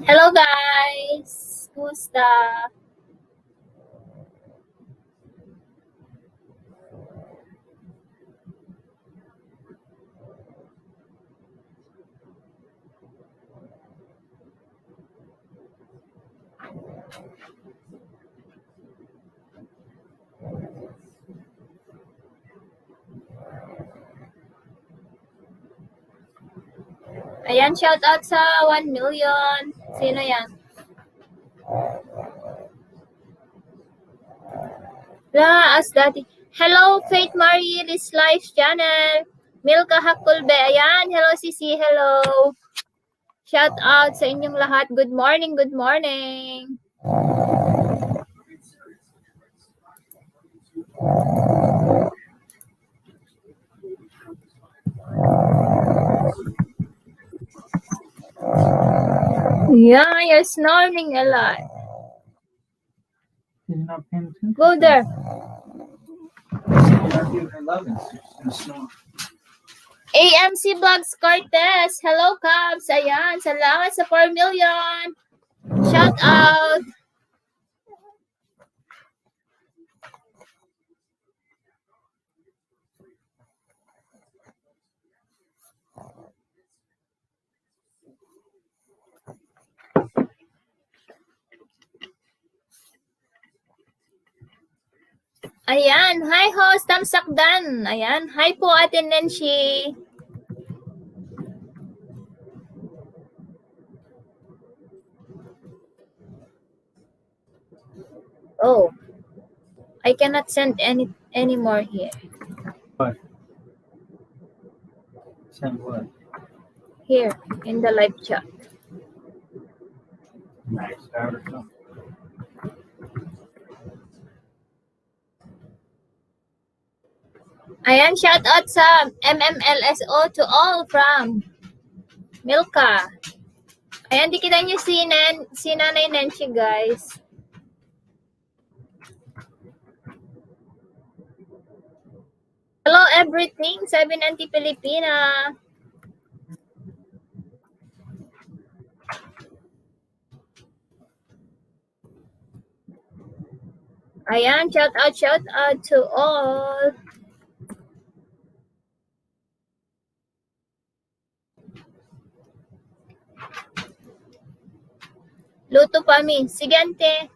Hello guys! Kumusta? Ayan, shout out sa 1 million. Sino yan? As dati. Hello, Faith Marie, this live channel. Milka Hakulbe. Ayan, hello Sisi, hello. Shout out sa inyong lahat. Good morning, good morning. Yeah, you're snoring a lot. Go there. AMC Vlogs Cortez. Hello, Cubs. Ayan, salamat sa 4 million. Shout out. Ayan, hi host, Tamsakdan. Ayan, hi po Ate Nenshi. Oh, I cannot send any more here. What? Send what? Here, in the live chat. Nice out or something. Ayan, shout out sa MMLSO to all from Milka. Ayan, di kita nyo si Nanay Nancy, guys. Hello everything, sabi ng Auntie Pilipina. Ayan, shout out to all. Luto pa mi. Sige, ante.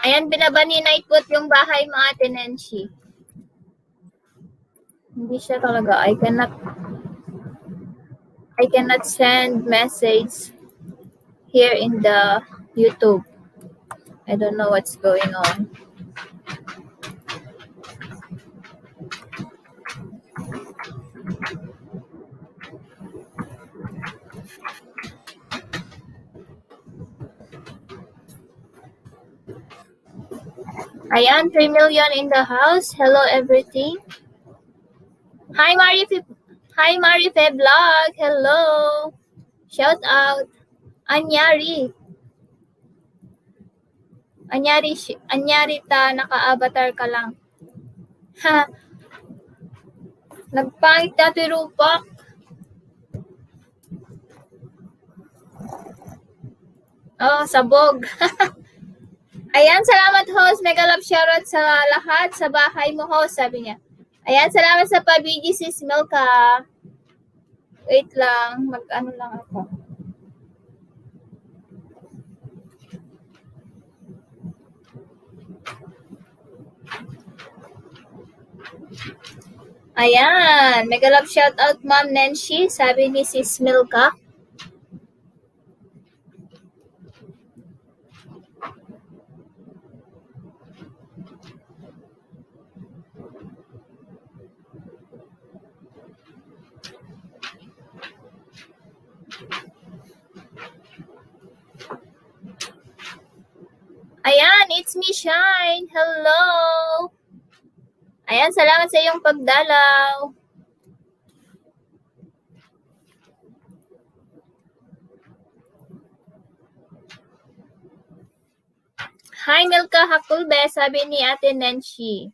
Ayan, binabaninayput yung bahay mo, Ate Nancy. Hindi siya talaga. I cannot send message here in the YouTube. I don't know what's going on. Ayan, 3 million in the house. Hello, everything. Hi, Marife Vlog. Hello. Shout out. Anyari ta, naka-avatar ka lang. Ha. Nagpangit na tirupak. Oh, sabog. Ayan, salamat host. Mega love shoutout sa lahat sa bahay mo host, sabi niya. Ayan, salamat sa pabigi sis Milka. Wait lang, mag-ano lang ako. Ayan, mega love shoutout Ma'am Nancy, sabi ni sis Milka. Ayan, it's me, Shine. Hello. Ayan, salamat sa iyong pagdalaw. Hi, Milka Hakulbe, sabi ni Ate Nancy.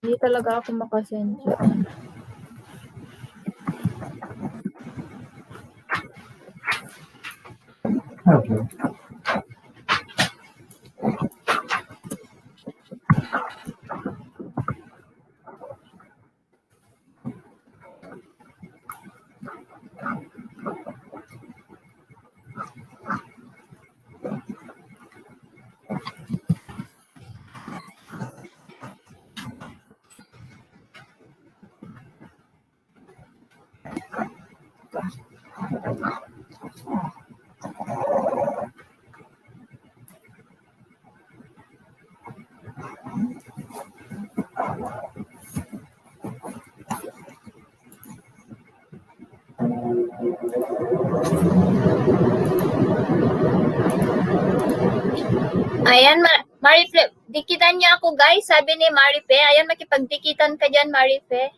Hindi talaga ako makasend dyan. Okay. Ayan, Marife, dikitan niyo ako guys, sabi ni Marife. Ayan, makipagdikitan ka dyan, Marife.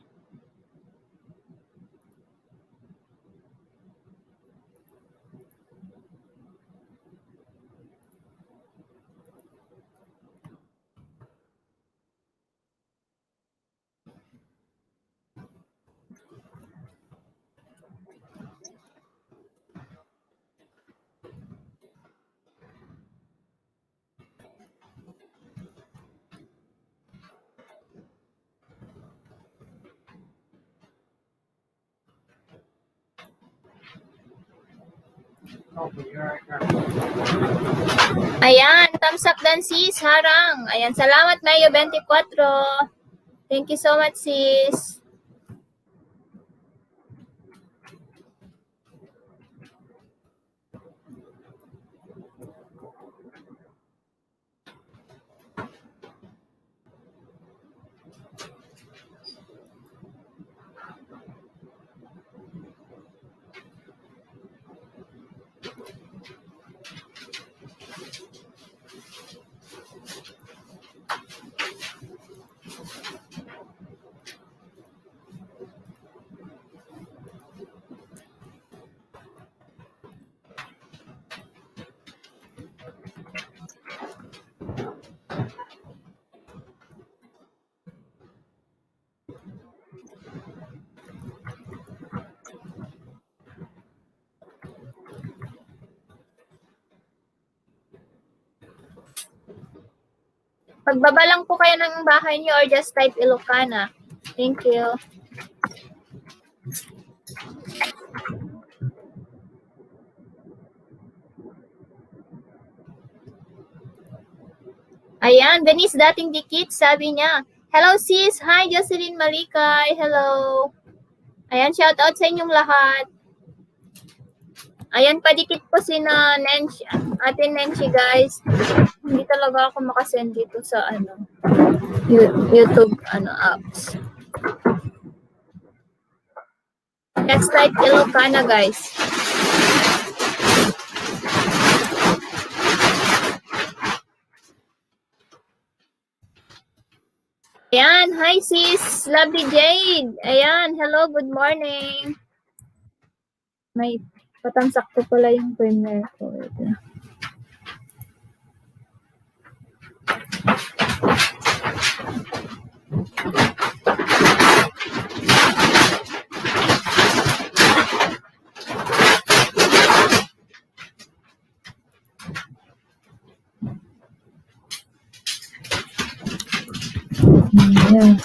Ayan, thumbs up dan sis, harang. Ayan, salamat Mayo 24. Thank you so much sis. Pagbaba lang po kayo ng bahay niyo or just type Ilocana. Thank you. Ayan, Venice dating dikit, sabi niya. Hello sis, hi Jocelyn Malikay, hello. Ayan, shout out sa inyong lahat. Ayan, padikit po si na Nancy, Ate Nancy guys. Hindi talaga ako makasend dito sa YouTube apps. Let's type Ilocana guys. Ayan, hi sis, lovely Jade. Ayan, hello, good morning. May patamsak ko pala yung premiere ko. Yeah.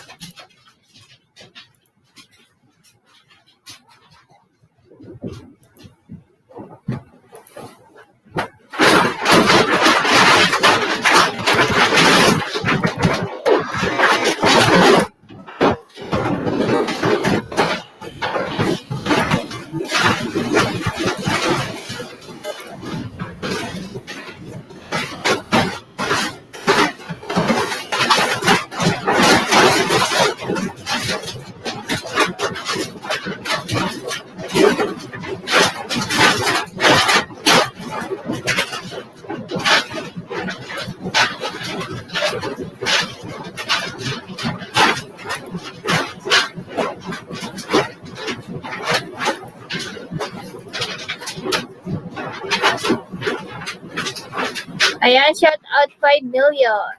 Ayan, shout out 5 million.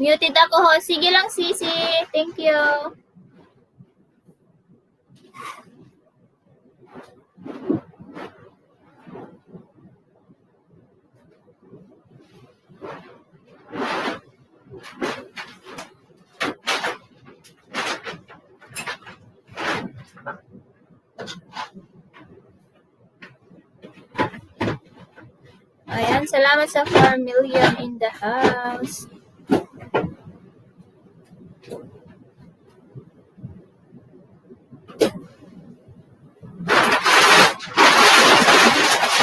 Muted ako ho. Sige lang, Sisi. Thank you. Ayan, salamat sa 4 million in the house.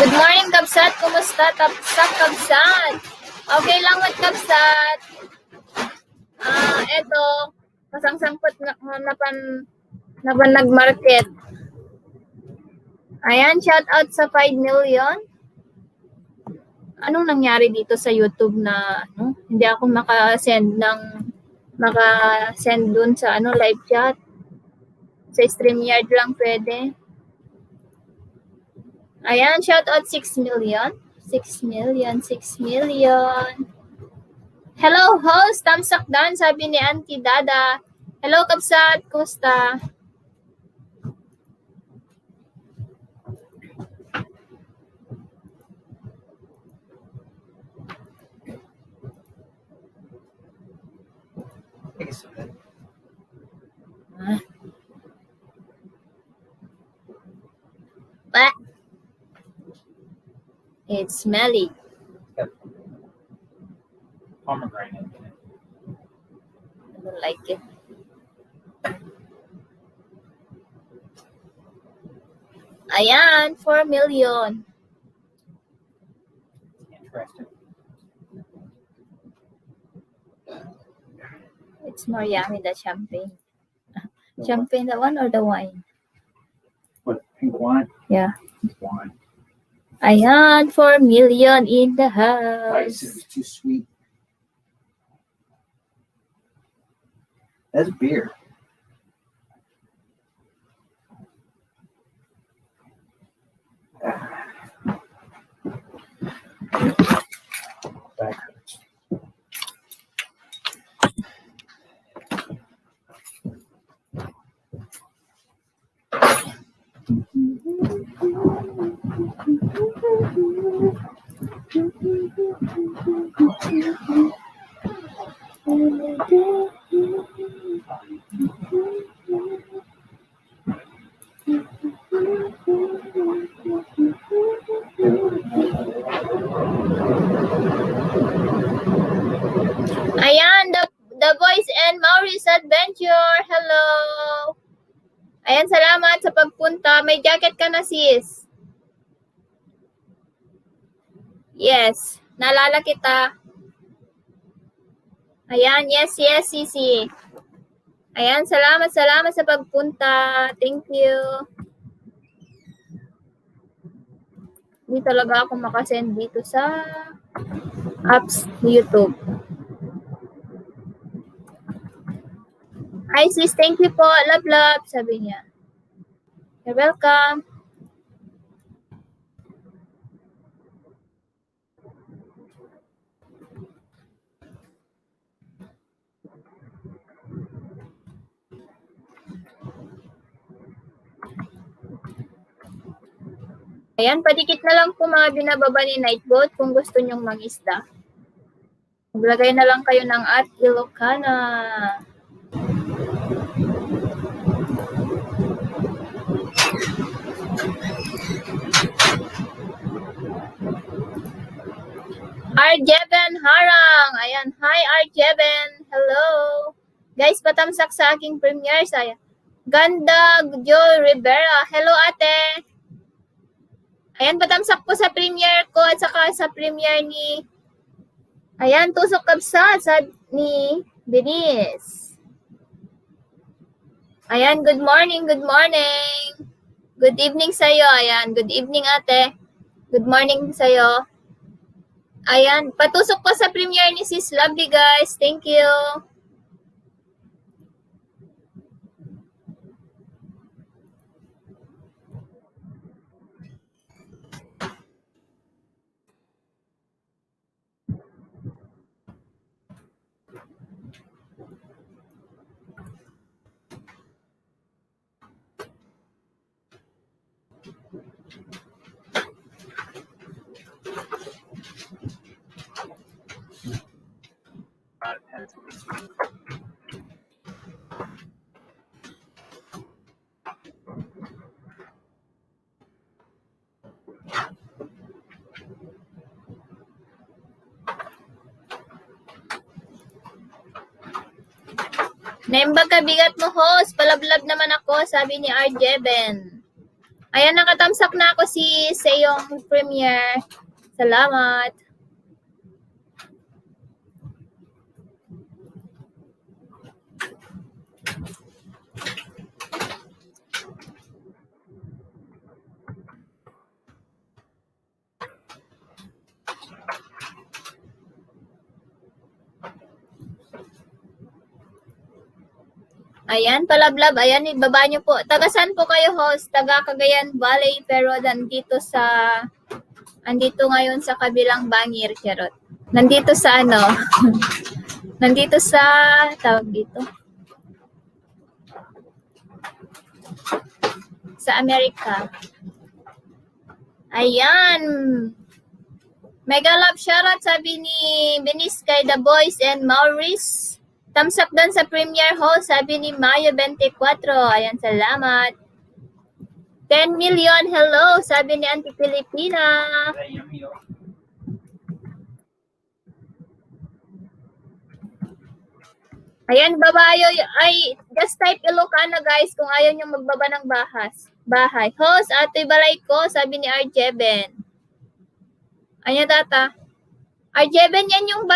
Good morning, Kabsat. Kumusta, Kabsat? Okay lang with Kabsat. Eto, masangsangkot na pan nag-market. Ayan, shout out sa 5 million. Anong nangyari dito sa YouTube na hindi ako maka-send dun sa live chat? Sa StreamYard lang pwede. Ayan, shout out 6 million. 6 million, 6 million. Hello, host. Tamsak dan, sabi ni Auntie Dada. Hello, Kabsat. Kumusta? What? It's smelly. Pomegranate in it. I don't like it. Ayan, 4 million. Interesting. It's more yummy than champagne. Champagne, the one or the wine? What, pink wine? Yeah. Pink wine. Ayan, 4 million in the Ice, it house. was too sweet. That's beer. Back hurts. Ayan, the Boys and Maurice Adventure. Hello. Ayan, salamat sa pagpunta. May jacket ka na, sis. Yes, naalala kita. Ayan, yes, Sisi. Ayan, salamat sa pagpunta. Thank you. Hindi talaga ako makasend dito sa apps ni YouTube. Hi, sis. Thank you po. Love, sabi niya. You're welcome. Ayan, padikit na lang po mga binababa ni Nightboat kung gusto nyong mangisda. Maglagay na lang kayo ng at Ilocana. Arjeven Harang. Ayan, hi Arjeven. Hello. Guys, patamsak sa aking premiere. Saya. Ganda Joe Rivera. Hello ate. Ayan, patamsak po sa premiere ko at saka sa premiere ni Ayan, tusok kabsat sa ni Denise. Ayan, good morning, good morning. Good evening sa'yo. Ayan, good evening ate. Good morning sa'yo. Ayan, patusok po sa premiere ni Sis Lovely guys. Thank you. Naimbag kabigat mo, host. Palablab naman ako, sabi ni Arjeben. Ayan, nakatamsak na ako sa iyong premiere. Salamat. Ayan, palablab. Ayan, ibaba niyo po. Taga saan po kayo, host? Taga Cagayan Valley, pero andito ngayon sa kabilang bangir, charot. Nandito sa ano? Nandito sa, tawag dito? Sa Amerika. Ayan. Mega love shoutout sabi ni Benis kay The Boys and Maurice. Thumbs up doon sa premiere host, sabi ni Mayo 24. Ayan, salamat. 10 million, hello, sabi ni Auntie Filipina. Ayan, babayo, ay, just type Ilocano guys kung ayaw nyo magbaba ng bahay. Host, ato'y balay ko, sabi ni Arjeben. Ayan, data. Arjeben, yan yung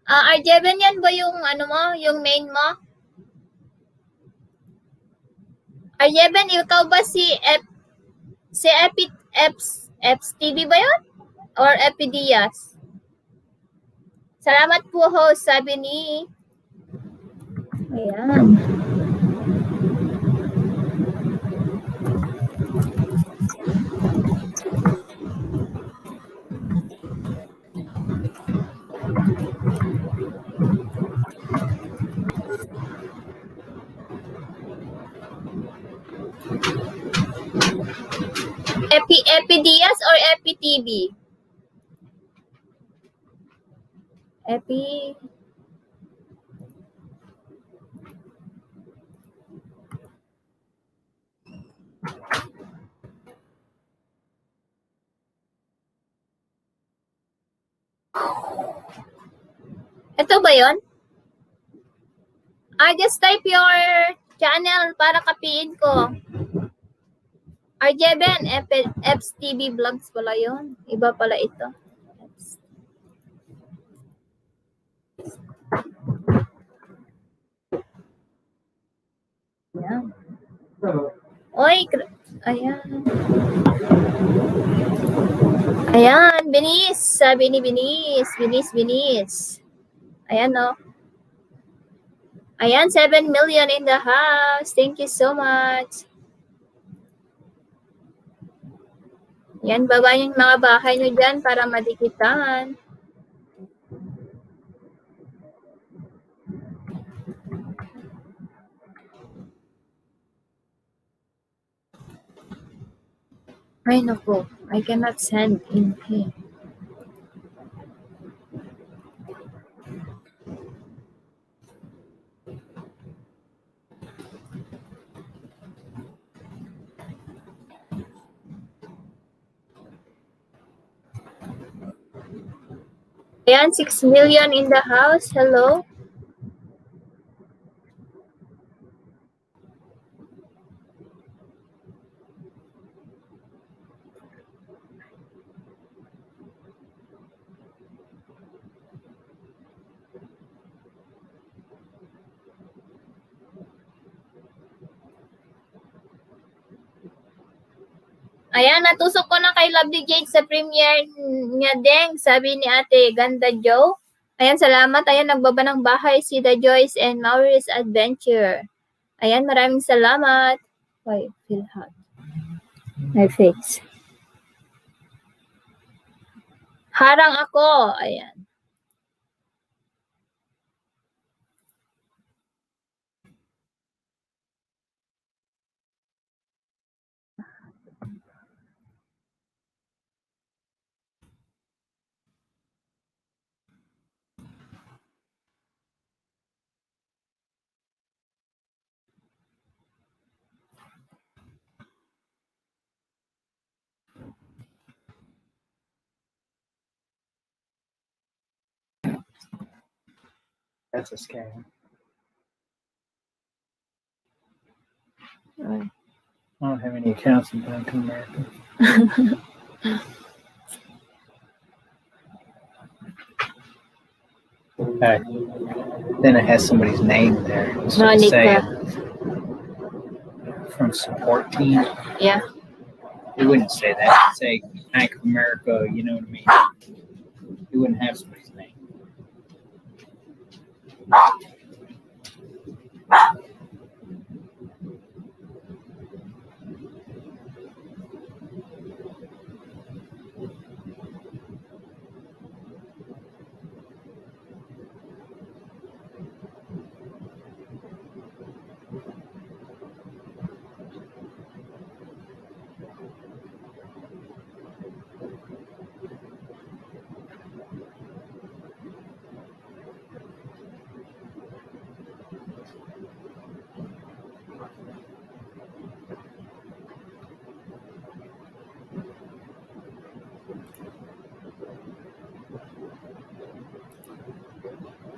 Arjeben, yan ba yung ano mo, yung main mo? Arjeben, ikaw ba si Eps TV ba yun? Or Epidias? Salamat po, host, sabi ni ayan. Epidias or EpiTV? Epi. Ito ba yun? Just type your channel para kapiin ko. Arjeben, Eps TV Vlogs pala yun. Iba pala ito. Ayan. Oy, ayan. Ayan, Binis. Sabi ni Binis. Binis. Ayan, no. Ayan, 7 million in the house. Thank you so much. Yan, baba yung mga bahay nyo dyan para madikitan. Ay, naku. I cannot send in here. Ayan, 6 million in the house. Hello. Ayan, natusok ko na kay Lovely Jade sa premiere niya, Deng. Sabi ni Ate Ganda Joe. Ayan, salamat. Ayan, nagbaba ng bahay si The Joyce and Maurice Adventure. Ayan, maraming salamat. Why, feel hot. My face. Harang ako. Ayan. That's a scam. Ay. I don't have any accounts in Bank of America. Then it has somebody's name there. It's Monica. From support team. Yeah. You wouldn't say that. You'd say Bank of America, you know what I mean? You wouldn't have somebody's name.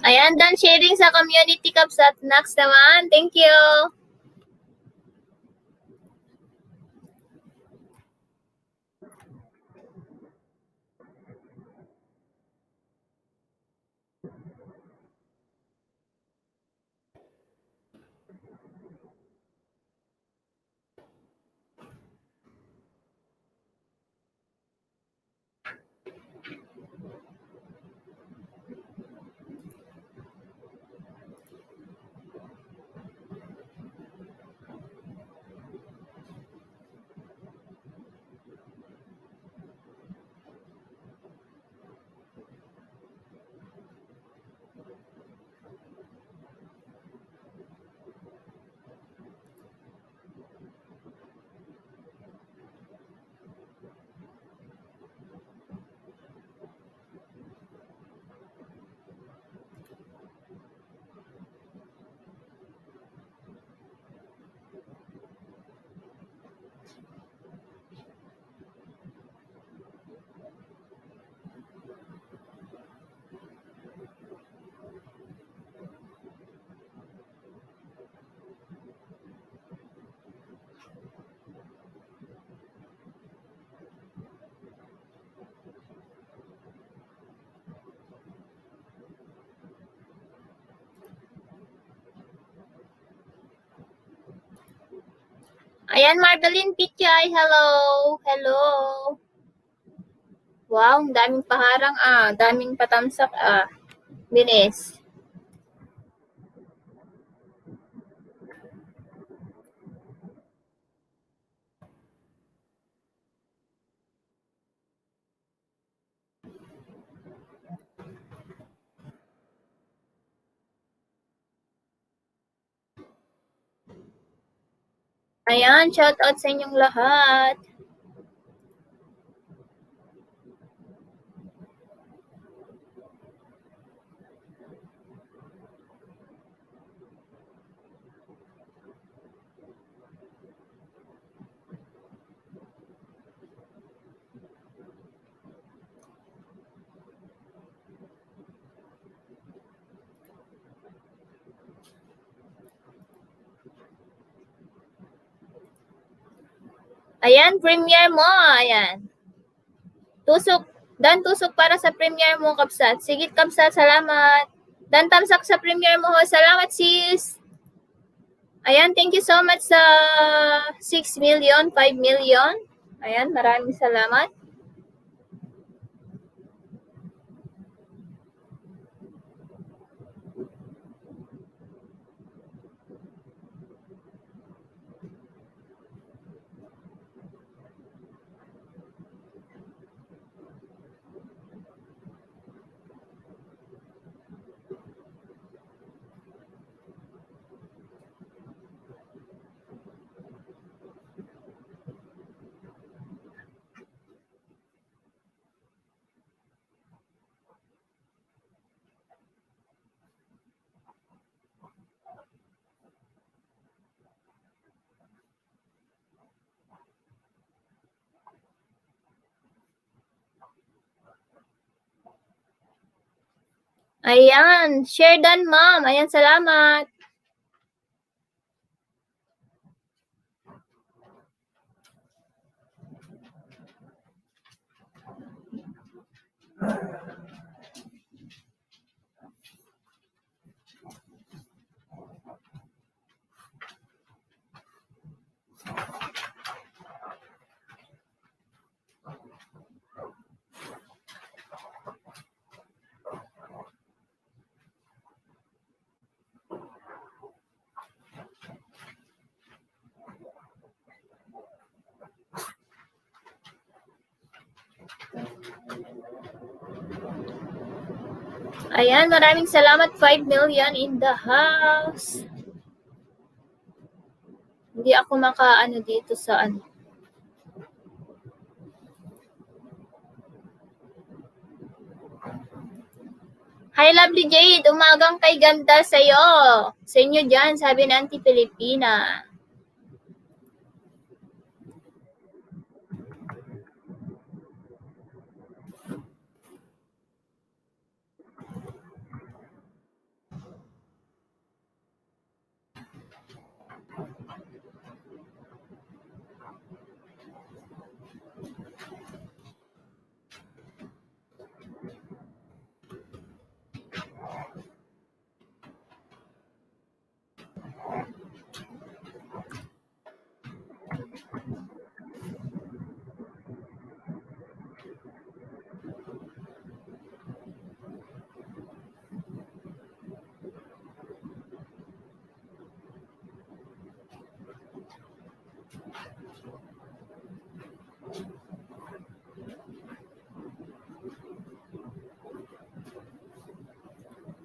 Ayan, done sharing sa community caps at next naman. Thank you. Ayan, Marbeline Pichay. Hello. Hello. Wow, ang daming paharang daming patamsak Bilis. Ayan, shout out sa inyong lahat. Ayan, premiere mo. Ayan. Tusok. Dan tusok para sa premiere mo, Kapsat. Sige, Kapsat. Salamat. Dan tamsak sa premiere mo. Salamat, sis. Ayan, thank you so much sa 6 million, 5 million. Ayan, maraming salamat. Ayan, share done, ma'am. Ayan, salamat. Ayan, maraming salamat. 5 million in the house. Hindi ako makaano dito sa ano. Hi, Lovely Jade. Umagang kay ganda sa'yo. Sa inyo dyan, sabi ng Auntie Pilipina.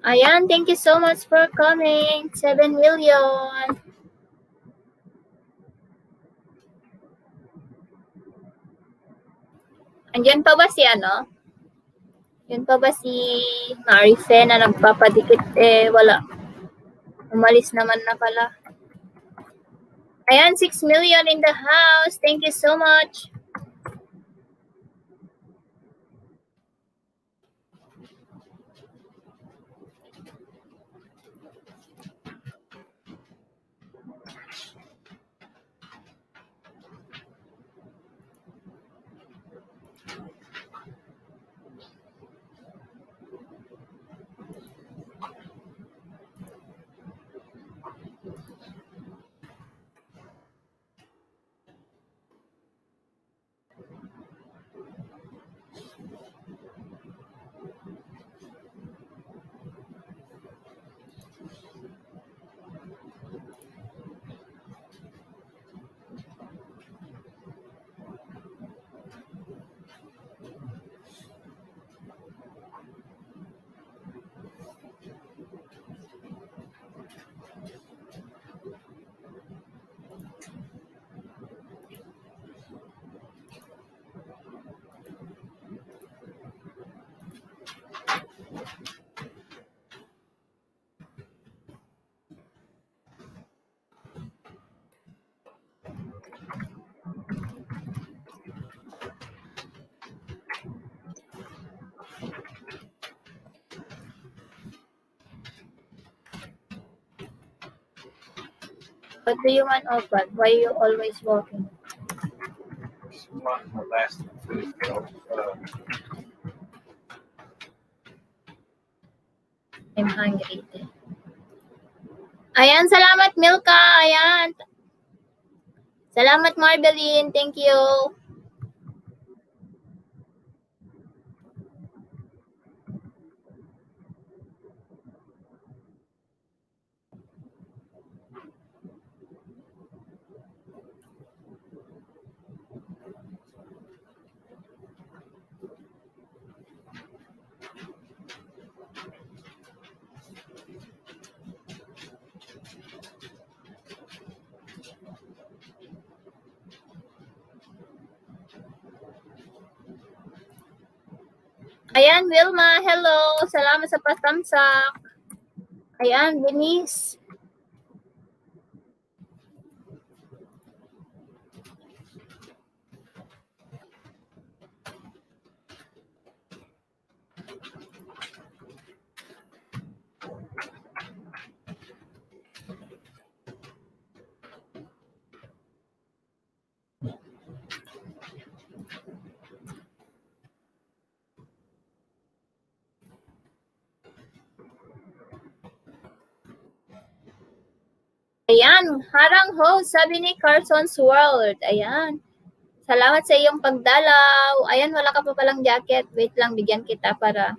Ayan, thank you so much for coming. 7 million. Andyan pa ba si ano? Yan pa ba si Marife na nagpapadikit? Wala. Umalis naman na pala. Ayan, 6 million in the house. Thank you so much. What do you want, Opal? Why are you always walking? Want my last food, I'm hungry. Ayan, salamat Milka. Ayan. Salamat Marbeline. Thank you. Ayan, Wilma, hello. Salamat sa patamsak. Ayan, Denise. Ayan, harang host, sabi ni Carson's World. Ayan. Salamat sa iyong pagdalaw. Ayan, wala ka pa palang jacket. Wait lang, bigyan kita para...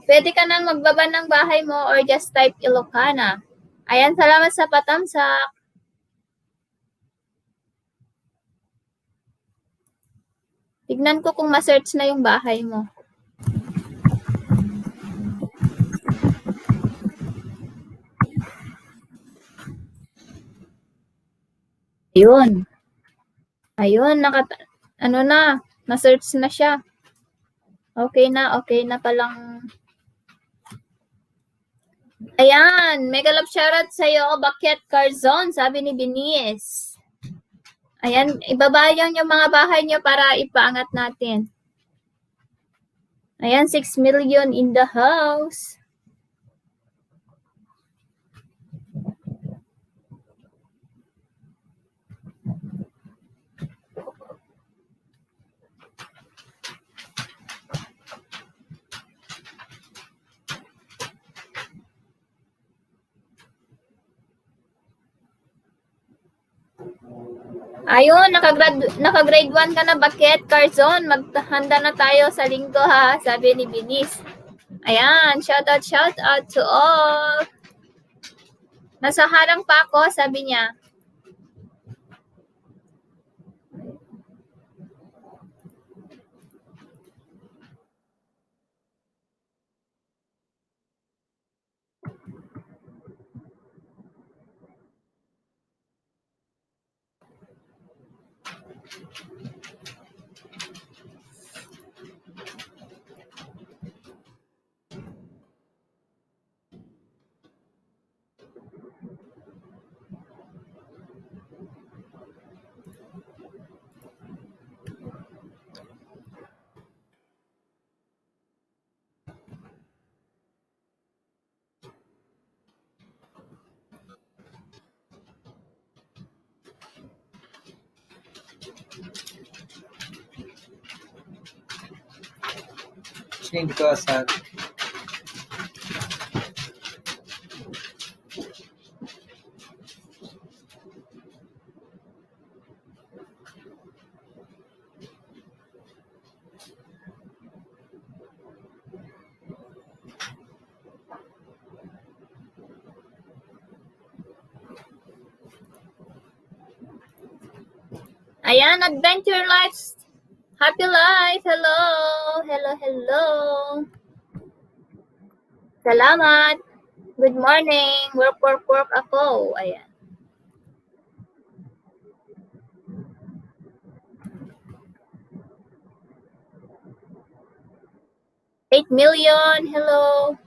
pwede ka nang magbaba ng bahay mo or just type Ilocana. Ayan, salamat sa patamsak. Tignan ko kung ma-search na yung bahay mo. Ayun. Ayun, na-search na siya. Okay na palang. Ayan, mega love shoutout sa'yo, Bakit Carzon, sabi ni Benice. Ayan, ibaba yan yung mga bahay niyo para ipaangat natin. Ayan, 6 million in the house. Ayun, naka-grade 1 ka na, Bakit Carzon? Maghanda na tayo sa linggo ha, sabi ni Benice. Ayan, shout out to all. Nasa harang pa ako, sabi niya. Change ko sa Ayan, Adventure Life. Happy Life. Hello. Salamat. Good morning. Work ako. Ayan. $8 million. Hello.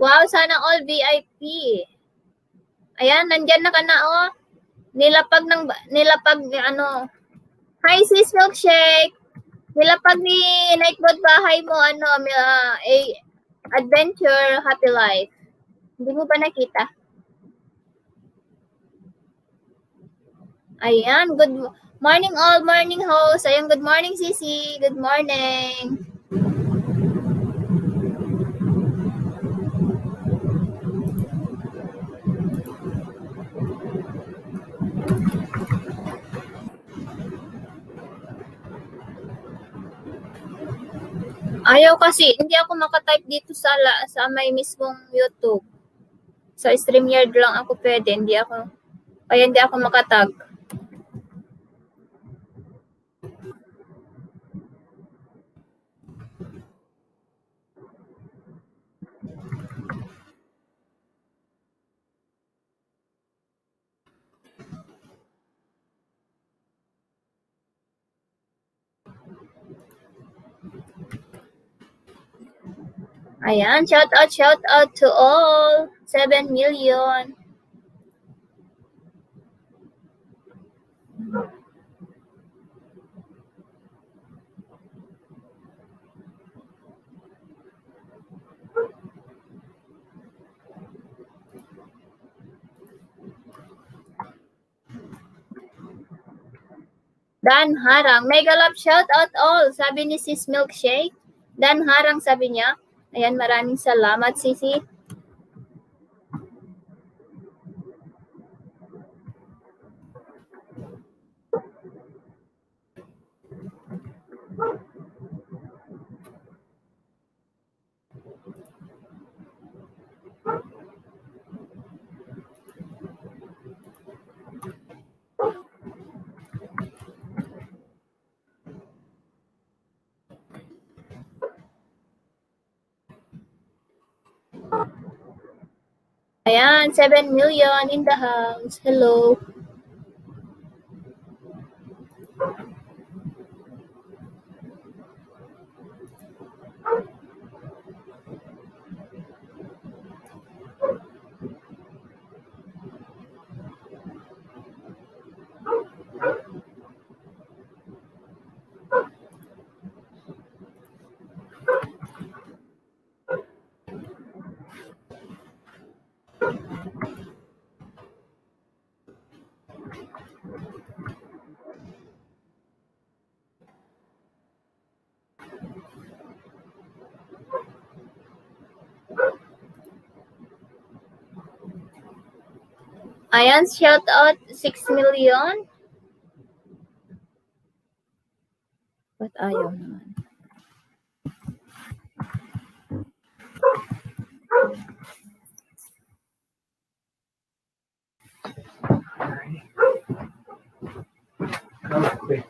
Wow, sana all VIP. Ayan, nandyan na ka na, oh. Nilapag Hi, sis Milkshake. Nilapag ni Nightbot bahay mo, Adventure Happy Life. Hindi mo ba nakita? Ayan, good morning all, morning host. Ayan, good morning, Sisi. Good morning. Ayaw kasi, hindi ako makatype dito sa may mismong YouTube. Sa StreamYard lang ako pwede, kaya hindi ako makatag. Ayan, shout out to all. 7 million. Dan Harang. Mega love shout out all. Sabi ni Sis Milkshake. Dan Harang sabi niya. Ayan, maraming salamat, Sisi. Ayan, 7 million in the house. Hello. Ayan, shout out 6 million. Ba't ayaw naman? Okay.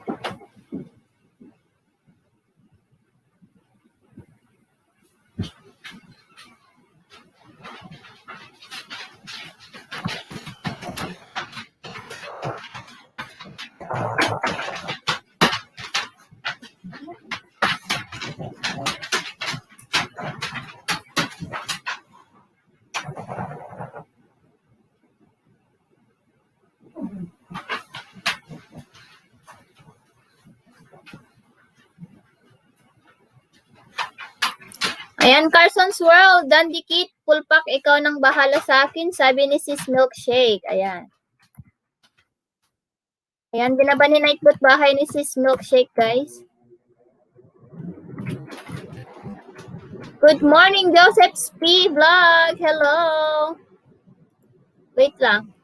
Ayan, Carson's World. Dan Dikit, Pulpak, ikaw nang bahala sa akin. Sabi ni Sis Milkshake. Ayan. Ayan, binaba ni Nightbot bahay ni Sis Milkshake, guys. Good morning, Joseph's P Vlog. Hello. Wait lang.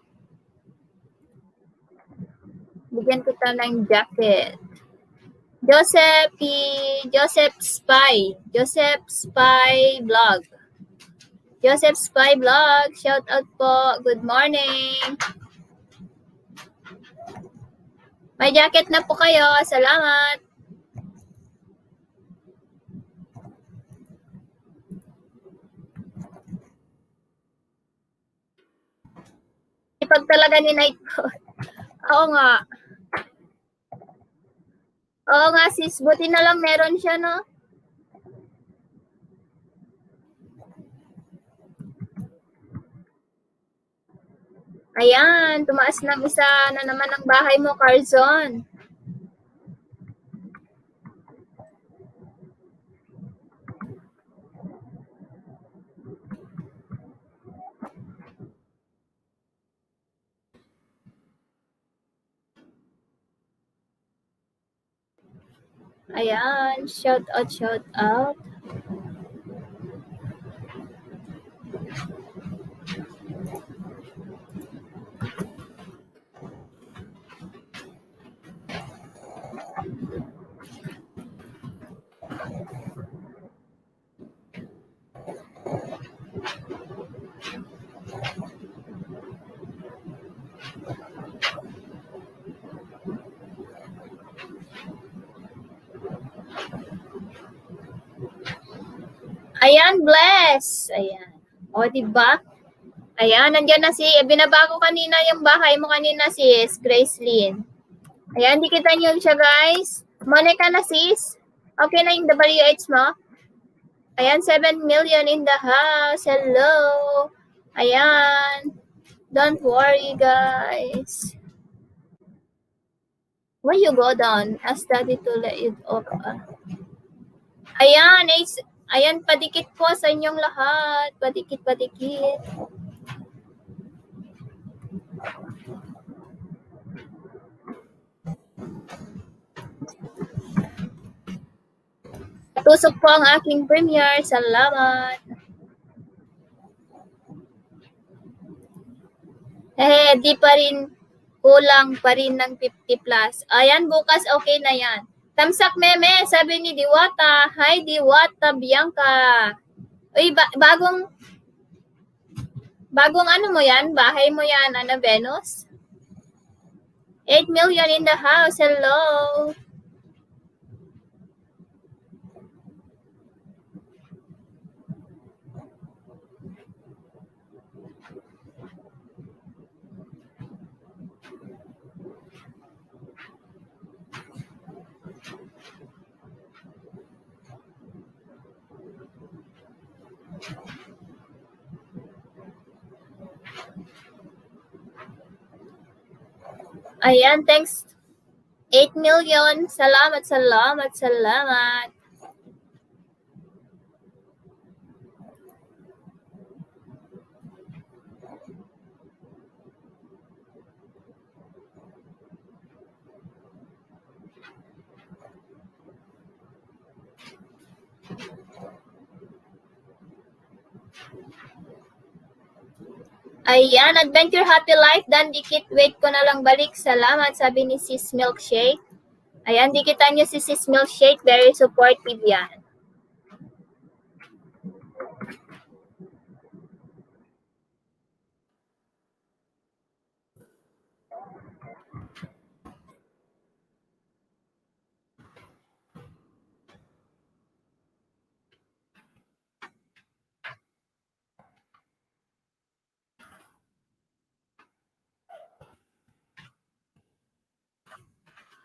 Bigyan ko tayo ng jacket. Joseph Spy Vlog. Joseph Spy Vlog, shout out po. Good morning. May jacket na po kayo. Salamat. Ipag talaga ni Nightbot. Oo nga. Oo nga, sis. Buti na lang meron siya, no? Ayan, tumaas ng isa na naman ang bahay mo, Carzon. Ayan, shout out. Ayan, bless. Ayan. O, diba? Ayan, nandiyan na binabago kanina yung bahay mo kanina, sis, Gracelyn. Ayan, di kita nyo siya, guys. Monica na, sis. Okay na yung WH mo? Ayan, 7 million in the house. Hello. Ayan. Don't worry, guys. When you go down, ask daddy to let it off. Ayan, ayan, padikit po sa inyong lahat. Padikit. Tusok po ang aking premiere. Salamat. Di pa rin, kulang pa rin ng 50 plus. Ayan, bukas okay na yan. Tamsak meme, sabi ni Diwata. Hi, Diwata Bianca. Uy, bagong ano mo yan? Bahay mo yan, Venus? 8 million in the house. Hello. Ayan, thanks. 8 million. Salamat. Ayan, Adventure Happy Life, dan dikit, wait ko na lang balik. Salamat, sabi ni Sis Milkshake. Ayan, dikitan niyo si Sis Milkshake, very supportive yan.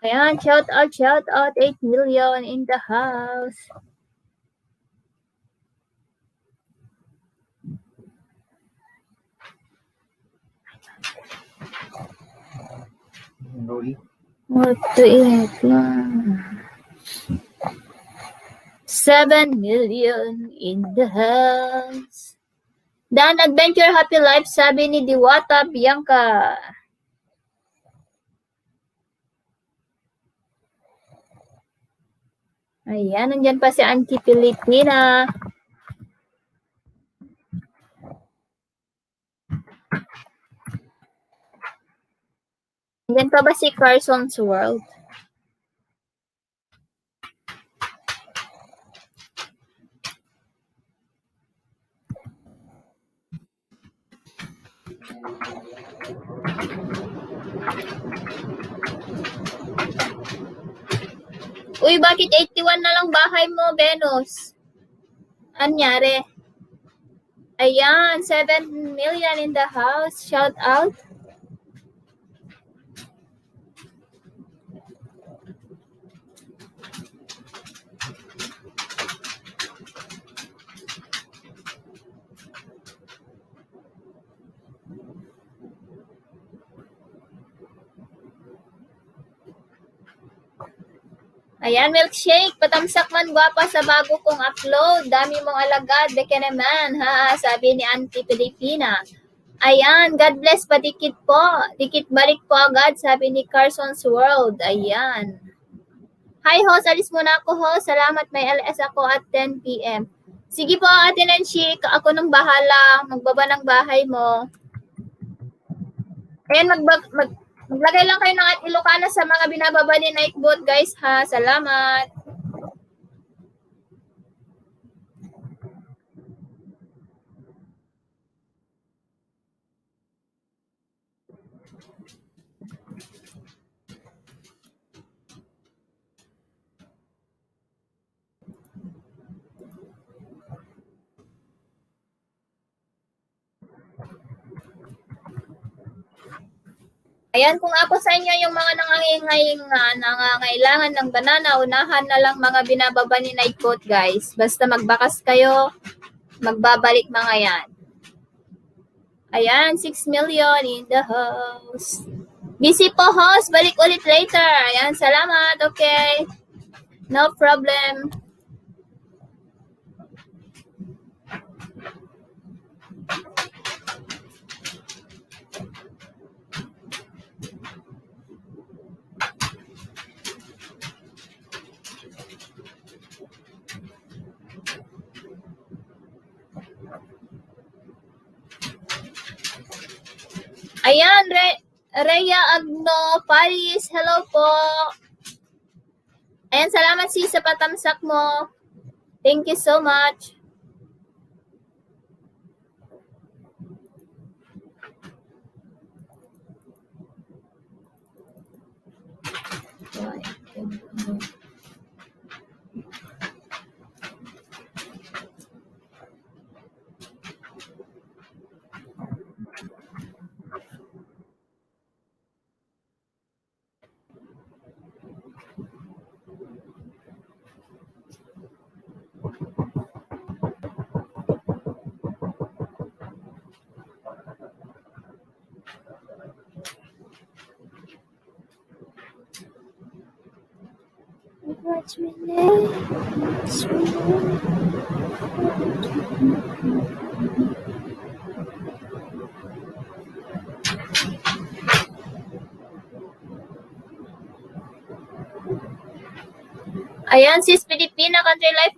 Ayan, shout out, 8 million in the house. What to eat lang. 7 million in the house. Dan Adventure Happy Life, sabi ni Diwata Bianca. Ayan, nandyan pa si Auntie Pilipina. Nandyan pa ba si Carson's World? Uy, bakit 81 na lang bahay mo, Venus? Anyari? Ayan, 7 million in the house. Shout out. Ayan, Milkshake, patamsak man gwapa sa bago kong upload. Dami mong alagad, beke naman, ha? Sabi ni Auntie Pilipina. Ayan, God bless, padikit po. Dikit balik po agad, sabi ni Carson's World. Ayan. Hi, host. Alis muna ako, host. Salamat, may LS ako at 10 p.m. Sige po, Ate Nancy, ako nang bahala. Magbaba ng bahay mo. Ayan, maglagay lang kayo ng Ilocana sa mga binababa ni Nightbot, guys, ha? Salamat. Ayan, kung ako sa inyo yung mga nangangailangan ng banana, unahan na lang mga binababa ni Nightcoat, guys. Basta magbakas kayo, magbabalik mga yan. Ayan, 6 million in the house. Busy po, host. Balik ulit later. Ayan, salamat. Okay. No problem. Ayan, Rhea Agno Paris. Hello po. Ayan, salamat sis sa patamsak mo. Thank you so much. What's my name? Ayan, sis Pilipina Country Life,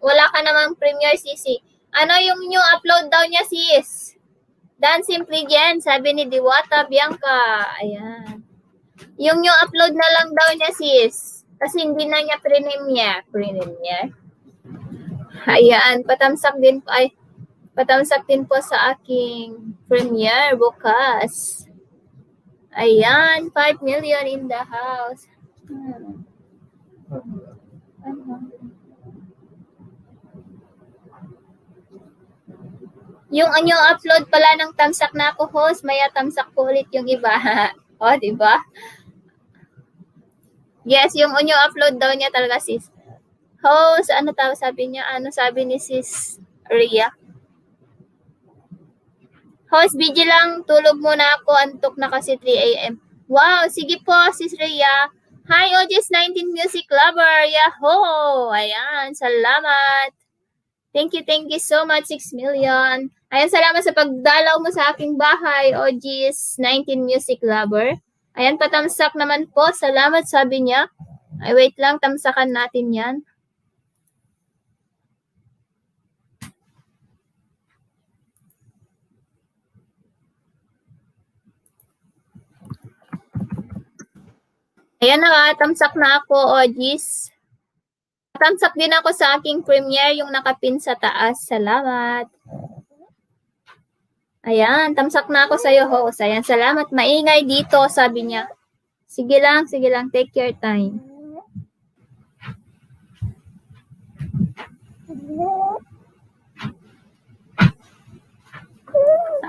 wala ka namang Premier Sisi. Ano yung new upload daw niya, sis? Dan Simply Jen, sabi ni Diwata Bianca. Ayan. Yung new upload na lang daw niya, sis. Kasi hindi na niya premiere. Ayan, patamsak din po sa aking premiere bukas. Ayan, 5 million in the house. Yung anyo upload pala ng tamsak na ako, host, maya tamsak ko ulit yung iba. O, di ba? Yes, yung anyo upload daw niya talaga, sis. Host, ano tawag sabi niya? Ano sabi ni sis Rhea? Host, BG lang, tulog muna ako, antok na kasi 3 a.m. Wow, sige po, sis Rhea. Hi, OGS 19 Music Lover. Yahoo! Ayan, salamat. Thank you so much, 6 million. Ayan, salamat sa pagdalaw mo sa aking bahay, OGS 19 Music Lover. Ayan, patamsak naman po. Salamat, sabi niya. Ay, wait lang, tamsakan natin yan. Ayan, nakatamsak na ako, OGs. Tamsak din ako sa aking premiere, yung nakapin sa taas. Salamat. Ayan, tamsak na ako sa iyo, host. Ayan, salamat. Maingay dito, sabi niya. Sige lang. Take your time.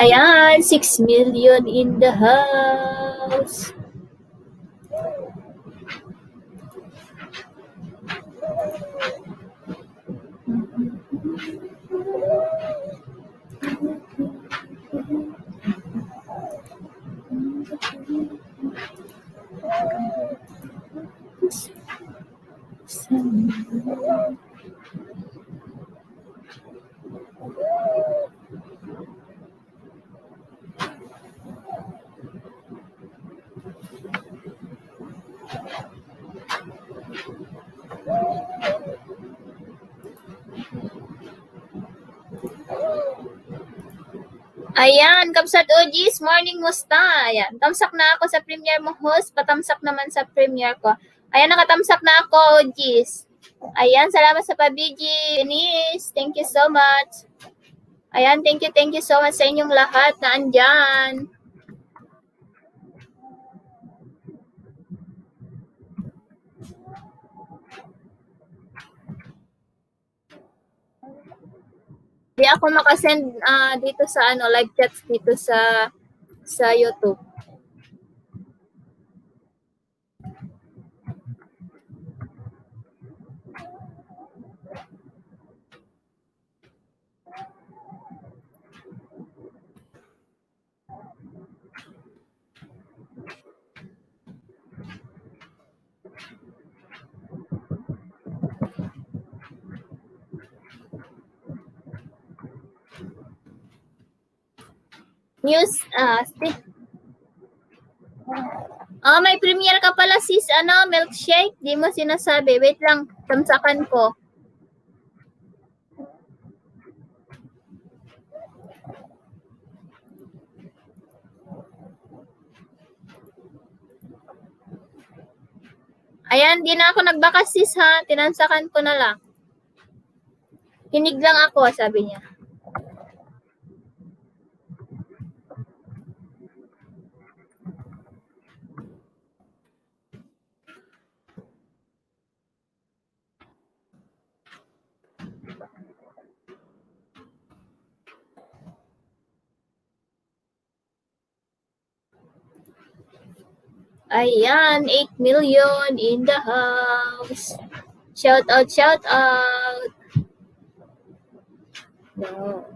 Ayan, 6 million in the house. Ayan, Kapsat OGs, morning musta. Ayan, tamsak na ako sa premiere mo, host. Patamsak naman sa premiere ko. Ayan, nakatamsak na ako, OGs. Ayan, salamat sa pabigi. Denise, thank you so much. Ayan, thank you so much sa inyong lahat na andyan. Di ako makasend dito sa live chat dito sa YouTube. News, may premiere ka pala sis, milkshake. Di mo sinasabi. Wait lang, tamsakan ko. Ayan, di na ako nagbaka sis ha. Tinansakan ko na lang. Kinig lang ako, sabi niya. Ayan, 8 million in the house. Shout out, shout out. No.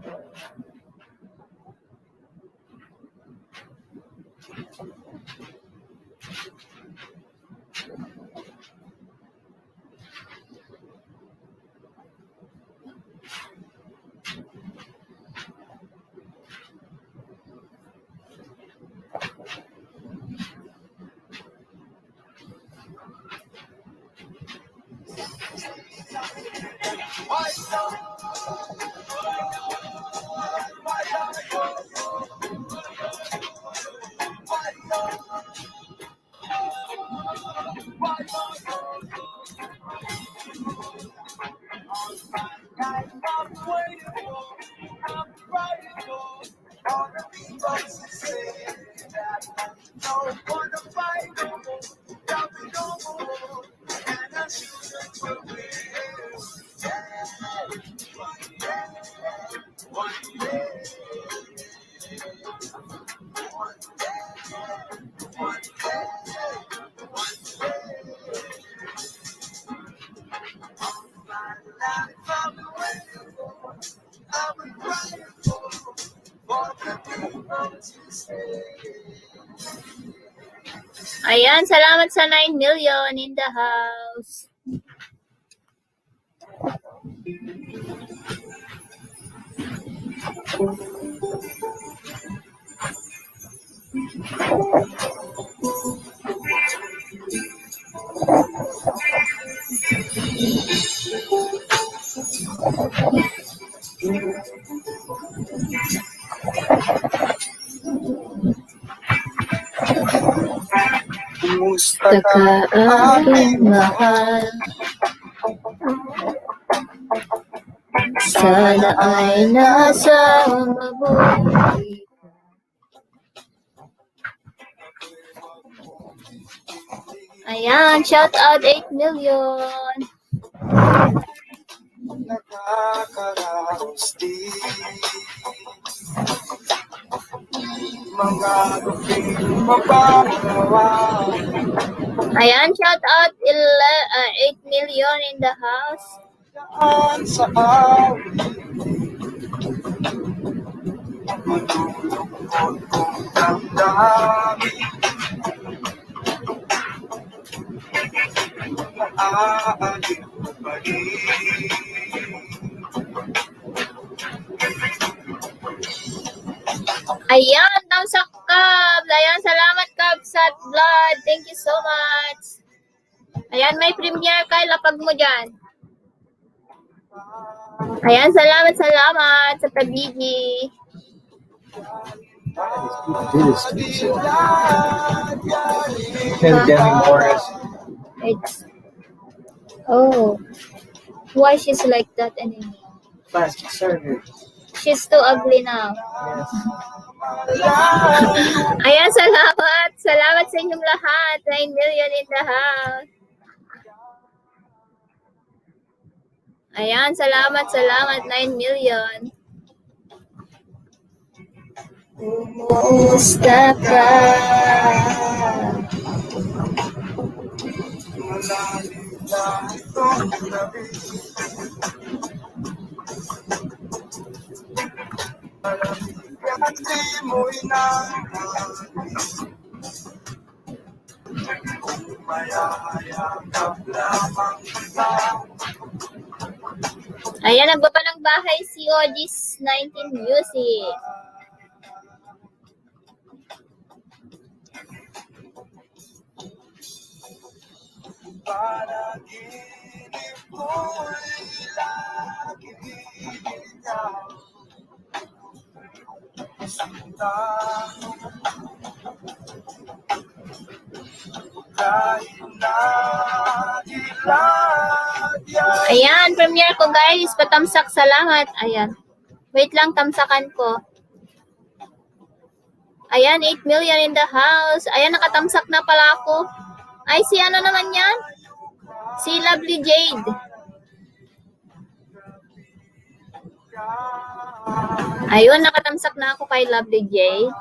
Ayan, salamat sa 9 million in the house. Kumusta Taka aking mahal, sana ay nasa mabuti. Ayan, shout out 8 million. Nakakaraos din mga luping mapagawa. Ayan, shout out 8 million in the house. Daan sa awit malulungkot kong damdamin. Naaaling pa rin. Ayan, thumbs up Cubs. Ayan, salamat Cubs at Blood. Thank you so much. Ayan, may premiere kay lapag mo dyan. Ayan, salamat sa pabigi. Tim Demi Morris. Oh, why she's like that anyway? Plastic surgery. She's too ugly now. Yes. Ayan, salamat. Salamat sa inyong lahat. 9 million in the house. Ayan, salamat. 9 million. Kumusta ka? Malalim na itong gabi. Hindi mo inaangan kung mayayakap lamang kita. Ayan, nagbaba ng bahay si Odis 19 Music. panaginip ko'y laging ikaw. Sinta, kahit na ilagyan. Ayan, premiere ko guys. Patamsak, salamat. Ayan. Wait lang, tamsakan ko. Ayan, 8 million in the house. Ayan, nakatamsak na pala ako. Ay, si ano naman yan? Si Lovely Jade. Ayun, nakatamsak na ako kay Lovely Jade.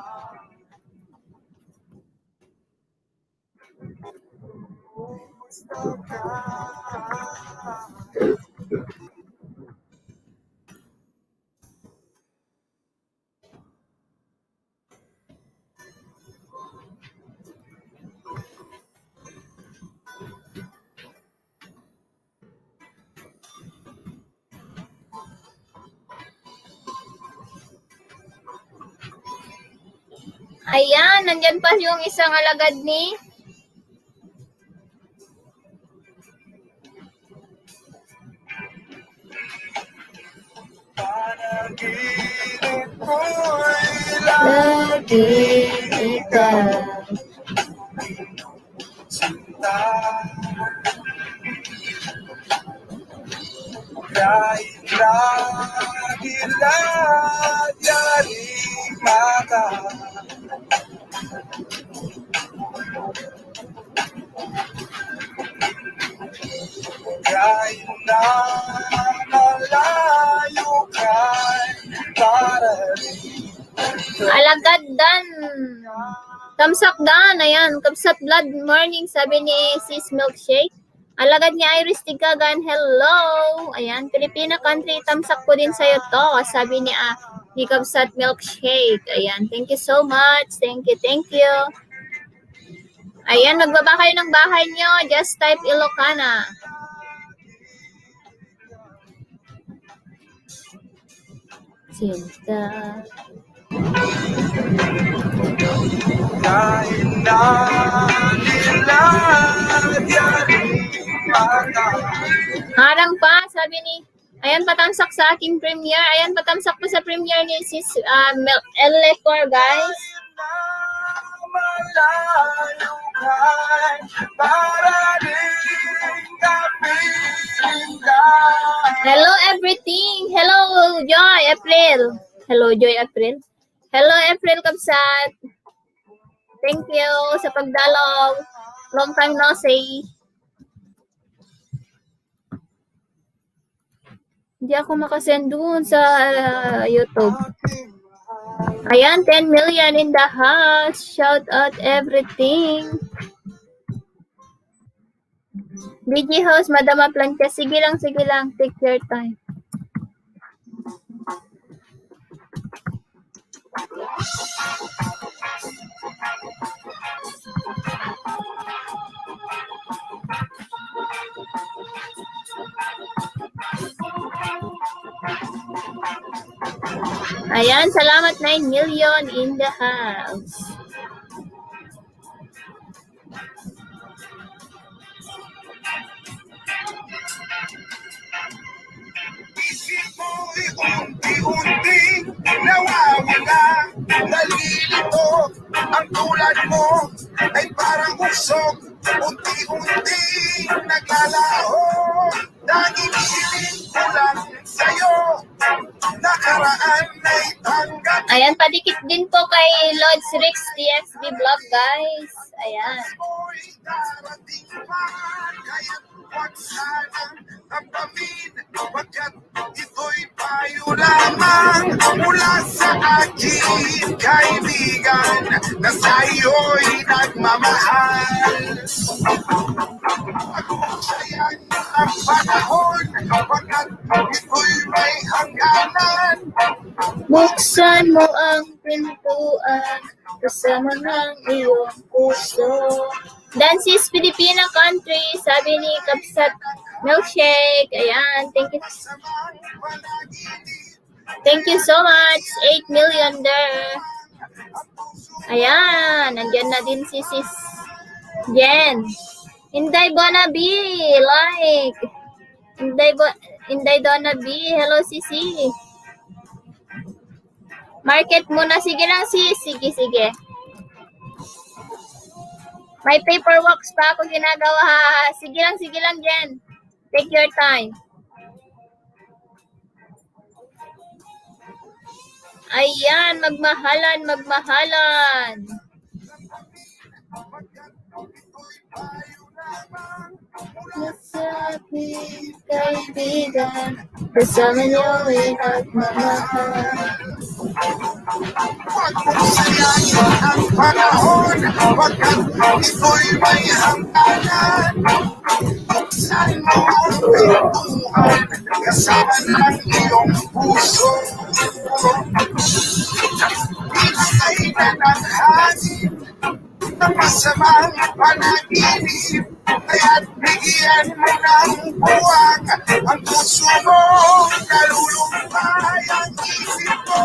Ayan, nandyan pa yung isang alagad ni Panaginip ko'y Lagi ikaw. sinta, kahit na ilagyan mata. Kahit na malayo ka'y parating. Alagad dan. Tamsak dan. Ayan, Kapsat Blood Morning, sabi ni Sis Milkshake. Alagad ni Iris Tigagan, hello. Ayan, Filipina Country, tamsak ko din sa'yo to. Sabi ni Kapsat Milkshake. Ayan, thank you so much. Thank you, thank you. Ayan, nagbaba kayo ng bahay nyo. Just type Ilocana. Sinta. Kahit na ilagyan mata. Harang pa, sabi ni, ayan patamsak sa aking premiere. Ayan patamsak po sa premiere ni Sis L4, guys. Malayo ka'y parating kapingan. Hello everything. Hello Joy April. Hello Joy April. Hello April Kapsat. Thank you sa pagdalaw. Long time no see. Hindi ako makasend doon sa YouTube. Ayan, 10 million in the house. Shout out everything. DG house, Madama Plancha. Sige lang, sige lang. Take your time. Ayan, salamat 9 million in the house. Isip mo'y unti-unting nawawala. Nalilito ang tulad mo ay parang usok. Unti-unting naglalaho. Tanging hiling ko lang sa'yo. Nakaraan ay tanggap. Ayan, padikit din po kay Lods Rix TXB Vlog, guys. Ayan. Mo'y darating pa. Kaya't huwag sanang tampamin. Pagkat ito'y payo lamang mula sa aking kaibigan na sa'yo'y nagmamahal. Pag-usayan ang panahon pagkat ito'y may hangganan. Buksan mo ang pintuan kasama ng iyong puso. Dances Filipina Country, sabi ni Kapsat Milkshake. Ayan, thank you. Thank you so much. 8 million there. Ayan, nandyan na din si Sis Jen. Inday Bonabi, like. Inday Bonabi, hello Sisi. Market muna. Sige lang sis. Sige. May paperwork pa ako ginagawa. Sige lang Jen. Take your time. Ayan, magmahalan. Masakit kaibigan, kasama niyo ay nagmamahal. Pagsayayin ang panahon, pagkat ito'y may hangganan. Buksan mo ang pintuan, kasama ng iyong puso. Ilagay na ng hangin ng masamang panaginip, kaya't bigyan mo ng buwag ang puso mo, kalulumpay ang isip mo,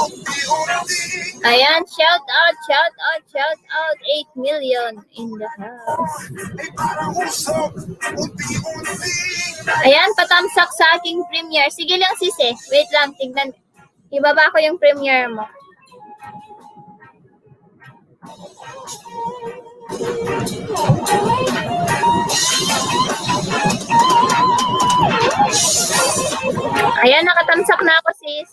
unti-unti. Ayan, shout out. 8 million in the house. Ay parang usok, unti-unti. Ayan, patamsak sa aking premiere. Sige lang sis eh. Wait lang, tignan. Ibaba ko yung premiere mo. Ayan, nakatamsak na ako sis.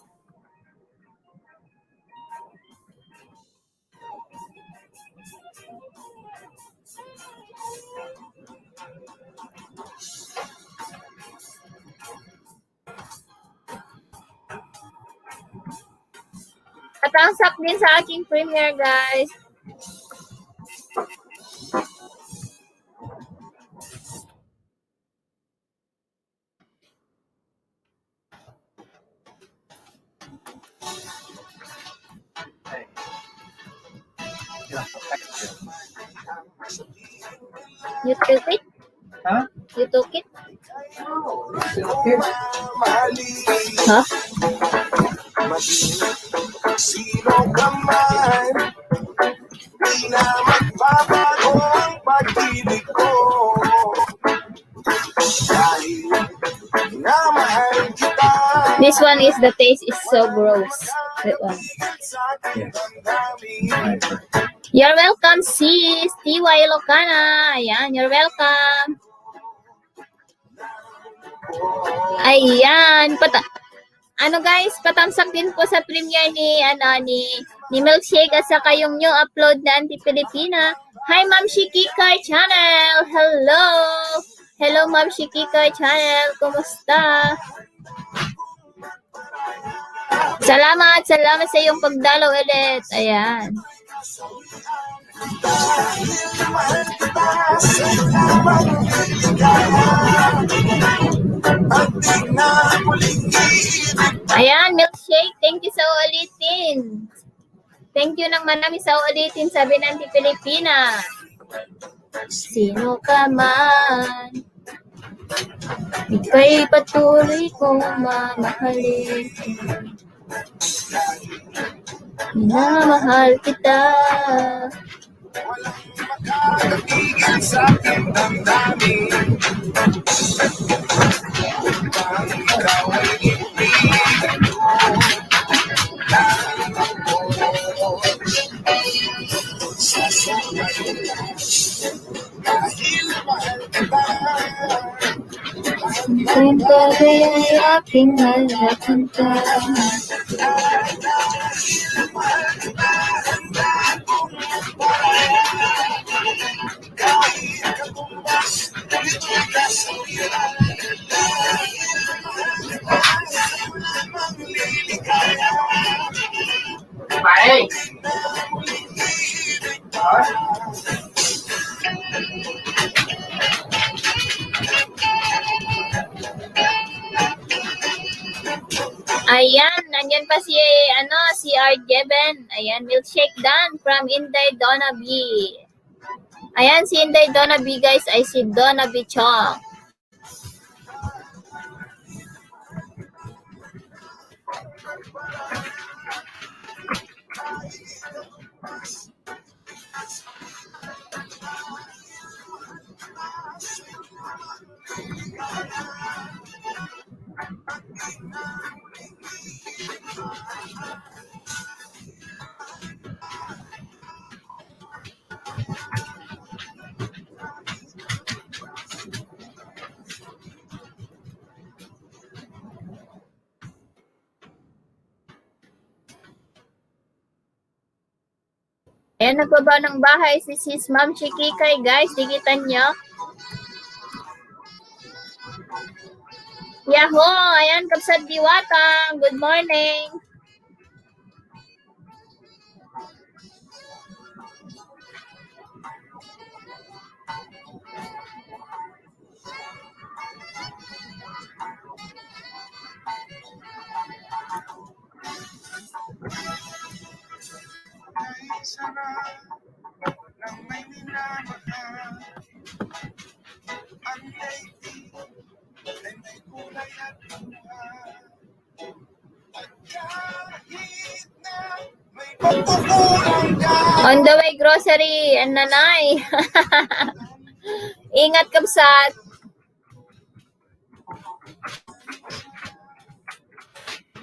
Patamsak din sa aking premiere guys. You took it? Huh? You took it? Mahalin, Huh? sino ka man, di na magbabago ang pag-ibig ko. Dahil minamahal kita. This one is the taste is so gross. That one. Sa aking damdamin. You're welcome, sis. TY Ilocana. Ayan, you're welcome. Ayan. Ano guys, patamsak din po sa premiere ni Milkshake at saka yung new upload na Anti-Pilipina. Hi, Ma'am Shikika Channel. Hello. Hello, Ma'am Shikika Channel. Kumusta? Salamat sa iyong pagdalaw ulit. Ayan. Ayan, Milkshake. Thank you sa ulitin. Thank you ng marami sa ulitin, sabi ng Anti-Pilipina. Sino ka man, ika'y patuloy kong mamahalin. Minamahal kita. Walang makakatigil sa aking damdamin. Upang ikaw ay ibigin ko. Lalo ako sa sobrang dahil mahal kita. Ang bagay ay aking halakanta. Bye. Ayan, nandyan pa si Arjeben. Ayan, Milkshake Dan from Inday Donabi. Ayan, si Inday Donabi guys ay si Donabi Chong. Ayan, nagbaba ng bahay si Sis Ma'am Chikikay, guys. Dikitan niyo. Yahoo! Ayan, Kapsat Diwatang. Good morning. Ay sarap ng may minamahal. Ang lady ay may kulay at buhay. At kahit na may pagkukulang ka, On the way, grocery and nanay. Ingat, Kapsat.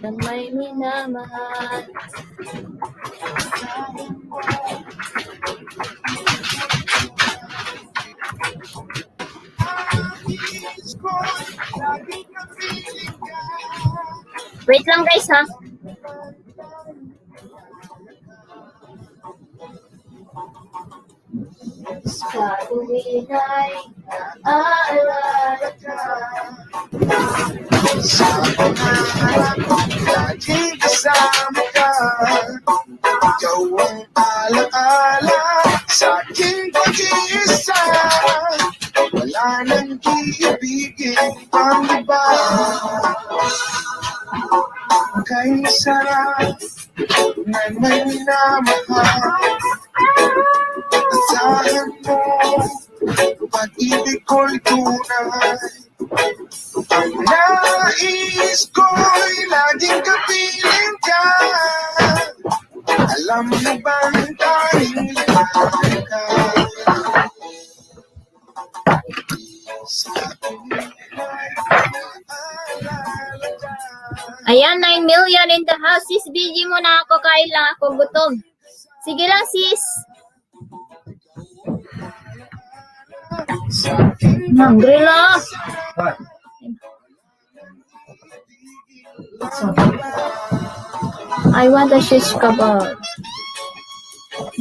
Nang may minamahal. ahis ko'y laging kapiling ka. Wait lang, guys, ha? Sa tuwing ay aalala ka. Sa pangarap, laging kasama ka. Ikaw ang alaala sa aking pag-iisa. Wala nang iibigin pang iba. Kay sarap na may minamahal. Asahan mo, pag-ibig ko'y tunay. Ang nais ko'y laging kapiling ka. Alam mo bang tanging liwanag ka? Sa aking buhay, naalala ka. Ayan, 9 million in the house. Sis, BG mo na ako. Kain lang ako. Gutom. Sige lang, sis. Hungry lang. What? I want a shish kebab.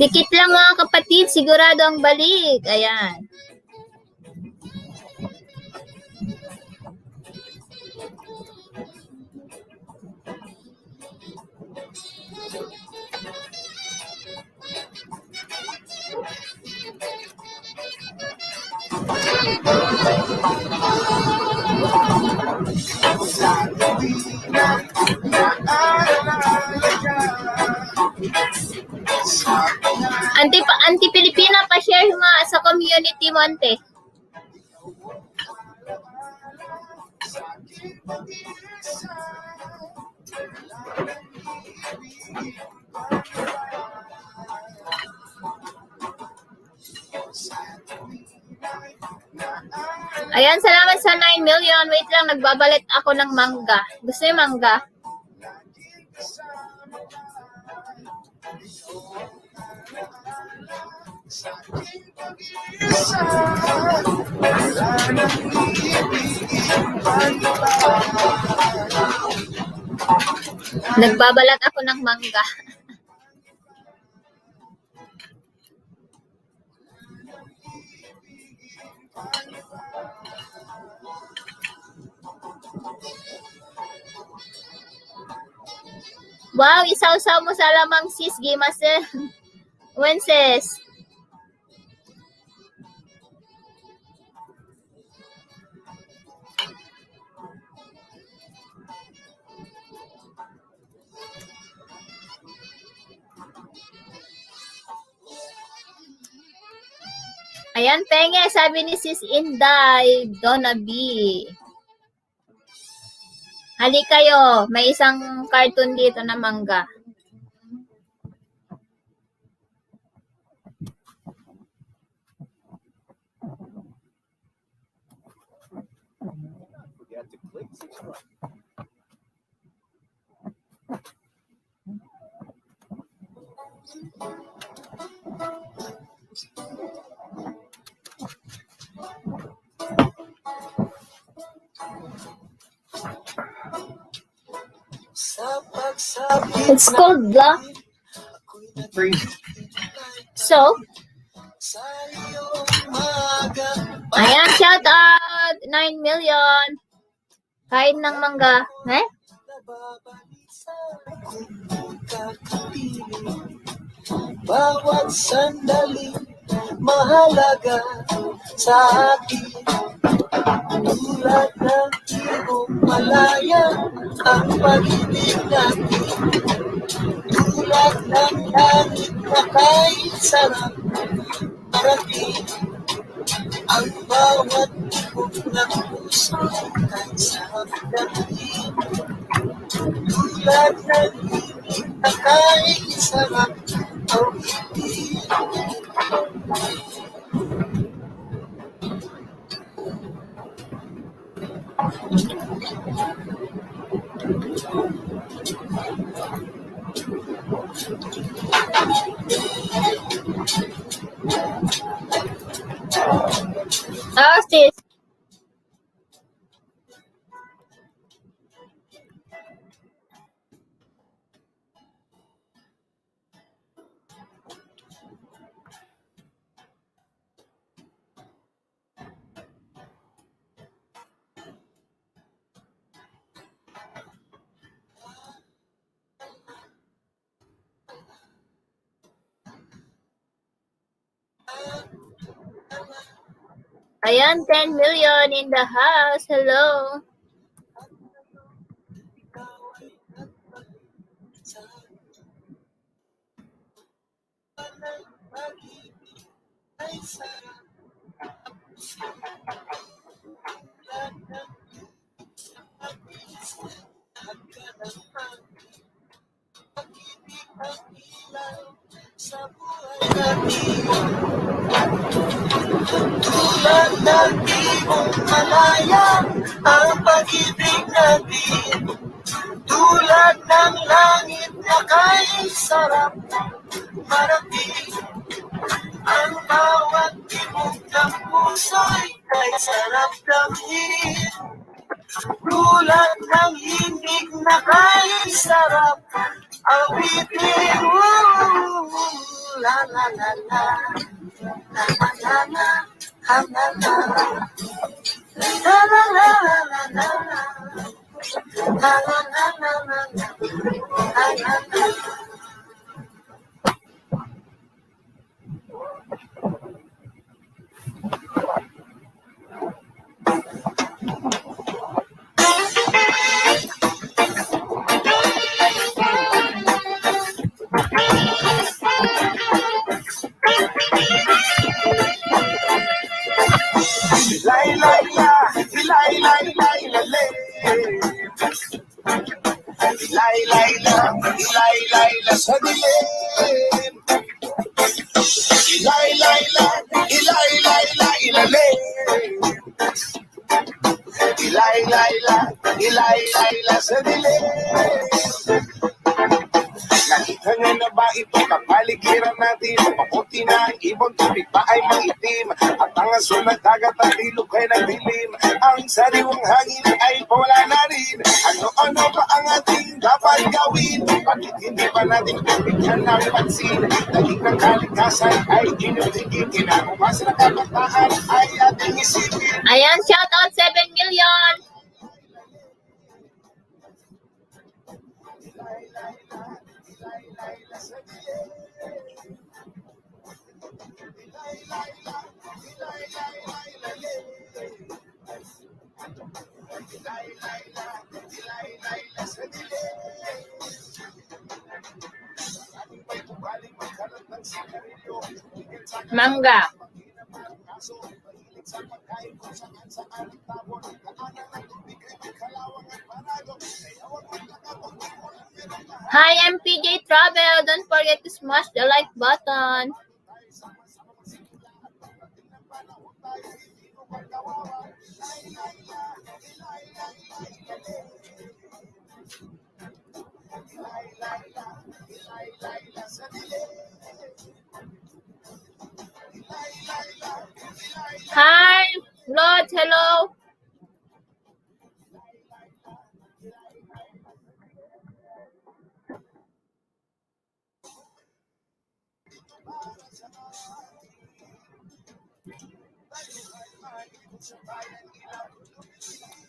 Dikit lang mga kapatid. Sigurado ang balik. Ayan. Anti-Pilipina pa share mga sa community mo, ante. Ayan, salamat sa 9 million. Wait lang, nagbabalit ako ng mangga. Gusto niyo mangga? Nagbabalat ako ng mangga. Wow, isaw-saw mo sa lamang sis, Gimase. Wences. Ayan, penge, sabi ni Sis Inday, Donna B. Hali kayo, may isang cartoon dito na mangga. It's cold, blah. Freeze. So, sa iyong maga. ayan, shout out 9 million. Kain ng mangga. Eh? Nababalik sa aking kakapiling. Bawat sandali mahalaga sa akin. Tulad ng ibong malaya ang pag-ibig natin. Tulad ng langit na kahit sarap marating. Ang bawat tibok ng puso ay sarap dating. Tulad ng himig na kahit sarap awitin. How's this? Ayan, 10 million in the house. Hello. Ay sarap sa buhay natin. Tulad ng ibong malaya ang pag-ibig natin. Tulad ng langit na kahit sarap marating. Ang bawat tibok ng puso'y ay sarap damhin. Tulad ng himig na kahit sarap awitin. La la la la, la la la la, la la la, la la la la la la, la la la la la, la la la. Lay lay la, lay lay lay la lay. Lay lay la sa dilim. Lay lay la ilalim. Lay la sa dilim. Nakita nyo na ba ito kapaligiran natin? Maputi na ang ibon, tubig pa ay maitim. At ang aso ng dagat at ilog ay nagdilim. Ang sariwang hangin ay pawala na rin. Ano ba ang ating dapat gawin? Bakit hindi pa natin bigyan ng pansin? Dahil ng kalikasan ay inutigin. Kinabukasan ng kabataan ay ating isipin. Ayan, shout out 7 million. Mangga. Hi, MPJ Travel. Don't forget to smash the like button. Hi, Lord. Hello.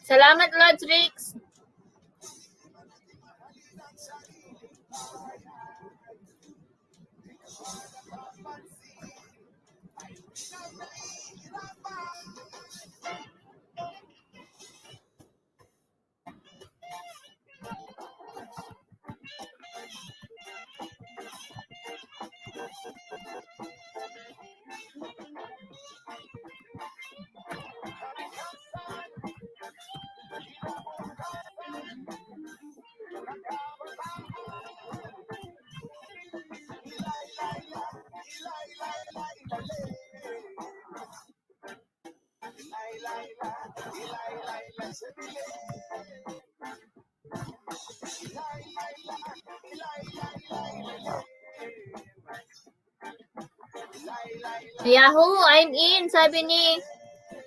Salamat, Lord Rix. Yahoo, I'm in. Sabi ni,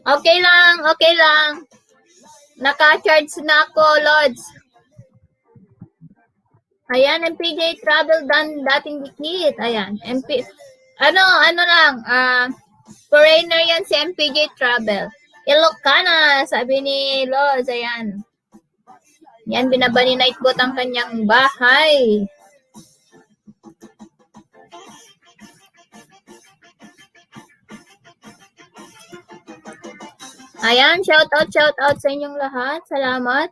okay lang. Naka-charge na ako, Lods. Ayan, MPJ Travel dan dating dikit. Ayan, ano lang, foreigner yan si MPJ Travel. Ilocana, sabi ni Lods. Ayan. Yan, binabani Nightbot ang kanyang bahay. Ayan, shout out sa inyong lahat. Salamat.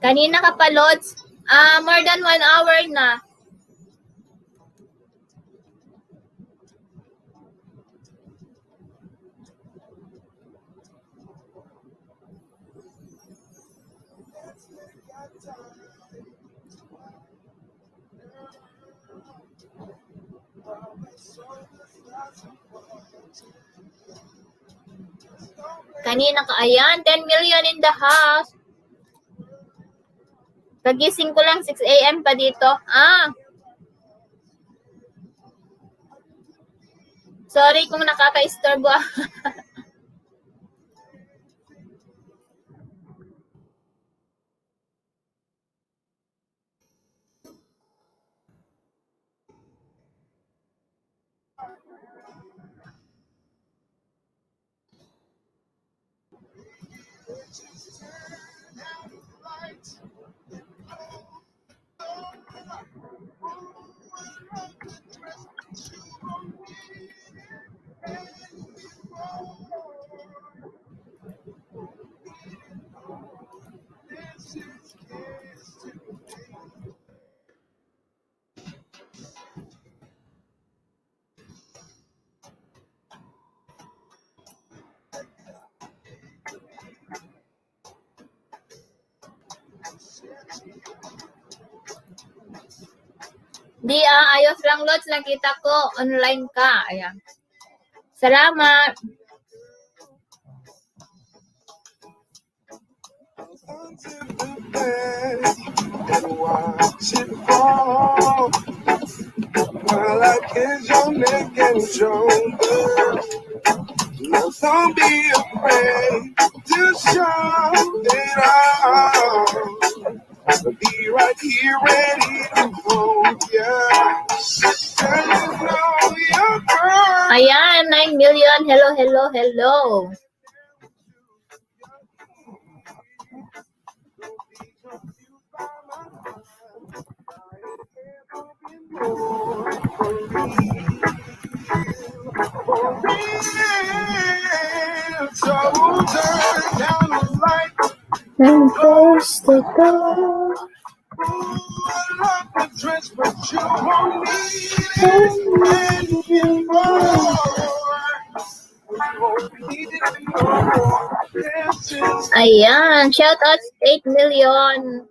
Kanina ka pa, Lods. More than 1 hour na. Kanina ka, ayan, 10 million in the house. Kagising ko lang, 6 a.m. pa dito. Sorry kung nakaka-istorbo. Di ayos lang, Lods. Nakita ko, online ka. Ayan. Salamat. While I kiss your neck and shoulder, no, don't be afraid to show it all. Be right here ready to hold ya. Girl, you know you're girl. Ayan, 9 million. Hello. So turn down the light. And close the door. I love the dress, but you won't need it anymore. Ayan, shout out 8 million.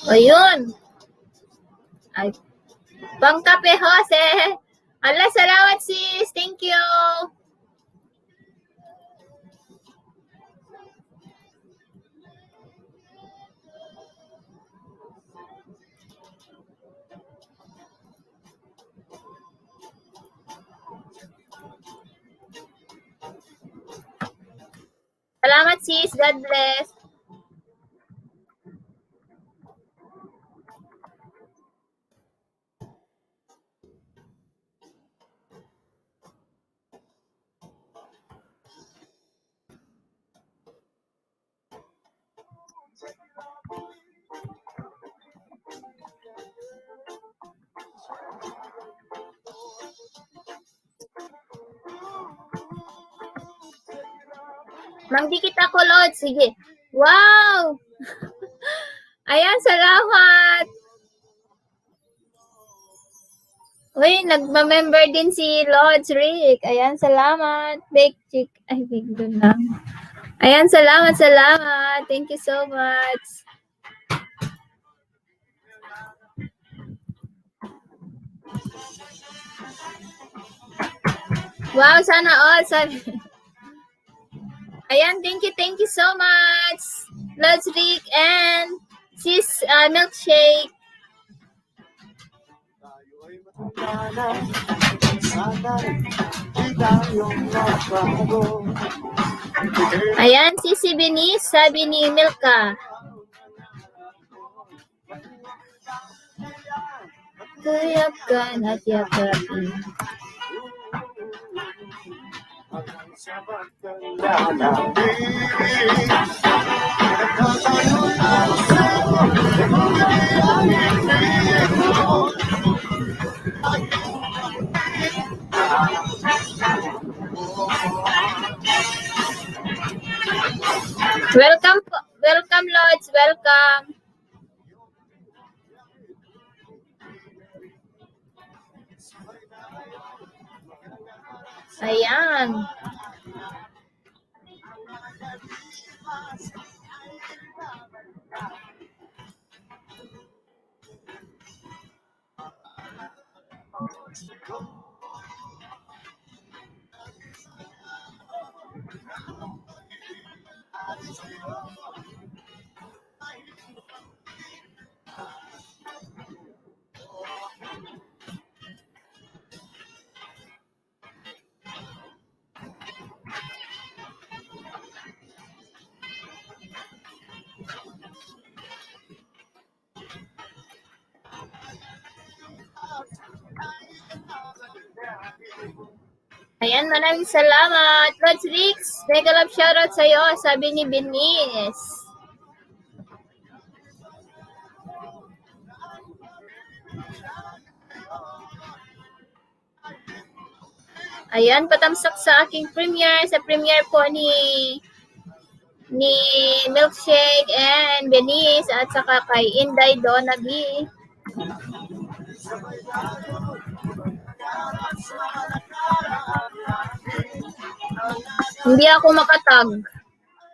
O yun. Ay, pangkape, Jose. Allah, salamat sis. Thank you. Salamat sis. God bless. Magdikit ako, Lord. Sige. Wow! Ayan, salamat. Uy, nagma-member din si Lord Rick. Ayan, salamat. Bake chick. Ay, big doon na. Ayan, salamat. Thank you so much. Wow, sana all. Ayan, thank you so much. Lord Rick and sis Milkshake. Ayan, si Benice, sabi ni Milka. Kayakan at yakapin. Welcome Lords, welcome. Ayan. Ayan, maraming salamat. Lords Rix, mega love shoutout sa'yo, sabi ni Benice. Ayan, patamsak sa aking premiere, sa premiere po ni Milkshake and Benice at saka kay Inday Donna B. Hindi ako makatag.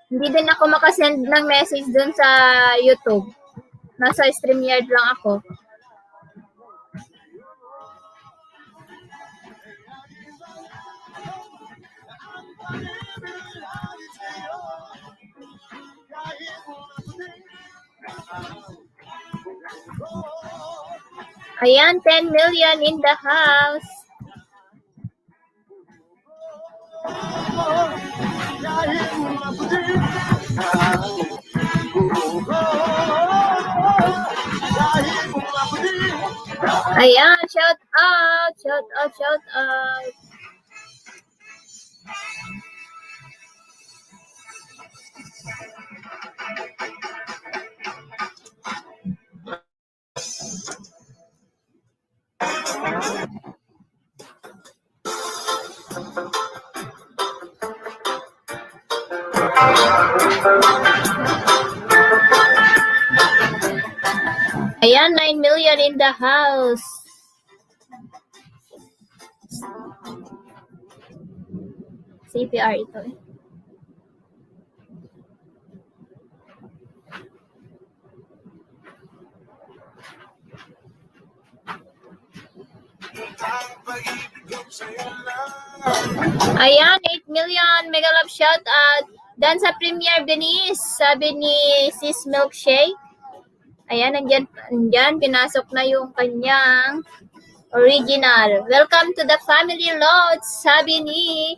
Hindi din ako makasend ng message dun sa YouTube. Nasa StreamYard lang ako. Ayan, 10 million in the house. Ayan, shout out. Ayan, 9 million in the house. CPR ito eh. Ayan, 8 million mega love shout out. Dan sa Premier Venice, sabi ni Sis Milkshake. Ayan, nandyan, pinasok na yung kanyang original. Welcome to the family, Lods, sabi ni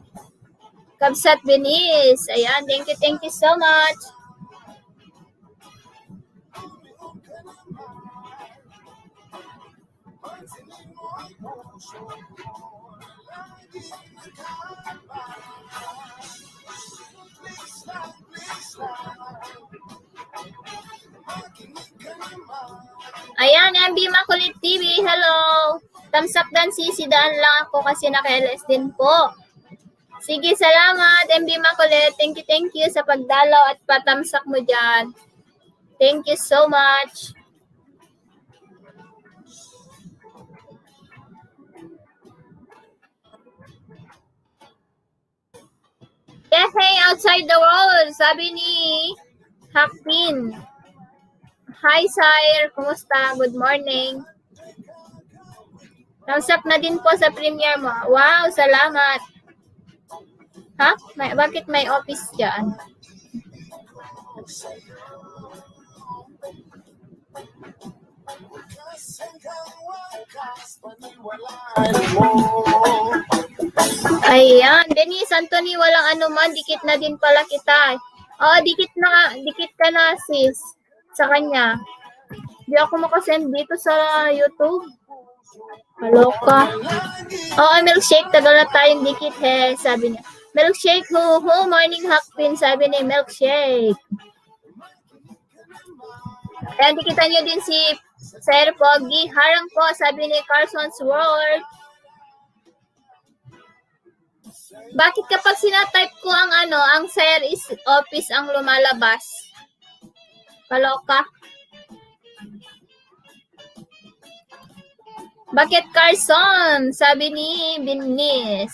Kabsat Venice. Ayan, thank you so much. Ayan, MB Makulit TV, hello. Thumbs up dan sisi, daan lang ako kasi naka-LS din po. Sige, salamat, MB Makulit. Thank you sa pagdalaw at patamsak mo dyan. Thank you so much. Yeah, hey, outside the world, sabi ni Hakpin. Hi, Sire. Kumusta? Good morning. Thumbs up na din po sa premiere mo. Wow, salamat. Ha? Bakit may office dyan? Ayan, Denise, Anthony, walang anuman. Dikit na din pala kita. Oo, dikit ka na, sis. Sa kanya. Di ako makasend dito sa YouTube. Kaloka. Oo, Milkshake, tagal na tayong dikit, he. Sabi niya. Milkshake, ho, morning Hakpin, sabi ni Milkshake. Ayan, dikitan niyo din si Sir Pogi. Harang po, sabi ni Carson's World. Bakit kapag sinatype ko ang Sir is office ang lumalabas? Kaloka. Bakit Carson? Sabi ni Binis.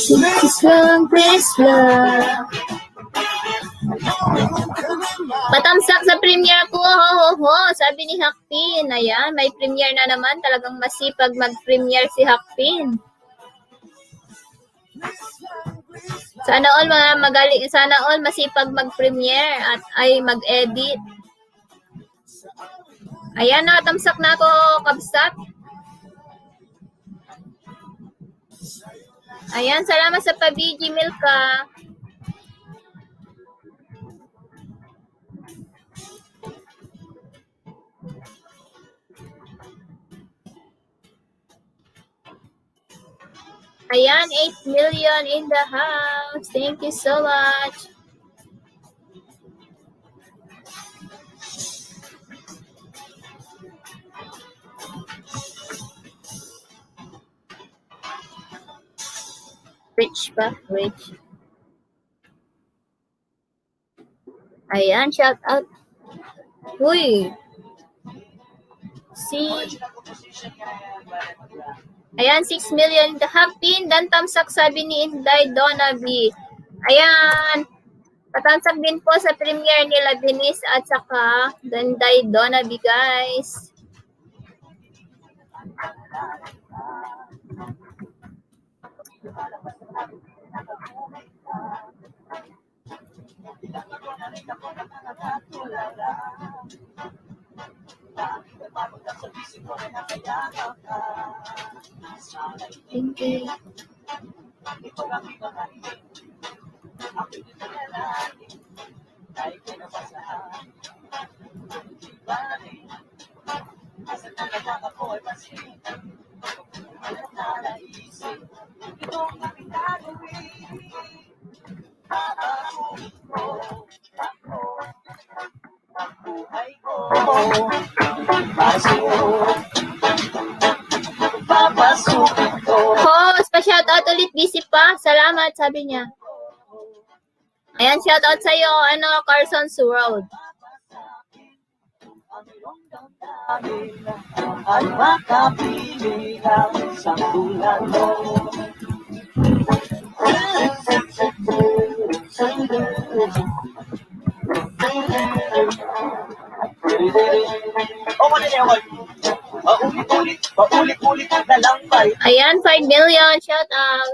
Please lang. Patamsak sa premiere ko, ho. Sabi ni Hakpin. Ayan, may premiere na naman. Talagang masipag mag-premiere si Hakpin. Sana all masipag mag-premiere at ay mag-edit. Ayan, nakatamsak na ako, Kabsat. Ayan, salamat sa pabigi, Milka. Ayan, 8 million in the house. Thank you so much. Rich ba? Rich. Ayan, shout out. Uy. Ayan, 6 million. The Hakpin, dan tamsak, sabi ni Inday Donaby. Ayan. Patamsak din po sa premiere nila Denise at saka Inday Donaby, guys. Thank you. Pa-shoutout ulit, busy pa. Salamat, sabi niya. Ayan, shoutout sa'yo, Carson's World. At makapili ng sandulan mo. Paulit-ulit na lang ba'y Ayan, 5 million. Shout out.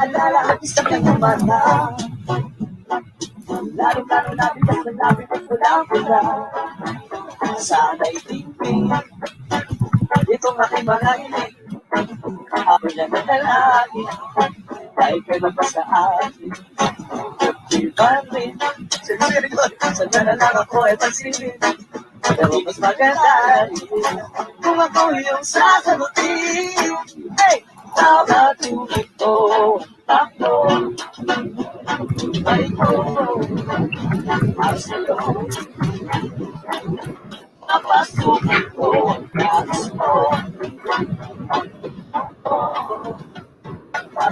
Alaala ang isang kanyang mata. Lalo-lalo natin mas malapit at pula-pula. Sana'y tingping itong aking mga inig. Ako lang ang lalaki dahil kailan pa sa akin. Di ba rin? Siguro ko, saan na lang ako ay pagsinin. Pero mas maganda rin kung ako yung sasagutin. Hey! Tama tulit ko, takbo. Ay ko, asilo. Napasukin ko ang kaas mo.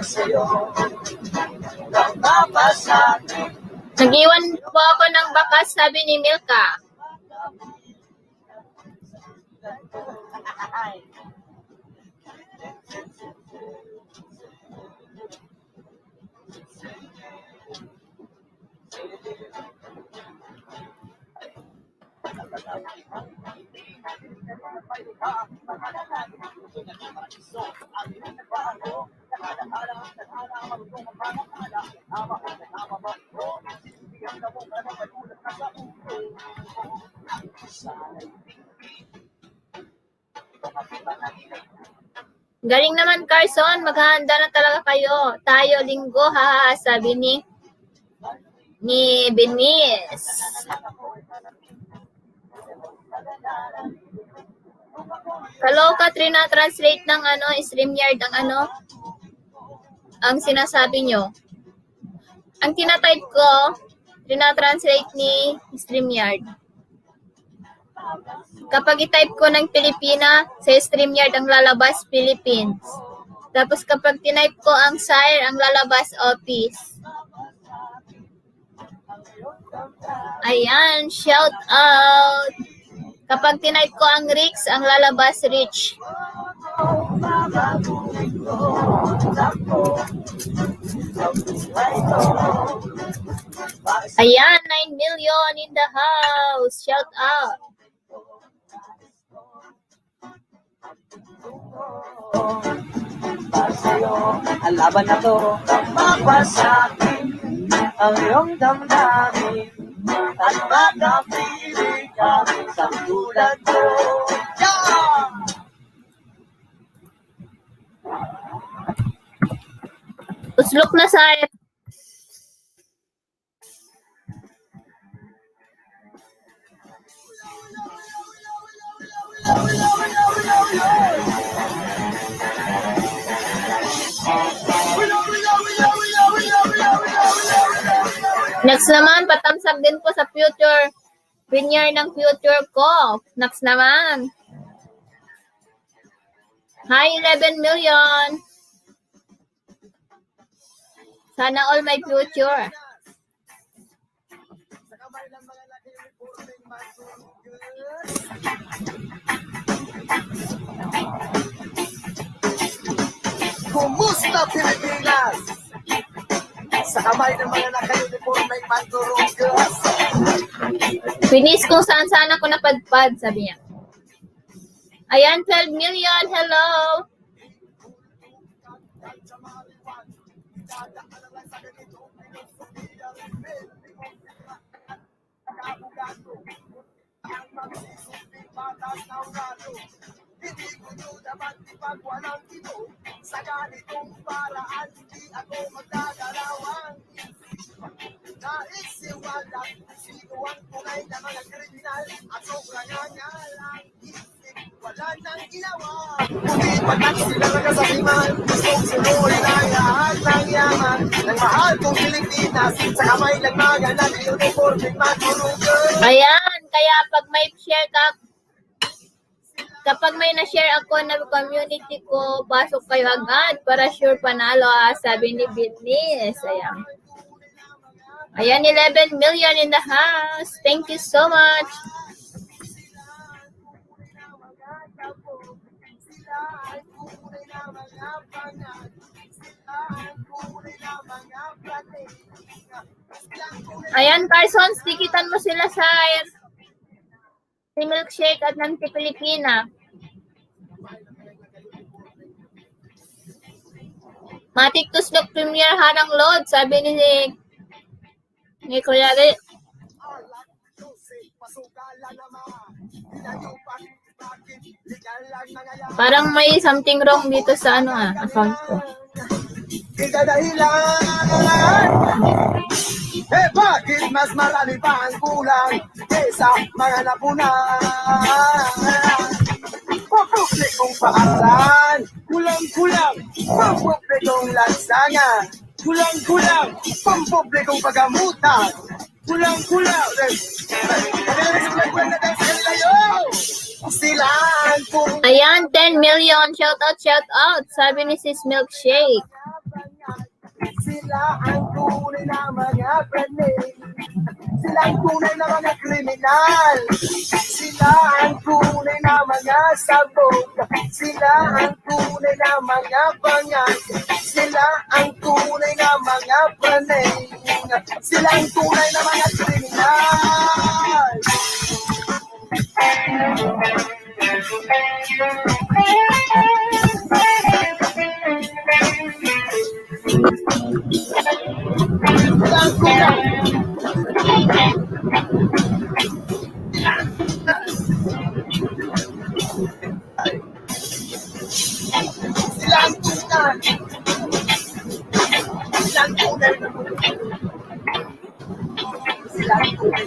Sa'yo, ang napasakin. Nag-iwan po ako ng bakas, sabi ni Milka. Galing naman, Carson. Maghahanda na talaga kayo. Tayo linggo, ha, sabi ni Benis. Hello, Katrina, translate ng StreamYard ang sinasabi nyo. Ang tinatype ko, translate ni StreamYard. Kapag i-type ko ng Pilipina, sa StreamYard ang lalabas Philippines. Tapos kapag tinype ko ang SIRE, ang lalabas Office. Ayan, shout out. Kapag tinype ko ang Rix, ang lalabas Rich. Ayan, 9 million in the house. Shout out. Sa'yo, ang laban na to, mapasakin ang iyong damdamin at makapili ka sa tulad ko. Yeah! Uslok na SIRE. Next naman, patamsak din po sa future. Premier ng future ko. Next naman. Hi, 11 million. Sana all my future. Kumusta Pilipinas? Sa kamay ng mga naka-uniform may panturunggas. Finish kung saan ako napadpad, sabi niya. Ayan, 12 million. Hello. Hindi ko nyo dapat ipagwalang ito. Sa ganitong paraan, hindi ako magdadalawang. Naisiwalang sino ang tunay na mga kriminal at sobrang nangalang isip. Wala nang ginawa. Kundi pagkat sila nagkasabiman, gustong sunurin ang lahat ng yaman ng mahal kong Pilipinas. Sa kamay ng mga nag-uniforming maturugan. Ayan, kaya pag may share ka, kapag may na-share ako na community ko, pasok kayo agad para sure panalo, sabi ni Benis. Ayan. Ayan, 11 million in the house. Thank you so much. Ayan, Carson, tikitan mo sila sa si Milkshake at Nanti Pilipina. Matik tuslok Premier Harang Load, sabi ni Kuya Ri. Parang may something wrong dito sa account ko. Eh bakit mas marami pa ang kulang kesa mga napunan? Pagpublikong paaralan, kulang-kulang, pagpublikong lansangan, kulang-kulang, pagpublikong pagamutan, kulang-kulang. Sila ang kung Ayan, 10 million. Shout out. Sabi ni Sis Milkshake. sila ang tunay na mga praning. Sila ang tunay na mga kriminal. Sila ang tunay na mga sabog. Sila ang tunay na mga bangan. Sila ang tunay na mga praning. Sila ang tunay na mga kriminal. Silang tunay. Silang tunay. Silang tunay.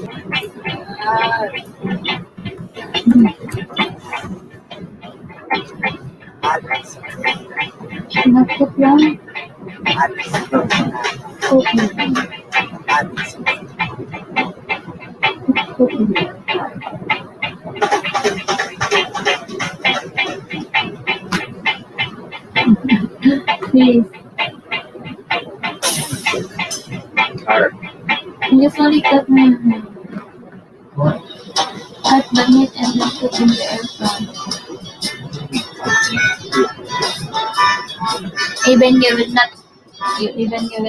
Nakot lang. Please. You fully cut my hair. What? Cut the meat and then put in the air fryer. Even you will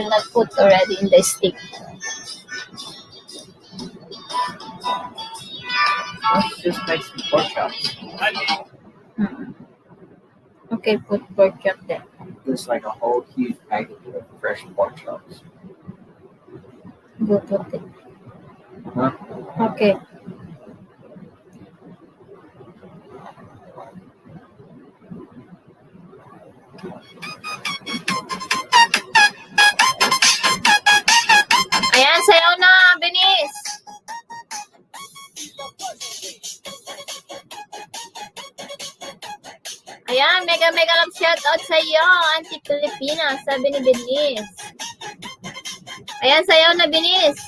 not put already in the stick. Let's just make some pork chops. Okay, put pork chop there. Just like a whole huge package of fresh pork chops. Go put it. Huh? Okay. Ayan, sayaw na, Benis. Ayan, mega love shout out sa iyo, Auntie Pilipina, sabi ni Benis. Ayan, sayaw na, Benis.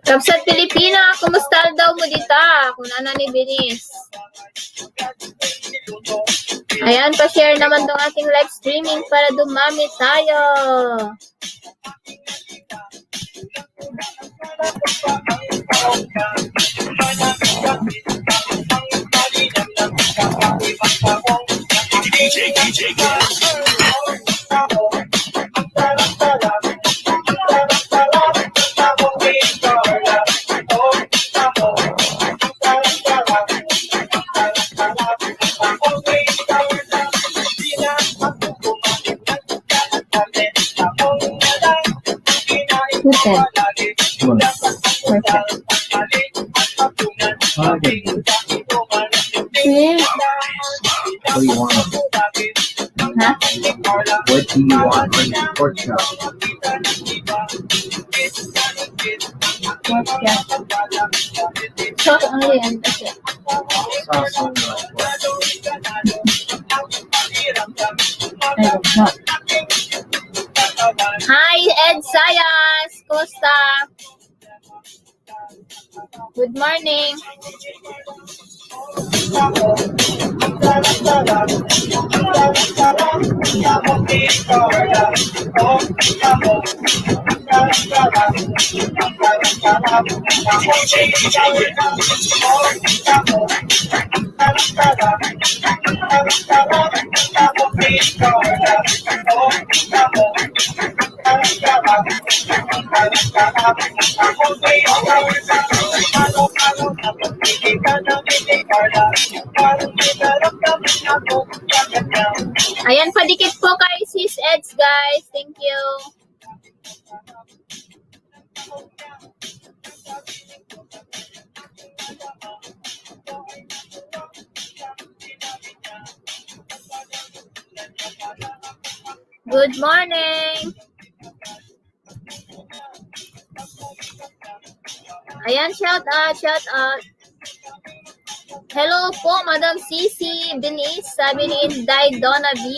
Kapsat Pilipina, kumusta daw mo dita? Kung ano ni Benis. Ayan, pa-share naman tong ating live streaming para dumami tayo. Putin. Perfect. Okay. Yeah. What do you want? Huh? What do you want on your pork chop? Pork chop. Sauce only and that's it. Sauce only like what? Hi, Ed Sayas. Costa. Good morning. Ayan, padikit po kay Sis Eds, guys. Thank you. Good morning. Ayan, shout out, shout out. Hello po, Madam Cici Benice, sabi ni Inday Donna B.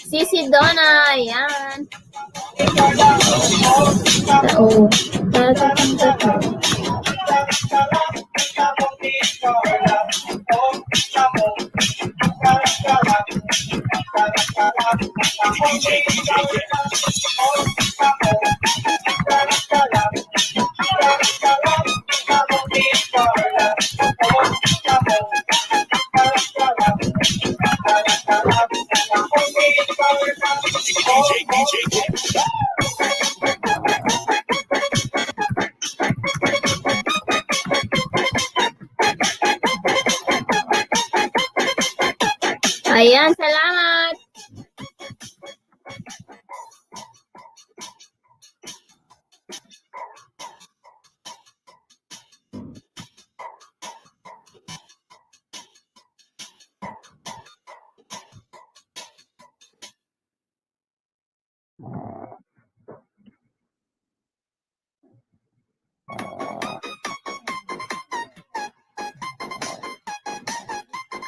Cici Donna, ayan. Oh. Ayan, salamat.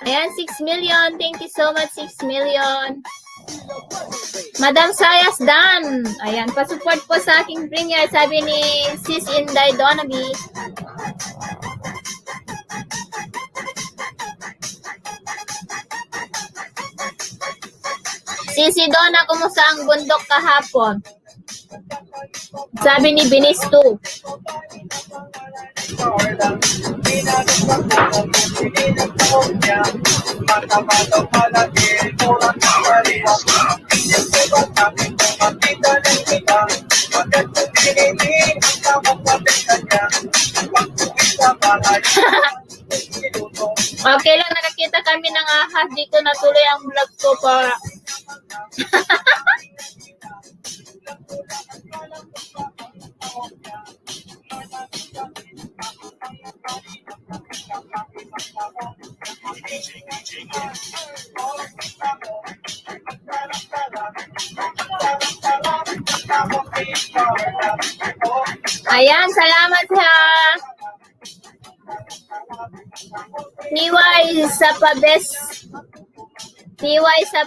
Ayan, 6 million. Thank you so much, 6 million. Madam Sayas Dan. Ayan, pasupport po sa aking premiere, sabi ni Sis Inday Donaby. Sisi Donna, kumusta ang bundok kahapon? Sabi ni Binistu. Okay lang, nakakita kami ng ahas. Di ko natuloy ang vlog ko para... Ayan, salamat ha. TY sa pabes. TY sa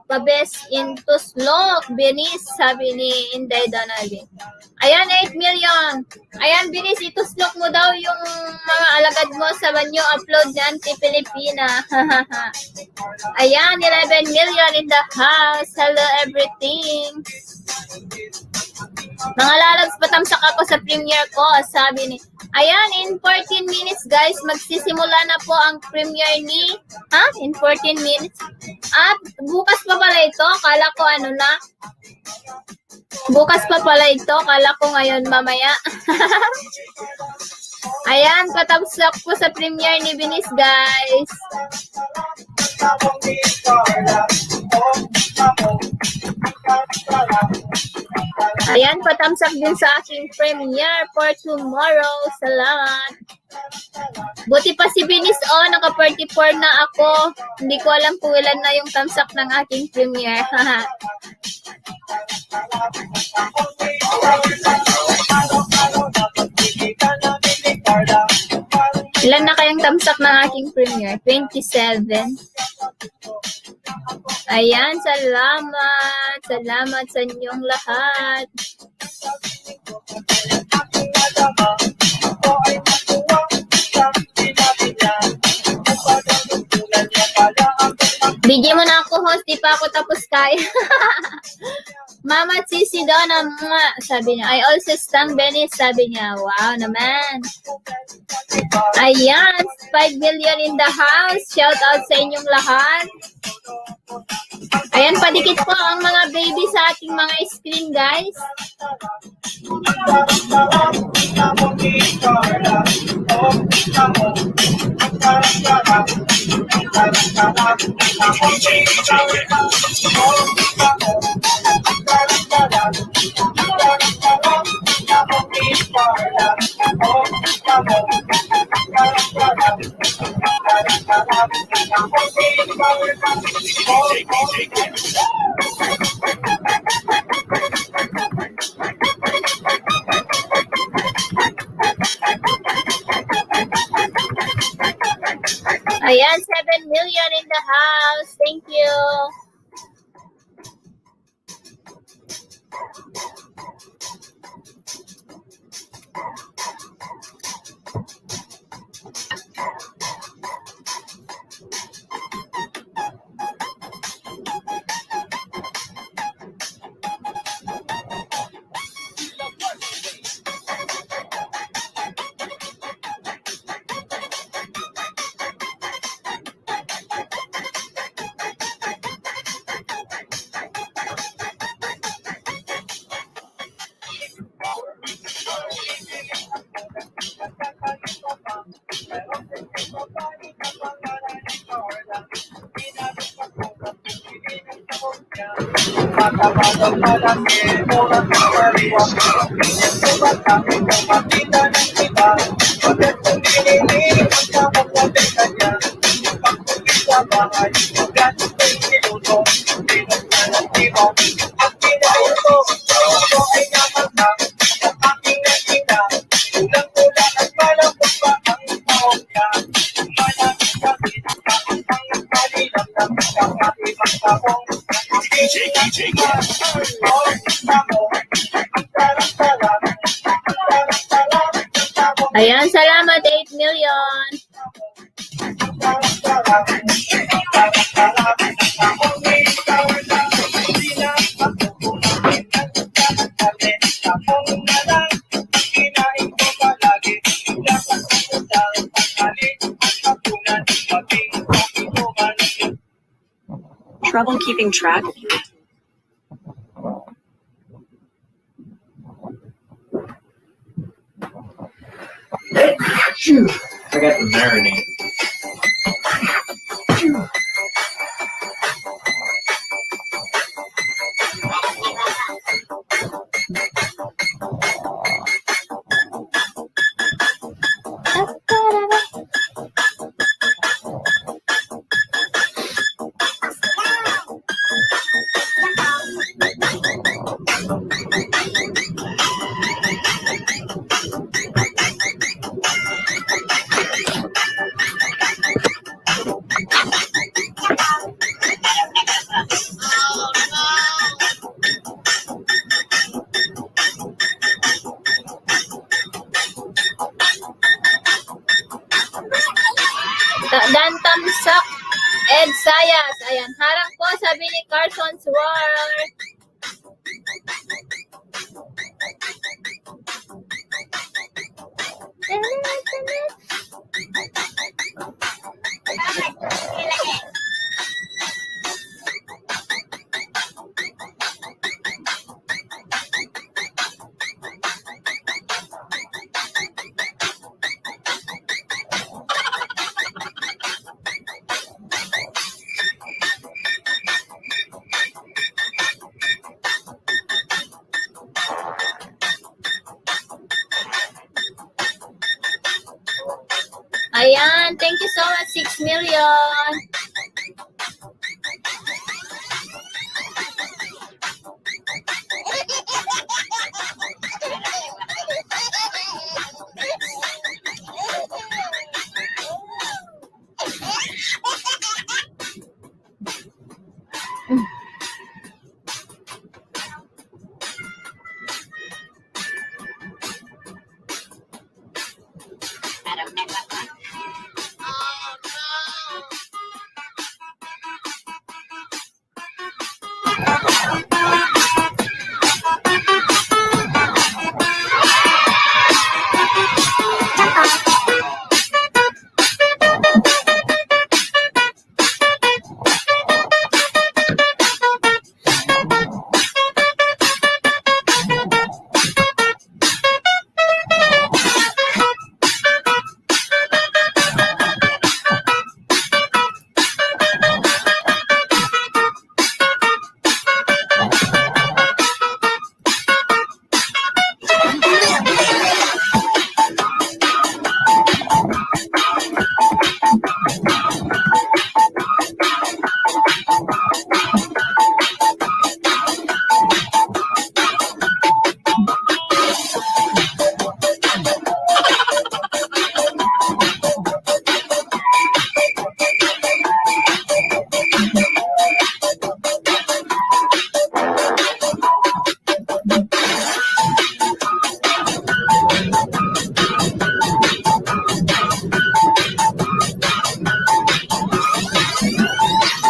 pabes into slok. Binis, sabi ni Inday Donaldi. Ayan, 8 million. Ayan, Binis, ituslok mo daw yung mga alagad mo sa banyo upload ni Auntie Filipina. Ayan, 11 million in the house. Hello, everything. Mga lalabs, patamsak ako sa premiere ko, sabi ni... Ayan, in 14 minutes, guys, magsisimula na po ang premiere ni... Ha? In 14 minutes? At bukas pa pala ito. Kala ko ano na. Bukas pa pala ito. Kala ko ngayon mamaya. Ayan, patamsak po sa premiere ni Binis, guys. Ayan, patamsak din sa aking premiere for tomorrow. Salamat. Buti pa si Binis, naka 44 na ako. Hindi ko alam kung ilan na yung tamsak ng aking premiere. Ilan na kayang tamsak ng aking premiere? 27. Ayan, salamat. Salamat sa inyong lahat. Bigyan mo na ako, host. Di pa ako tapos kaya. Mama Sisi Donna, sabi niya. I also stand Venice, sabi niya. Wow naman. Ayan, 5 million in the house. Shout out sa inyong lahat. Ayan, padikit po ang mga baby sa ating mga screen, guys. Ayan, 7 million in the house. Thank you. Ayan, salamat 8 million. Trouble keeping track? Phew, I got the marinade. Dan Tamsak, Ed Sayas. Ayan, harang po, sabi ni Carson Swart. Ayan, thank you so much, 6 million.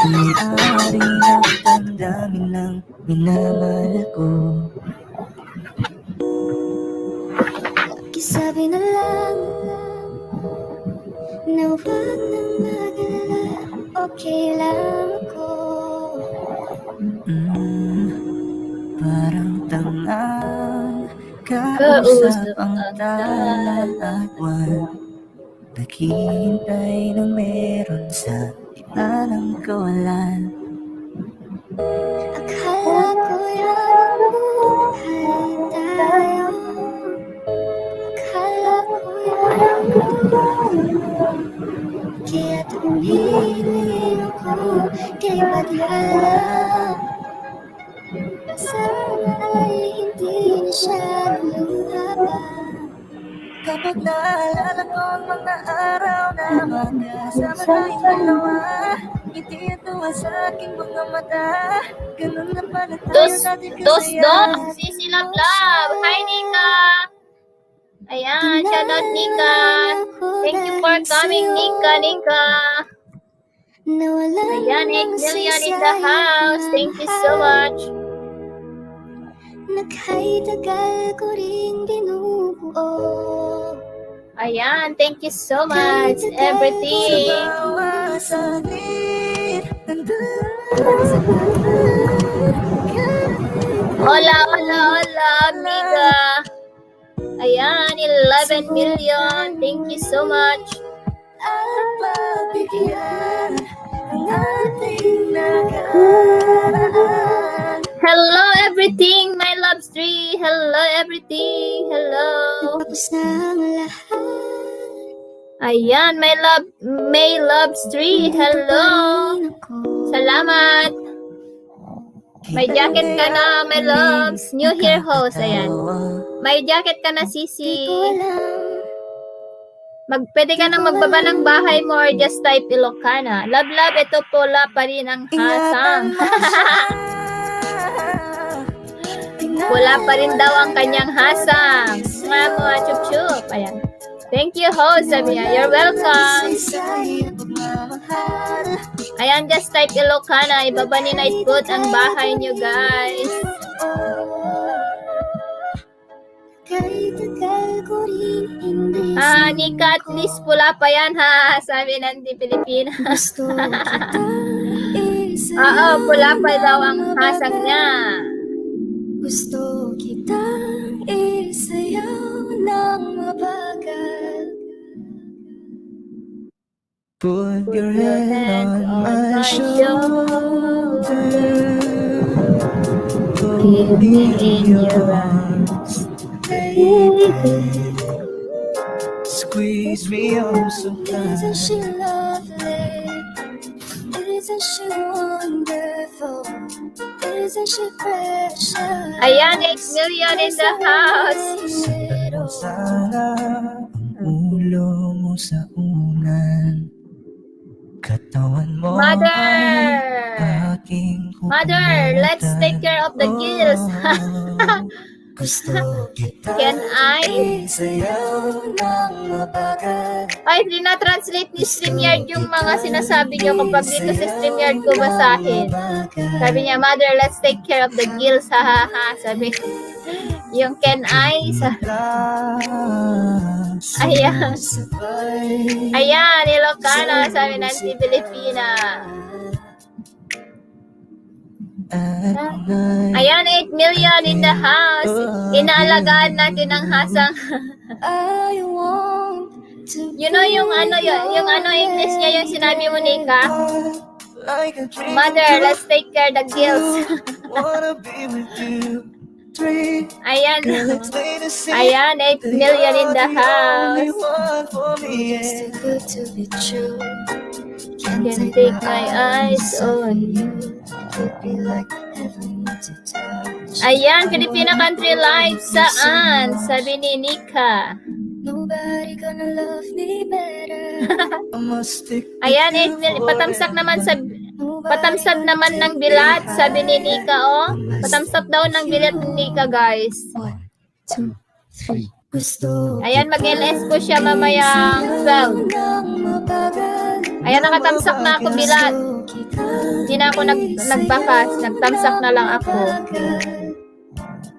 Maaaring nagdamdamin ng minamahal ako. Sabi na lang na huwag nang mag-alala, okay lang ako. Parang tangang kausap ang tala at buwan. Naghihintay na meron sa iba ng kawalan. Akala ko lang buhay tayo, akala ko lang kaya't humiling ako kay pag-alam. Sana ay hindi na siya lumabas. Kapag naalala ko ang mga araw na magkasama tayong dalawa, ngiti at tuwa sa aking mga mata. Ganun na pala tayo dati Dos, kasaya. Sisi Love Love. Hi, Nika. Ayan, shoutout Nika. Thank you for coming, Nika. Ayan, 8 million in the house. Thank you so much. Nagkay-tagal ko rin binubuo. Ayan, thank you so much. Everything. Sa bawat saglit, nandun sa Hola, amiga. Ayan, 11 million. Thank you so much. at pagbigyan ang ating nakaraan. Hello, everything, my loves tree. Hello, everything. Hello. Tapos na ang lahat. Ayan, may loves tree. Hello. Salamat. May jacket ka na, my loves. New hair host. Ayan. May jacket ka na, Sisi. Pwede ka na magbaba ng bahay mo or just type Ilocana. Love, ito pula pa rin ang hasang. Pula pa rin daw ang kanyang hasang. Mga chup-chup. Ayan. Thank you, host. Sabi niya, you're welcome. Ayan, just type Ilocana. Ibaba ni Nice Food ang bahay niyo, guys. Nika, at least pula pa yan, ha? Sabi ng Pilipinas. Oo, pula pa daw ang hasang niya. Gusto kitang isayaw ng mabagal. Put your head on my shoulder. Hold me in your arms, baby. Squeeze me oh so Isn't she tight. lovely? Isn't she wonderful? Isn't she precious? Ayan, 8 million in the house. Sana ang ulo mo sa unan, katawan mo Mother! ay aking Mother, let's take care of the gills. Can I? Isayaw ng mabagal. Ay, trina-translate ni StreamYard yung mga sinasabi niyo kapag dito sa StreamYard ko basahin. Sabi niya, Mother, let's take care of the gills, ha ha ha. Sabi, yung can I? Ayan. Ayan, Ilocano, sabi ng si Pilipina. Ayan, 8 million in the house. Inaalagaan natin ang hasang. I want to You know yung ano English niya yung sinabi mo, Nika? Like a dream Mother, let's take care the gills. wanna be with you. Dream. Ayan. Explain the same. Ayan, 8 million in the Only house. one for me, yeah. too good to be true. Can't take my eyes on you. Could be like heaven to touch. Ayan, Filipina Country Life saan? Sabi ni Nika. Nobody gonna love me better. I must stick with Ayan, you 8 million. forever. Patamsad naman ng bilat, sabi ni Nika, oh. Patamsad daw ng bilat ni Nika, guys. 1, 2, 3. Gusto Ayan, mag-LS ko siya mamayang 12. ng mabagal. Ayan, nakatamsak na ako bilat. Hindi na ako nagbakas. Nagtamsak na lang ako.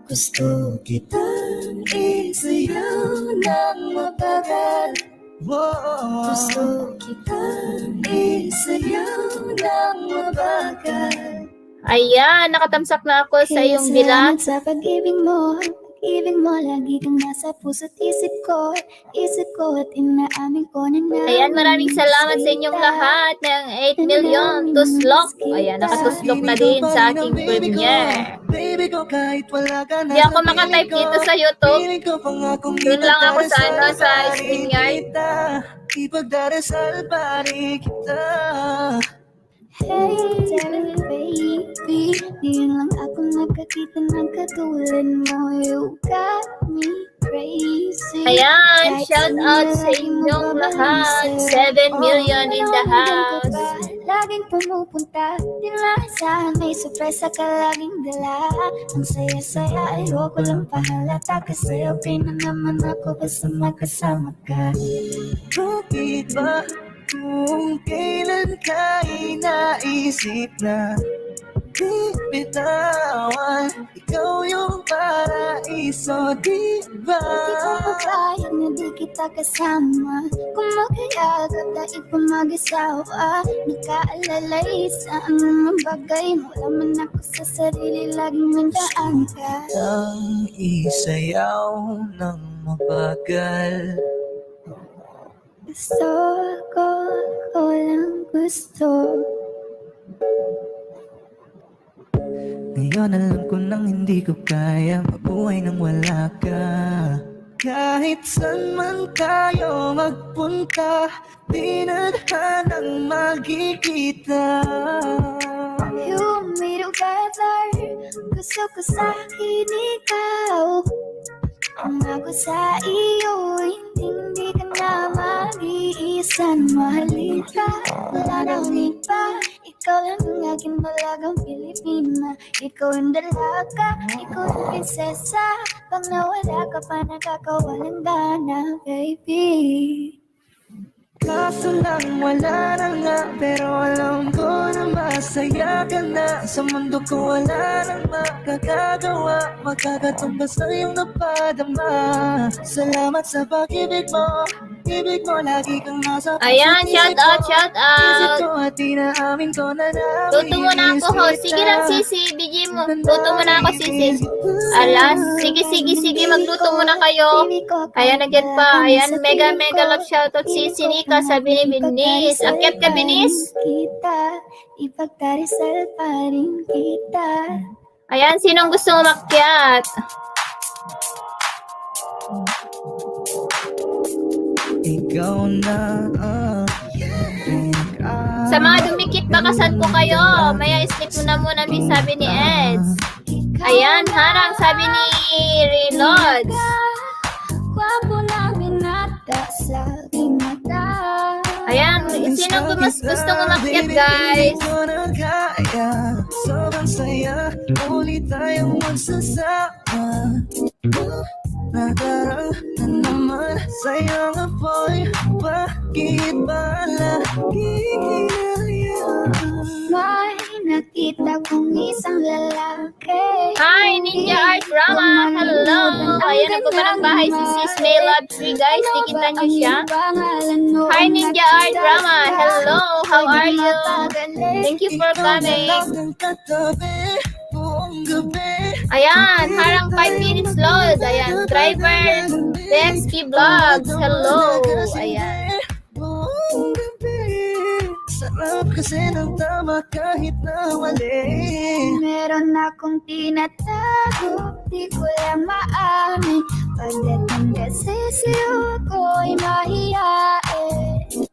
Gusto kitang isayaw ng mabagal. Gusto kitang isayaw ng mabagal. Ayan, nakatamsak na ako sa iyong bilat. Salamat sa pag-ibig mo. Pag-ibig mo, lagi kang nasa puso't isip ko at inaamin ko na Ayan, maraming salamat sa inyong lahat ng 8 million tuslok. Ayan, nakatuslok na din sa aking premiere. Baby ko, kahit wala ka na Hindi ako sa makatype piling ko, dito sa YouTube. piling ko pangakong Doon lang ako sa itatara StreamYard. kita. Ipagdarasal pa rin kita. Hey, tell me baby, di lang ako nakakita ng katulad mo. You got me crazy. Ayan, shout out sa inyong lahat. 7 million in the house. Laging pumupunta, di lang saan may sorpresa ka laging dala. Ang saya-saya, ayoko lang pahalata kasi okay na naman ako basta magkasama ka. Bakit ba kung kailan ka inaisip na di bitawan? Ikaw yung paraiso, di ba? Di ko mapayag na di kita kasama. Kung magkayagap dahil pa mag-asawa. Nagkaalalay sa anumang bagay. Wala man ako sa sarili, laging nandaan ka. Ang isayaw ng mabagal. Gusto ko lang gusto. Ngayon alam ko nang hindi ko kaya mabuhay nang wala ka. Kahit saan man tayo magpunta, di na tanang magkikita. You made together. Gusto ko sa akin ikaw. Kung ako sa iyo, hindi ka na mag-iisa. Mahalin ka, wala na akong iba. Ikaw lang ang aking dalagang Pilipina. Ikaw ang dalaga, ikaw ang prinsesa. Pag nawala ka pa, nakakawalang gana, baby. Kaso lang wala na nga, pero alam ko na masaya ka na. Sa mundo ko wala nang makakagawa, magkakatumbas na iyong napadama. Salamat sa pag-ibig mo, ibig mo lagi kang nasa puso't Ayan, shout out, shout isip out. ko at inaamin ko na Tuto mo na ako, ho. Sige lang, sisi. Bigyan mo. Tuto mo na ako, sisi. Alas, sige, magluto muna kayo. Ayan, again pa. Ayan, mega love shoutout si Nika, sabi ni Binis. Akyat ka, Binis? Kita, ipagdarisal pa rin kita. Ayan, sinong gusto umakyat? ikaw na. Sa mga dumikit, bakasan ko kayo. Maya sleep mo na muna, may sabi ni Eds. Ayan, harang, sabi ni Reloads. Gwapo na binata sa aking mata. Ayan, sinong gustong umakyat, guys? Sobrang saya, ulit tayong magsasama. Nadarang na naman sa'yo nga boy. Bakit ba laging hinayaan? May nakita kong isang lalaki. Hi, Ninja Art Drama! Hello! Ayan na po ba ng bahay si Sis May Love Tree, guys? Nakita niyo siya? Hi, Ninja Art Drama! Hello! How are you? Thank you for coming. Ayan, harang 5 minutes load. Ayan, driver DXP Vlogs. Hello. Ayan. Sarap kasi ng tama kahit na mali. Meron akong tinatago, di ko lang maamin. Pagdating kasi sa'yo ko'y mahihain.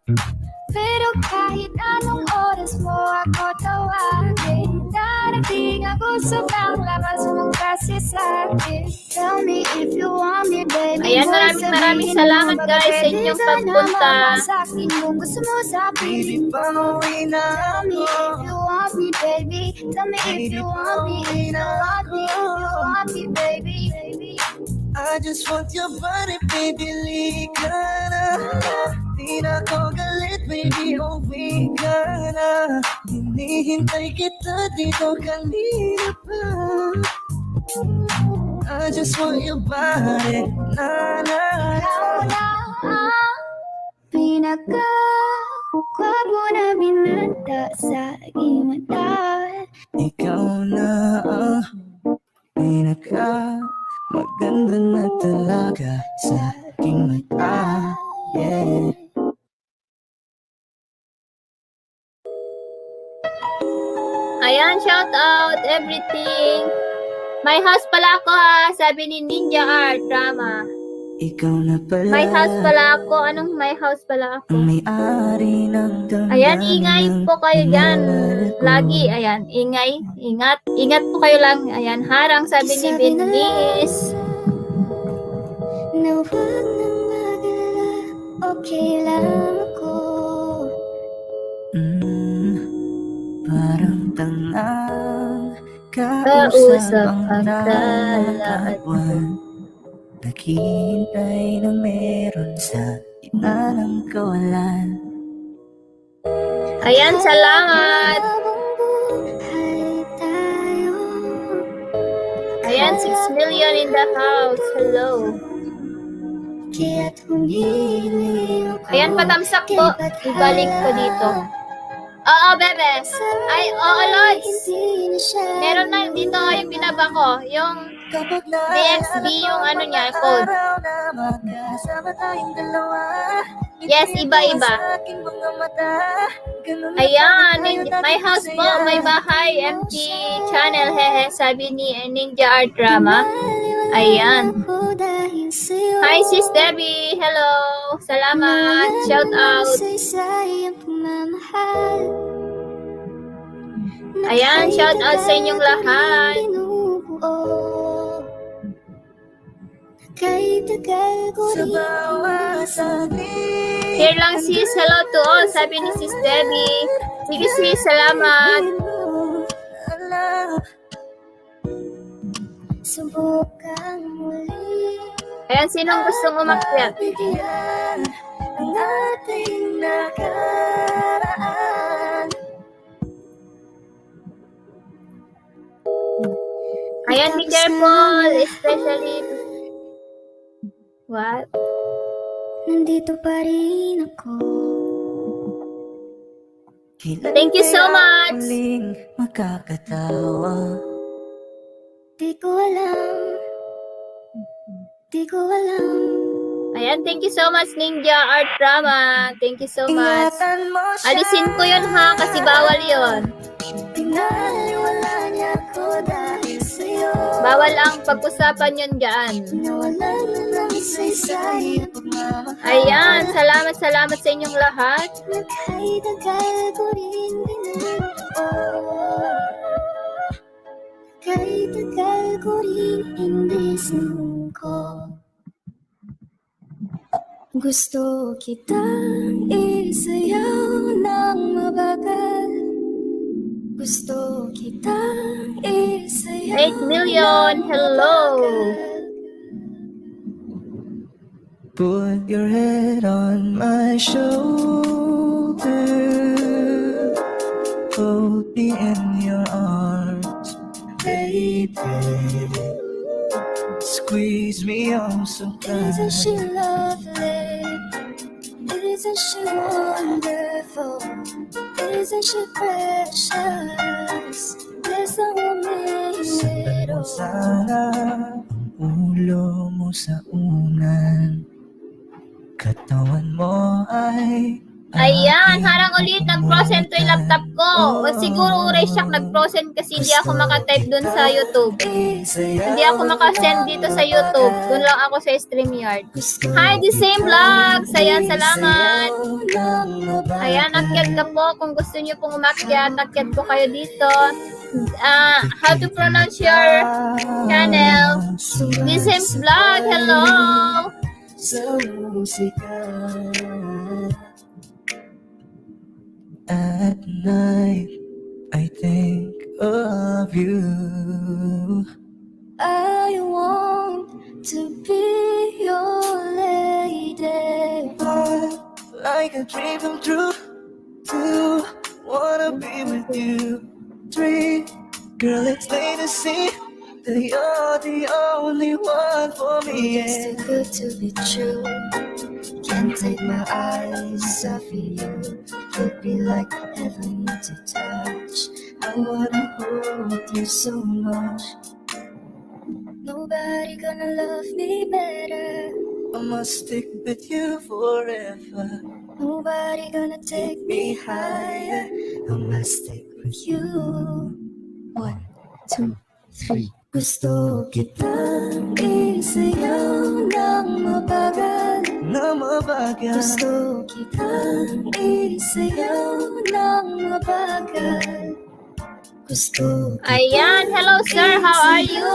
Pero kahit anong oras mo ako tawagin, darating ako sobrang lakas mo kasi sa'kin. Tell me if you want me, baby. Ayan, maraming salamat guys sa inyong pagpunta. Sa'kin kung gusto mo Baby, sabihin. pauwi na Tell me ako. if you want me, baby. Tell me if you want me, if you want me, if you want me, baby. I just want your body, baby, lika na. Di na ko galit, baby, uwi ka na. Hinihintay kita dito kanina pa. I just want your body, na na. Ikaw na ang pinaka-gwapo na binata sa aking mata. Ikaw na ang pinaka maganda na talaga sa aking mata. Yeah. Ayan, shout out everything. My house pala ako ha, sabi ni Ninja Art Drama. Ikaw na pala My house pala ako. Anong my house pala ako? ang may-ari ng damdamin. Ayan, ingay po kayo dyan. Lagi, ayan, ingay, ingat. Ingat po kayo lang. Ayan, harang, sabi ni Venice. Na huwag nang mag-alala, okay lang ako. Parang tangang Kausap kausap ang ang kalagawan. naghihintay na meron sa gitna ng kawalan. Ayan, salamat. Buhay tayo. Ayan, 6 million in the house. Hello. Kaya't humili ako. Ayan, patamsak po. Ibalik ko dito. Oo, bebe. Ay, oo, Lods. Hindi na siya Meron na dito yung binaba ko. Yung DXB, yung ano niya, code. Yes, iba-iba. Ayan, my house po, may bahay, empty channel, hehe, sabi ni Ninja Art Drama. Ayan. Hi, Sis Debbie. Hello. Salamat. Shout out. Ayan, shout out sa inyong lahat. Sa bawat saglit. Here lang sis, hello to all, sabi ni Sis Debbie. Sige sis, salamat. Subukan muli. Ayan, sinong gustong umakyat? Bigyan ang ating nakaraan. Ayan, be careful, especially... What? Nandito pa rin ako. Thank you so much. Muling makakatawa. Di ko alam. Di ko alam. Ayan, thank you so much, Ninja Art Drama. Thank you so much. Ingatan mo siya. Alisin ko yun ha, kasi bawal yun. Pinaliwala niya ako dahil sa'yo. Bawal ang pag-usapan yun dyan. Nawala na lang saysay ang pagmamahal. Ayan, salamat sa inyong lahat. Nagkay-tagal ko rin binuo. Nagkay-tagal ko rin hindi sumuko. Gusto kitang isayaw ng mabagal. Gusto kitang isayaw 8 million, hello. Put your head on my shoulder, hold me in your arms, baby. Squeeze me oh so Isn't she tight. lovely? Isn't she wonderful? Isn't she precious? There's no one Sundan mo at all. sana ulo mo sa unan, katawan mo ay Ayan, aking harang ulit, nag-frozen to yung laptop ko. O siguro Resyak nag-frozen kasi hindi ako makatype dun sa YouTube. Hindi ako makasend dito sa YouTube. Dun lang ako sa StreamYard. Hi, the same vlogs. Ayan, salamat. Ayan, akyat ka po. Kung gusto niyo pong umakyat, akyat po kayo dito. How to pronounce your channel? The same vlog. Hello. Sa musika. At night, I think of you. I want to be your lady. Like a dream come true. 2, wanna be with you. 3, girl, it's plain to see that you're the only one for me. It's too good to be true. Can't take my eyes off of you. You'd be like heaven to touch. I wanna hold you so much. Nobody gonna love me better. I must stick with you forever. Nobody gonna take me higher. I must stick with you. 1, 2, 3. Gusto kitang isayaw ng mabagal. Na mabagal. Gusto kitang isayaw ng mabagal. Gusto Ayan, hello sir. How are you?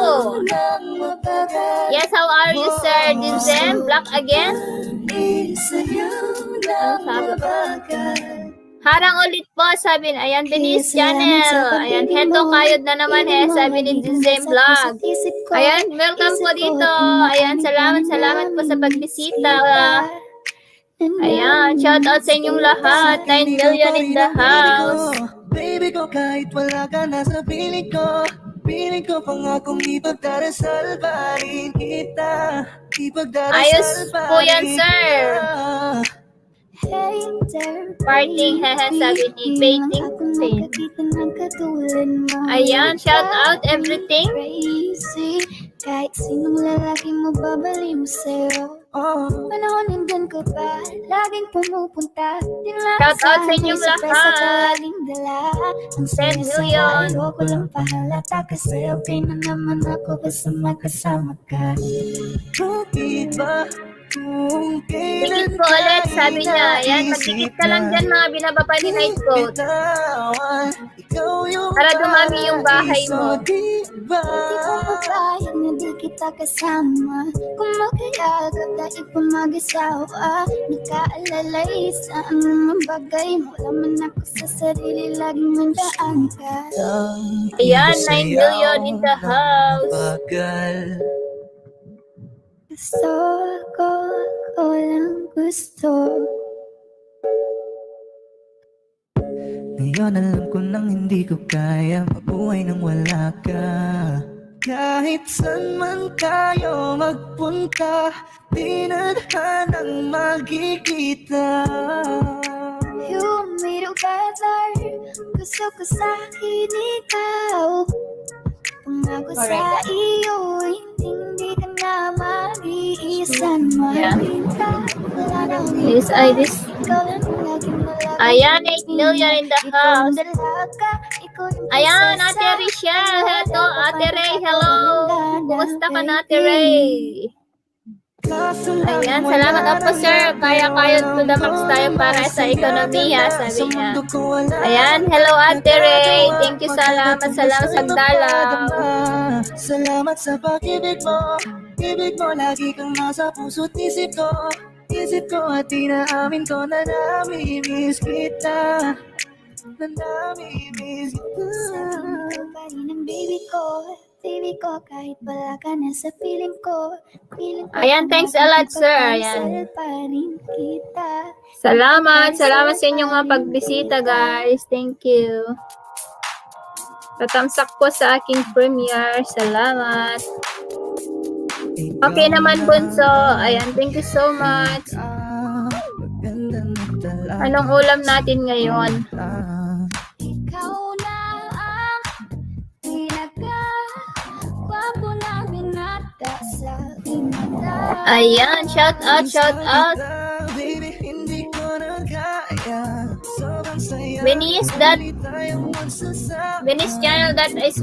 ng mabagal. Yes, how are you sir? Dizem, black again? Isayaw ng mabagal. Harang ulit po, sabi ni, ayan, Denise Channel. Ayan, heto kayod na naman sabi ni Dizem Vlog. Ayan, welcome po dito. Ayan, salamat po sa pagbisita. Ayan, shout out sa inyong lahat. 9 million in the house. Baby ko, kahit wala ka na sa piling ko, piling ko pangakong ipagdarasal pa rin kita. Ipagdarasal Ayos pa po yan, rin sir. kita. Hey there, Parting, hehe, sabi ni Painting Pain. Ayan, shout out everything. Crazy, kahit sinong lalaki mababaliw sa'yo. Oh, Panahon nandun ka pa, laging pumupunta. Shout out sa inyong lahat. Laging dala. Ang 10 saya million. sa'yo, ayoko lang pahalata. Kasi okay na naman ako basta magkasama ka. bakit ba kung Tingin kailan ko ulit, sabi niya. Ayan, magtikit ka lang dyan mga binababa ni Night Coat. Para dumami yung bahay mo. Di ko mapayag na di kita kasama. Kung makayagap dahil pa mag-asawa. Nakaalalay sa anumang bagay. Wala man ako sa sarili, laging mandaan ka. Ayan, 9 million in the house. Bagal. Gusto ko lang gusto. Ngayon alam ko nang hindi ko kaya mabuhay nang wala ka. Kahit saan man tayo magpunta, di na hanang magkikita. You made it better. Gusto ko sa'kin ikaw. Pangako sa Correct. iyo, hindi ka na mag-iisan. Yeah. Mahalita, wala na akong Yes, I this. ikaw lang laging malapit. Ayan, 8 million in the Ikaw ang house. dalaga, ikaw yung Ayan, prinsesa. Ate Richelle. Heto, Ate Ray, hello. Kumusta ka na, Ate Ray? Ayan, salamat po sir. Kaya to the max tayo para sa ekonomiya, sabi niya. Ayan, hello Ate Ray. Thank you, salamat sa dalaw. Salamat sa pag-ibig mo. Ibig mo lagi kang nasa puso't isip ko. Isip ko at inaamin ko na nami-miss kita. Na nami-miss kita. Sabi ng baby ko, baby tabi ko kahit wala ka na sa piling ko. Ayan, thanks a lot, sir. Ayan. Pa rin kita. Salamat sa inyong mga pagbisita, guys. Thank you. Tatamsak po sa aking premiere. Salamat. Okay naman, Bunso. Ayan, thank you so much. Anong ulam natin ngayon? Ikaw na ang pinaka-gwapo na binata sa aking mata. Ayan, shout out, shout out. Baby, hindi ko na kaya. Sobrang saya. Venice channel that is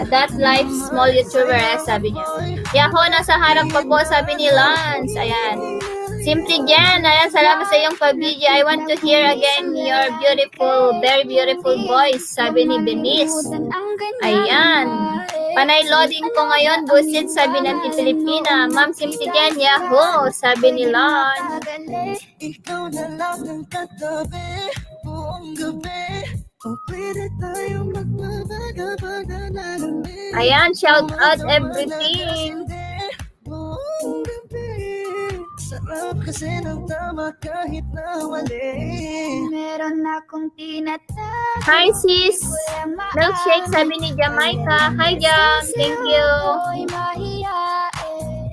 that life small YouTuber, sabi niya. Yahoo, nasa harap pa po, sabi ni Lance. Ayan. Simply Jen, ayan, salamat sa iyong pag-video. I want to hear again your beautiful, very beautiful voice, sabi ni Venice. Ayan. Panay loading ko ngayon, busit, sabi ng Pilipina. Ma'am Simply Jen, Yahoo, sabi ni Lance. Ikaw na lang ang katabi buong gabi. O pwede tayo magmamaga-maga-nalamig. Ayan, shout out everything. Buong gabi. Sarap kasi ng tama kahit na mali. Meron akong tinatawag. Hi sis, milkshake, sabi ni Jamaica. Hi Jam, thank you. Ako'y mahihain.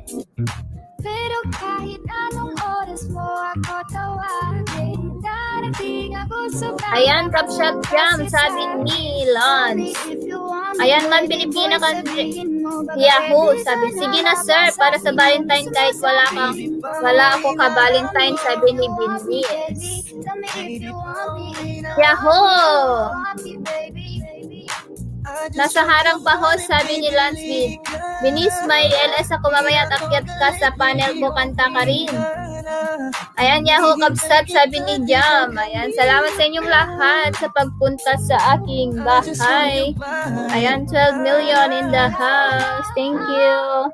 Pero kahit anong oras mo ako tawagin, darating ako sa bahay. Ayan, Kapshot Jam, sabi ni Lance. Ayan, man Pilipina ka. Yahoo, sabi. Sige na sir, para sa Valentine kahit wala ako ka Valentine, sabi ni Venice. Yahoo! Nasa harang pa host, sabi ni Lance Vid. Venice, may LS ako mamaya, takyat ka sa panel ko, kanta ka rin. Ayan, Yahoo Kabsat, sabi ni Jam. Ayan, salamat sa inyong lahat sa pagpunta sa aking bahay. Ayan, 12 million in the house. Thank you.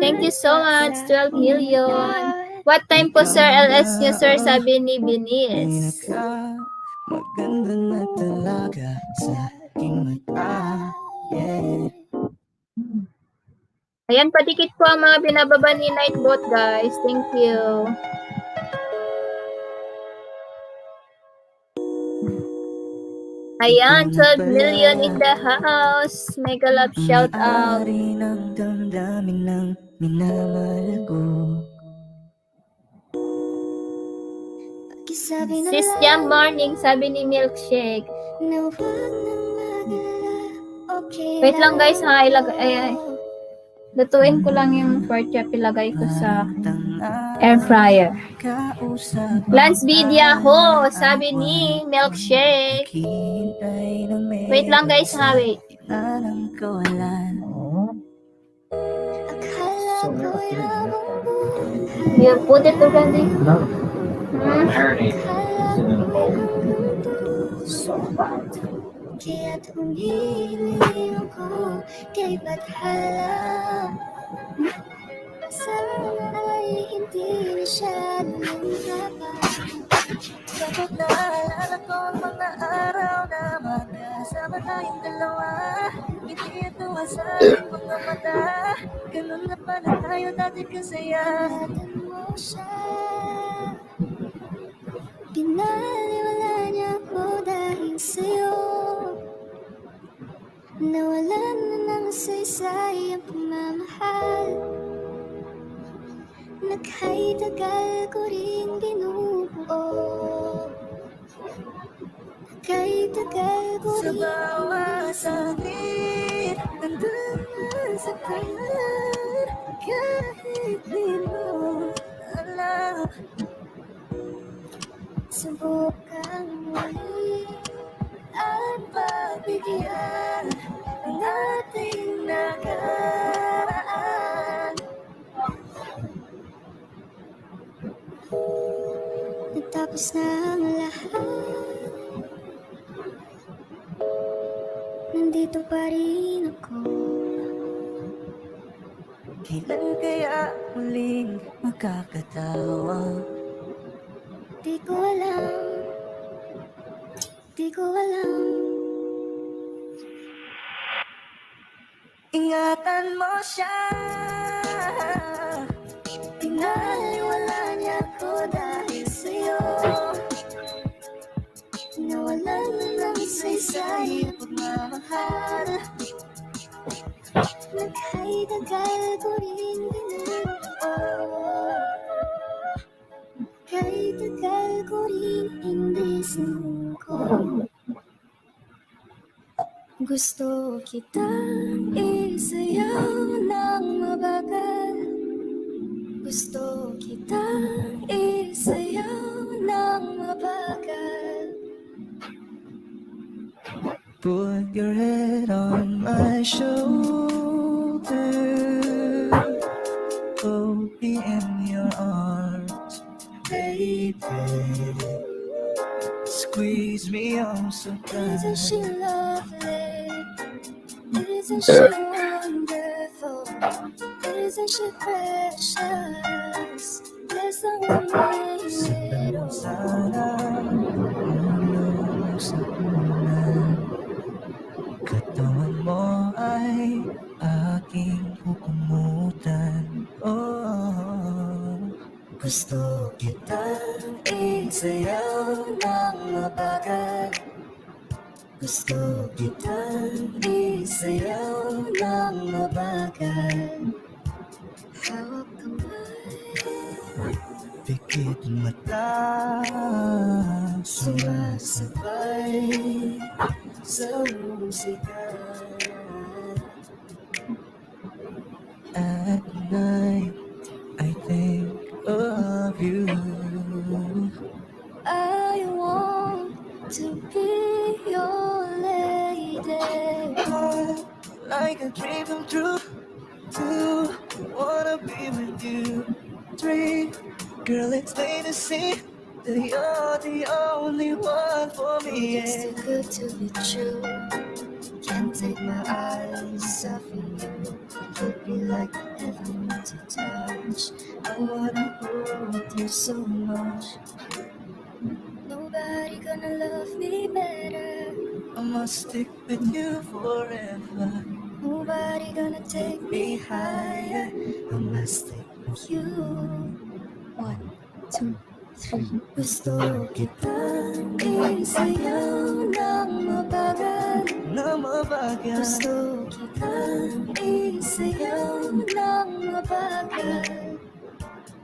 Thank you so much, 12 million. What time po sir, LS nyo sir, sabi ni Venice. Maganda na talaga sa aking mata. Yeah. Ayan, padikit po ang mga binababa ni Nightbot, guys. Thank you. Ayan, 12 million in the house. Mega love shout out. Ari ng damdamin ng minamahal ko. Sis Jam Morning, sabi ni Milkshake. Wait lang guys ha, lutuin ko lang yung pork chop, ilagay ko sa air fryer. Lance Vidya ho, sabi ni Milkshake. Wait lang guys ha, wait. You put it already? Marinate is in a bowl. So Kaya't humili ako kay Badhala. Sana'y hindi masyadong dapat. Kapag naalala ko ang mga araw na magkasama tayong dalawa, hindi ito sa aking mga mata. Ganun na pala tayo dati kasaya. Ingatan mo siya. Pinaliwala niya ako dahil sa'yo. Nawalan na ng saysay ang pagmamahal. Naka'y tagal ko rin binubuo. Naka'y tagal ko Sa rin bawat saglit, nandun na sa kanan. Kahit di mo alam, subukan muli at pagbigyan ang ating nakaraan. Natapos na ang lahat. Nandito pa rin ako. Kailan kaya muling makakatawa? Di ko alam. Di ko alam. Ingatan mo siya. Pinaliwala niya ko dahil sa'yo. Nawalan ng saysay ang pagmamahal. Nagkay-tagal ko rin Kahit tagal ko rin hindi sumuko. Gusto kitang isayaw ng mabagal. Gusto kitang isayaw ng mabagal. Put your head on my shoulder. Hold me in your arms, baby. Squeeze me on so Isn't she tight. lovely? Isn't she wonderful? Isn't she precious? There's no one like little. Sana ulong sa ulan. Katawan mo ay aking kukumutan. Oh, gusto kitang isayaw ng mabagal. Gusto kitang isayaw ng mabagal. Hawak kamay, Pikit mata, sumasabay sa musika. At night, I think of you. I want to be your lady. Like a dream come true. 2, wanna be with you. 3, girl, it's plain to see that you're the only one for me. It's too good to be true. Can't take my eyes off of you. You'd be like heaven to touch. I wanna hold you so much. Nobody gonna love me better. I must stick with you forever. Nobody gonna take me higher. I must stick with You. 1, 2, 3. Gusto kitang isayaw ng mabagal. na mabagal. Gusto kitang isayaw ng mabagal.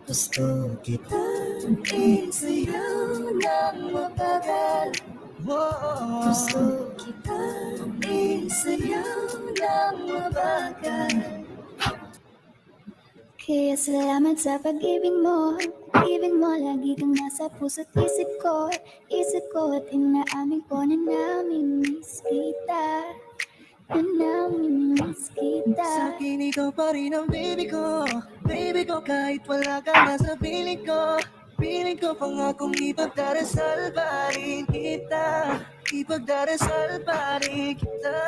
Gusto kitang isayaw ng mabagal. Whoa. Gusto kitang isayaw ng mabagal. Kaya salamat sa pag-ibig mo. Pag-ibig mo, lagi kang nasa puso't isip ko. Isip ko at inaamin ko na namimiss kita. Na namimiss kita. Sa'kin ikaw pa rin ang baby ko. Baby ko kahit wala ka na sa piling ko. Piling ko pangakong ipagdarasal pa rin kita. Ipagdarasal pa rin kita.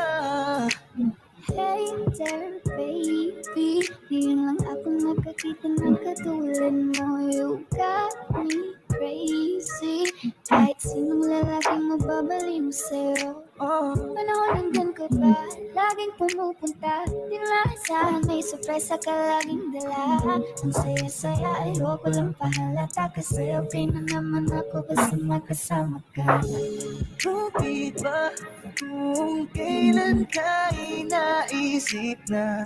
Hey there, baby. Ngayon lang ako nakakita ng katulad mo. You got me crazy. Kahit sinong lalaking mababaliw sa'yo. Oh, Panahon nandun ka ba? Laging pumupunta. Di maasahan, may sorpresa ka laging dala. Ang saya-saya, ayoko lang pahalata. Kasi okay na naman ako basta magkasama ka. bakit ba kung kailan ka inaisip na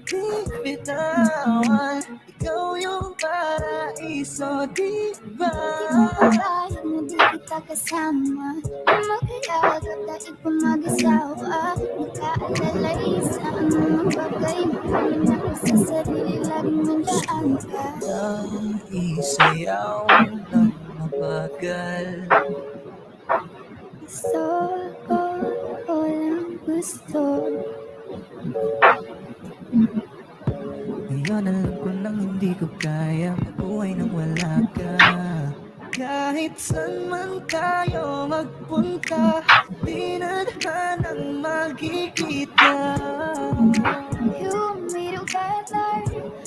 di bitawan? Ikaw yung paraiso, di ba? Di ko papayag na di kita kasama. Magkayag at dahil pa mag-asawa. Nakaalalay sa anumang bagay. Maraming ako sa sarili, laging nandaan ka. Ang isayaw ng mabagal. Gusto ko lang gusto. Ngayon alam ko nang hindi ko kaya mabuhay nang wala ka. Kahit saan man tayo magpunta, di na nang magkikita. You made it better.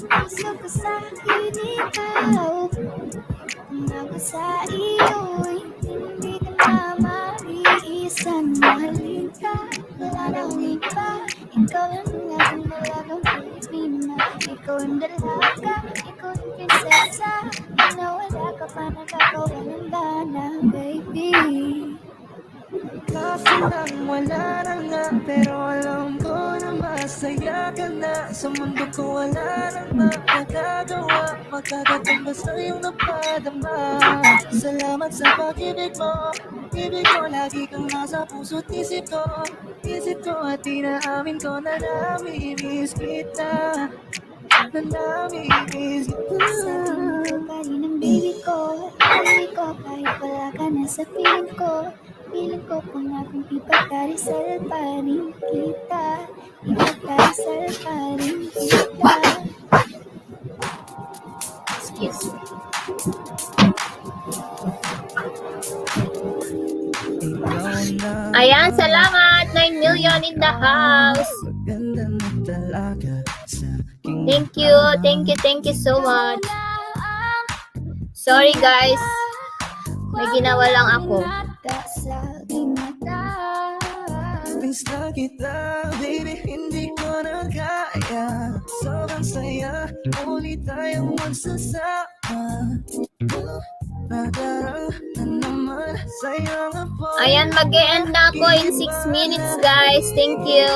Gusto ko sa akin ikaw. Kung ako sa iyo, hindi ka na mag-iisa. Mahalin ka, wala na akong iba. Ikaw lang ang nang wala na nga, pero alam ko na masaya ka na. Sa mundo ko wala nang makagagawa, makagating ba sa iyong napadama. Salamat sa pag-ibig mo, ibig ko lagi kang nasa puso't isip ko. Isip ko at inaamin ko na namimiss kita, na namimiss kita. Sabi mo pa rin ang baby ko kahit wala ka na sa piling ko. Piling ko pangakong ipagdarisal pa rin kita. Ipagdarisal pa rin kita. Excuse me. Ikaw na Ayan, salamat. 9 million in the house. maganda na talaga sa aking Thank you. Thank you so much. Sorry guys. May ginawa lang ako. Sa aking mata. miss na kita, baby, hindi ko na kaya. Sobrang saya, ulit tayong magsasama. Nadarang na naman sa'yo nga po. Ayan, mag-e-end na ako in 6 minutes guys. Thank you.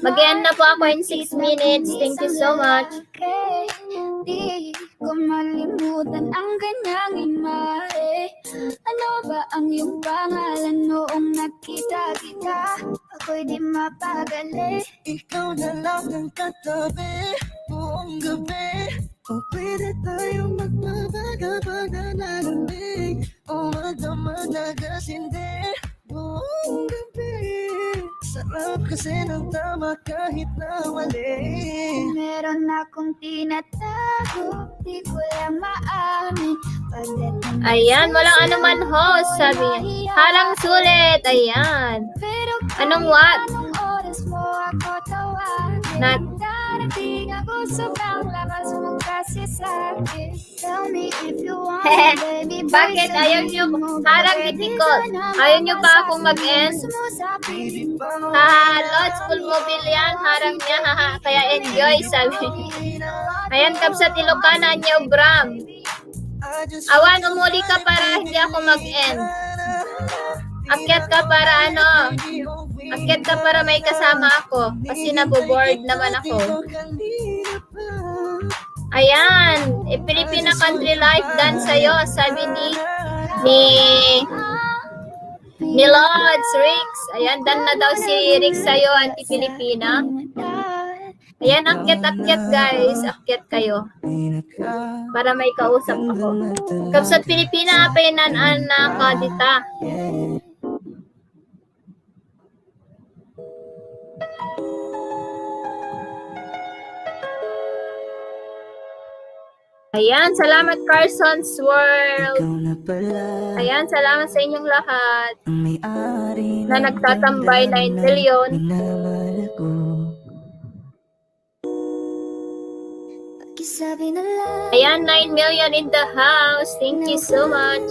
Mag-e-end na po ako in 6 minutes. Thank you so much. Di ko malimutan ang kanyang imahe. Ano ba ang iyong pangalan noong nakita kita? Ako'y di mapagali. Ikaw na lang ang katabi buong gabi. O pwede tayong magbabaga pag nalalamig. O magdamag na gasindi buong gabi. Sarap kasi ng tama kahit na mali. Meron akong tinatago, di ko lang maamin. Pagdating Ayan, walang anuman host. Sabi niya. Harang sulit. Ayan. pero Anong what? anong oras mo ako tawagin? Not- Darating ako sobrang lakas mo kasi sa'kin. Tell me if you want Heh, baby. bakit ayaw niyo harang difficult? Ayaw niyo ba akong mag-end? Lods, full mobile yan. Harang niya. Haha. Kaya enjoy. Sabi niya. Ayan, Kabsat Ilocana niya, Bram. Awan, umuli ka para hindi ako mag-end. Akyat ka para ano? Akyat ka para may kasama ako. Kasi naboboard naman ako. Ayan, Filipina Country Life dance sa'yo, sabi ni Lods, Rix. Ayan, dan na daw si Rix sa'yo, anti-Filipina. Ayan, akyat guys. Akyat kayo. Para may kausap ako. Kapsat Pilipina, apainan na kadita. Ayan, salamat Carson's World. Ikaw na pala Ayan, salamat sa inyong lahat ang may-ari na nagtatambay 9 million. minamahal ko. Pakisabi na lang. Ayan, 9 million in the house. Thank you so much.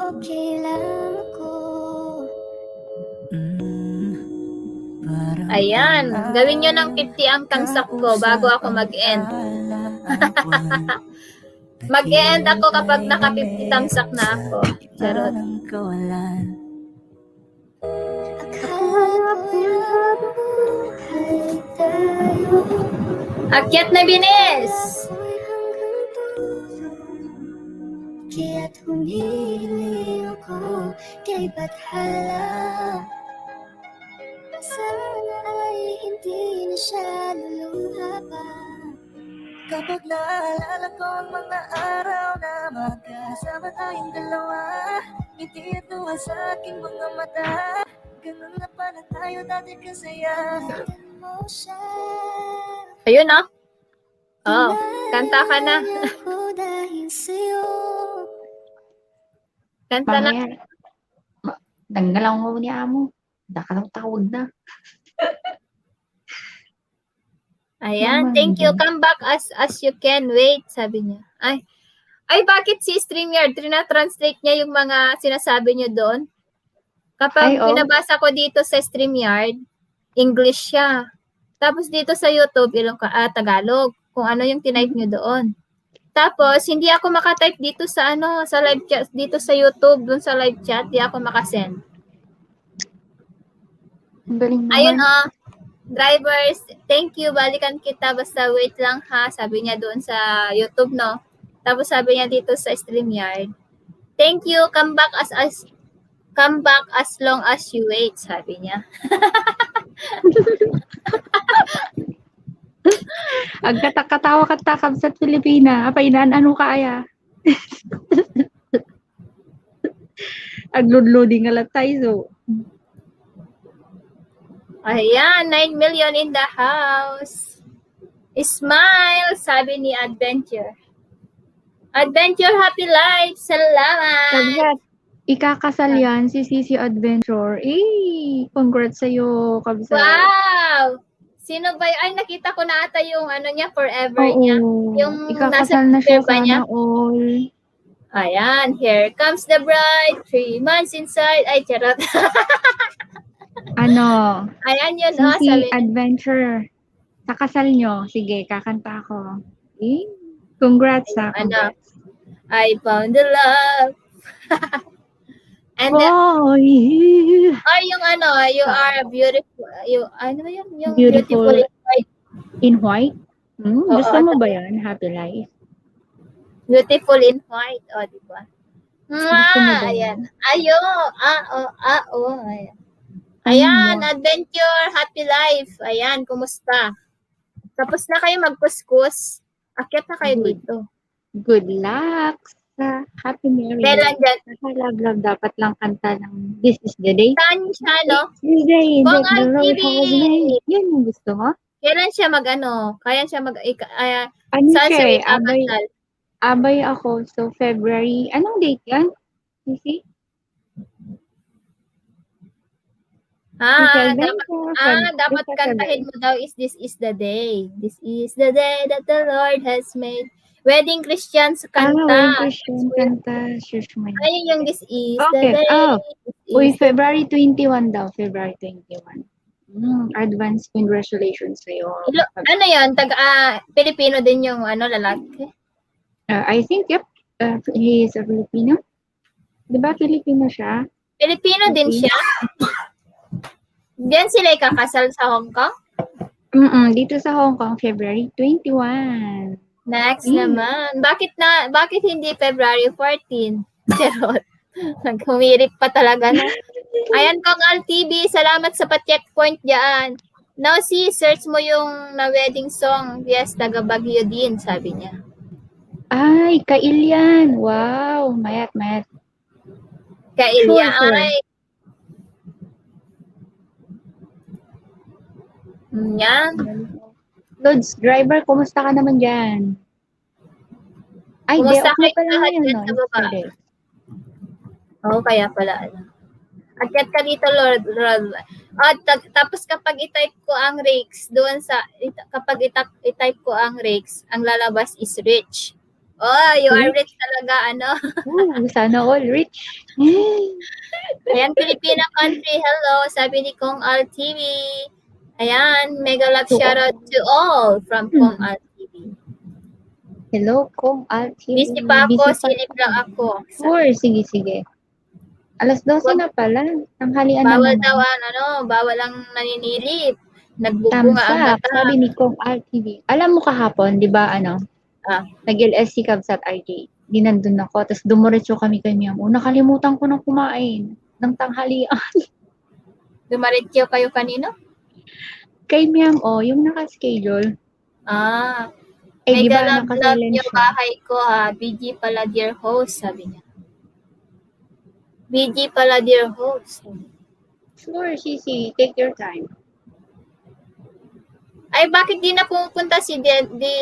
Okay lang ako. Parang Ayan, gawin nyo ng 50 ang tangsak ko bago ako mag-end. Mag-end ako kapag naka 50 tamsak na ako. Charot. Akala ko buhay tayo. Akyat na binis! Ako'y hanggang dulo. Kaya't humili ako kay Bathala. Sana ay hindi na siya luluha pa. Kapag naalala ko ang mga araw na magkasama tayong dalawa, ngiti at tuwa sa aking mga mata. Ganun na pala tayo dati kasaya. Tignan mo siya. Ayun oh. Oh, kanta ka na. Ako dahil sa'yo. Kanta na. Tanggalan mo ni amo. Dakalang tawag na. Ayan, thank you. Come back as you can. Wait, sabi niya. Ay bakit si StreamYard trina-translate niya yung mga sinasabi niyo doon? Kapag binabasa ko dito sa StreamYard, English siya. Tapos dito sa YouTube, Tagalog. Kung ano yung tinype niyo doon. Tapos, hindi ako makatype dito sa sa live chat, dito sa YouTube, dun sa live chat, hindi ako makasend. Ang galing Ayun naman. drivers, thank you, balikan kita, basta wait lang ha, sabi niya doon sa YouTube, no? Tapos sabi niya dito sa StreamYard, thank you, come back as long as you wait, sabi niya. Agkatawa katakab sa Pilipina. Apainan, ano kaya? Agludludi nga latay, so. Ayan, 9 million in the house. Smile, sabi ni Adventure. Adventure, happy life. Salamat. Kabsat, ikakasal yan si Sisi Adventure. Congrats sa'yo, Kabsat. Wow! Sino ba Ay, nakita ko na ata yung niya, forever niya. Yung ikakasal nasa na siya, picture ba niya? sana all. Ayan, here comes the bride. 3 months inside. Ay, charot. Ano? Ayan yun, Sisi sabi niya. Adventure. Sa kasal nyo. Sige, kakanta ako. Congrats, ha. Ano? Congrats. I found the love. And then, Boy! yung you are beautiful. Ano ba yun? Yung Beautiful. beautiful inside. In white? Oo, Gusto mo ba yan? Happy life? Beautiful in white. O, di ba? Gusto mo ba Ayan. yan? Ayo. Ayan. Ayan, adventure, happy life. Ayan, kumusta? Tapos na kayo magkuskus. Akyat na kayo Good. dito. Good luck sa Happy Mary. Kailan dyan? Naka-love dapat lang kanta ng This is the Day. Saan siya, no? This is the day Kung that the ang Lord TV. has made. Yan yung gusto mo? Kailan siya kaya siya Ano saan siya siya eh? Abay, ikakasal? abay ako. So, February. Anong date yan? Sisi? Dapat kantahin mo daw This is the day. This is the day that the Lord has made. Wedding Christians kanta. Wedding Christian kanta. Shush man. Ayun yung This is the Okay. day. This Uy, is February 21 daw. February 21. Advance congratulations sa'yo. Ano yun? Pilipino din yung lalaki? I think, yep. He is a Filipino. Diba Filipino siya? Pilipino din siya? Diyan sila ikakasal sa Hong Kong? Dito sa Hong Kong, February 21. Next naman. Bakit hindi February 14? Charot. Naghumirit pa talaga na. Ayan, Kong Al TV, salamat sa pa-checkpoint dyan. Now, search mo yung na wedding song. Yes, taga Baguio din, sabi niya. Ay, Kailian. Wow, mayat. Kailya. Sure. Ay. Yan. Lods, driver, kumusta ka naman dyan? Ay, Kumusta day off kayo pala lahat ngayon, dyan no? sa baba? Yesterday. Oo, kaya pala. Akyat ka dito, Lord. Tapos kapag i-type ko ang rakes, kapag i-type ko ang rakes, ang lalabas is rich. Oh, you are rich talaga, Sana all rich. Ayan, Filipina Country, hello, sabi ni Kong Al TV. Ayan, mega love shoutout to all from Kong Al TV. Hello, Kong Al TV. Busy pa ako, silip lang ako. Sure, sige. Alas 12 na pala. Tanghalian na Bawal naman. daw, bawal ang naninilip. Nagbubunga ang Tamsak, mata. sabi ni Kong Al TV. Alam mo kahapon, di ba, nag-LSC Kabsat RJ. Di nandun ako. Tapos dumuretso kami kay Miam. Nakalimutan ko nang kumain ng tanghalian. Dumaretso kayo kanino? Kay Miam, yung naka-schedule. Eh, di Mega ba love naka-silent yung siya? bahay ko BG pala dear host, sabi niya. BG pala dear host. Sure, Sisi. Take your time. Ay, bakit di na pupunta si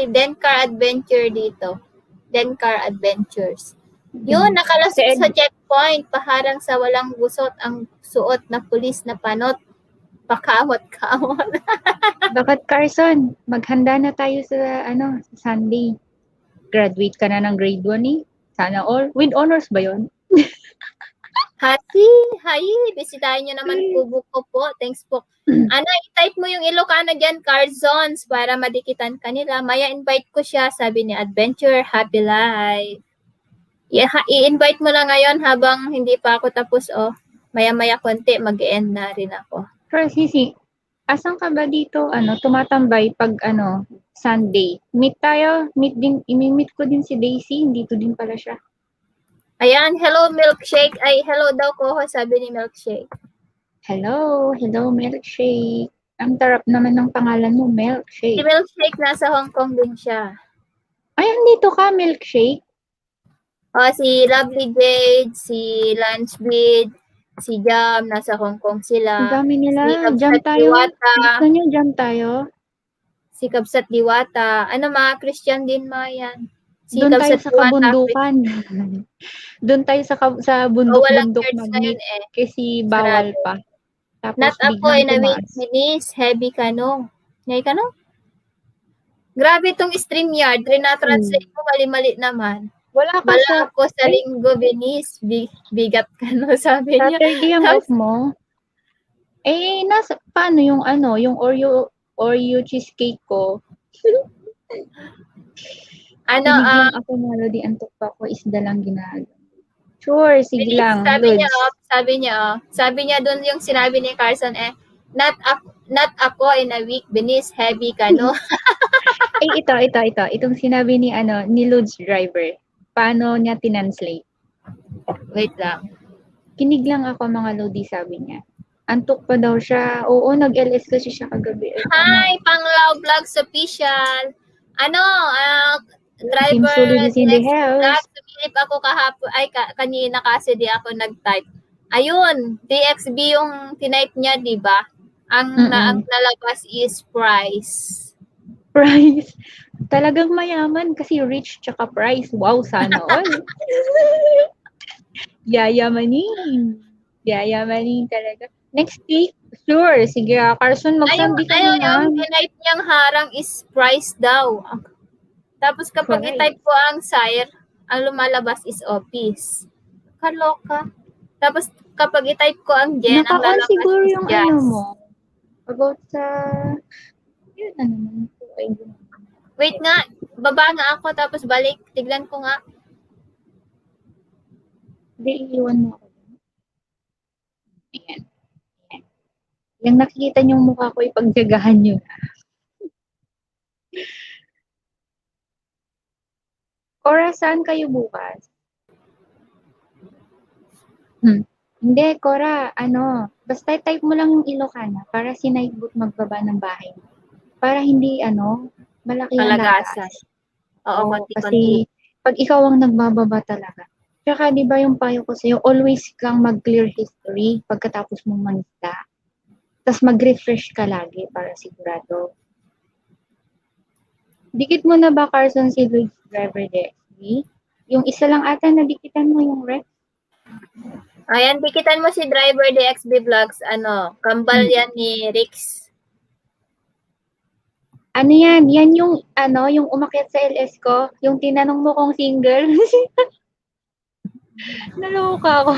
Dencar Adventure dito? Dencar Adventures. Yun, nakalasot sa checkpoint. Paharang sa walang gusot ang suot na pulis na panot. Pakamot-kamot. Bakit, Carson? Maghanda na tayo sa, sa Sunday. Graduate ka na ng grade 1 eh. Sana all. With honors ba yun? Hati, hi, bisitahin nyo naman kubo ko po. Thanks po. Ano, i-type mo yung Ilocano dyan, Carzons, para madikitan kanila. Maya, invite ko siya, sabi ni Adventure, Happy Life. I-invite mo lang ngayon habang hindi pa ako tapos, oh. Maya-maya konti, mag-end na rin ako. Pero Sisi, asan ka ba dito, tumatambay pag, Sunday? Meet tayo, imi-meet ko din si Daisy, dito din pala siya. Ayan, hello Milkshake. Ay, hello daw ko, sabi ni Milkshake. Hello, Milkshake. Ang tarap naman ng pangalan mo, Si Milkshake. Milkshake, nasa Hong Kong din siya. Ay, andito ka, Milkshake. Oh, si Lovely Jade, si Lunch Bead, si Jam, nasa Hong Kong Ang sila. dami Si nila. Kabsat Jam tayo. Diwata, Gusto niyo jam tayo? si Kabsat Diwata. Ano, mga Christian din mga yan. Si Doon tayo Kabsat sa Diwata, kabundukan. Doon tayo sa walang bundok-bundok church ngayon mag-meet eh. kasi bawal pa. Tapos Not ako biglang na tumaas. Minis, heavy kano. Ngay kano? Grabe tong StreamYard. Translate mo, mali-mali naman. Wala ka Bala sa ako sa linggo, Venice. Bigat ka no, sabi niya. Saturday ang off mo. Eh, paano yung yung Oreo cheesecake ko? Ano, Binigyan ako melody, antok pa ako, isda lang ginagawa. Sure, sige Venice, lang, sabi niya doon yung sinabi ni Carson not ako in a week, Venice, heavy ka, no? Eh, ito. Itong sinabi ni Lods driver. Paano niya tinanslate? Wait lang. Kinig lang ako mga Lodi, sabi niya. Antok pa daw siya. Oo, nag-LS kasi siya kagabi. Hi, Panglaw Vlogs Official. Team Driver, Solid is in the next house. vlog, sumilip ako kahapon, kanina kasi di ako nag-type. Ayun, DXB yung tinype niya, di ba? Ang nalabas is price. Price. Talagang mayaman kasi rich tsaka price. Wow, sana all. Yayamanin talaga. Next week, sure. Sige, Carson, mag-Sunday ka Ayun, yung naman. tinype niyang harang is price daw. Tapos kapag Price. i-type ko ang sire, ang lumalabas is office. Kaloka. Tapos kapag i-type ko ang gen, ang Naka-on lalabas siguro is yung jazz. mo. About sa... Yun na naman. Wait nga, baba nga ako tapos balik. Tignan ko nga. Hindi, iiwan mo ako. Ayan. Yung nakikita niyong mukha ko, ipagjagahan niyo na. Cora, saan kayo bukas? Hindi, Cora, basta type mo lang yung Ilocana para si Nightboot magbaba ng bahay. Para hindi, malaki ang Kalagasan. lagas. Oo, Oo, konti-konti. kasi pag ikaw ang nagbababa talaga. Tsaka, di ba yung payo ko sa'yo, always kang mag-clear history pagkatapos mong manista. Tapos mag-refresh ka lagi para sigurado. Dikit mo na ba, Carson, si Luis Driver DXB? Yung isa lang ata, nadikitan mo yung ref. Ayan, dikitan mo si Driver DXB Vlogs. Kambal yan ni Rix. Ano yan? Yan yung, yung umakyat sa LS ko. Yung tinanong mo kung single. Naloka ako.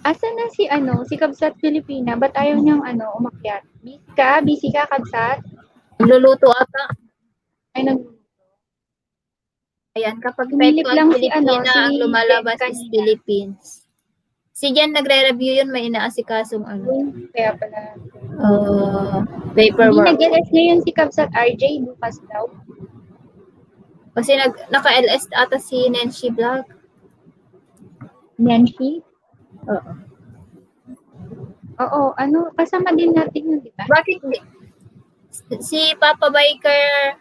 Asa na si Kabsat Pilipina? Ba't ayaw niyang, umakyat? Busy ka, Kabsat? Nagluluto ata. Ay, Ayan, kapag type Sumilip ko lang ang si, Pilipina, si ang lumalabas Jen is kanina. Philippines. Si Jen nagre-review yun, may inaasikasong Kaya pala. Hindi paperwork. nag-LS ngayon si Kabsat RJ, bukas daw. Kasi naka-LS ata si Nancy Vlog. Nancy? Oo. Oo, kasama din natin yun, di ba? Bakit si Papa Biker,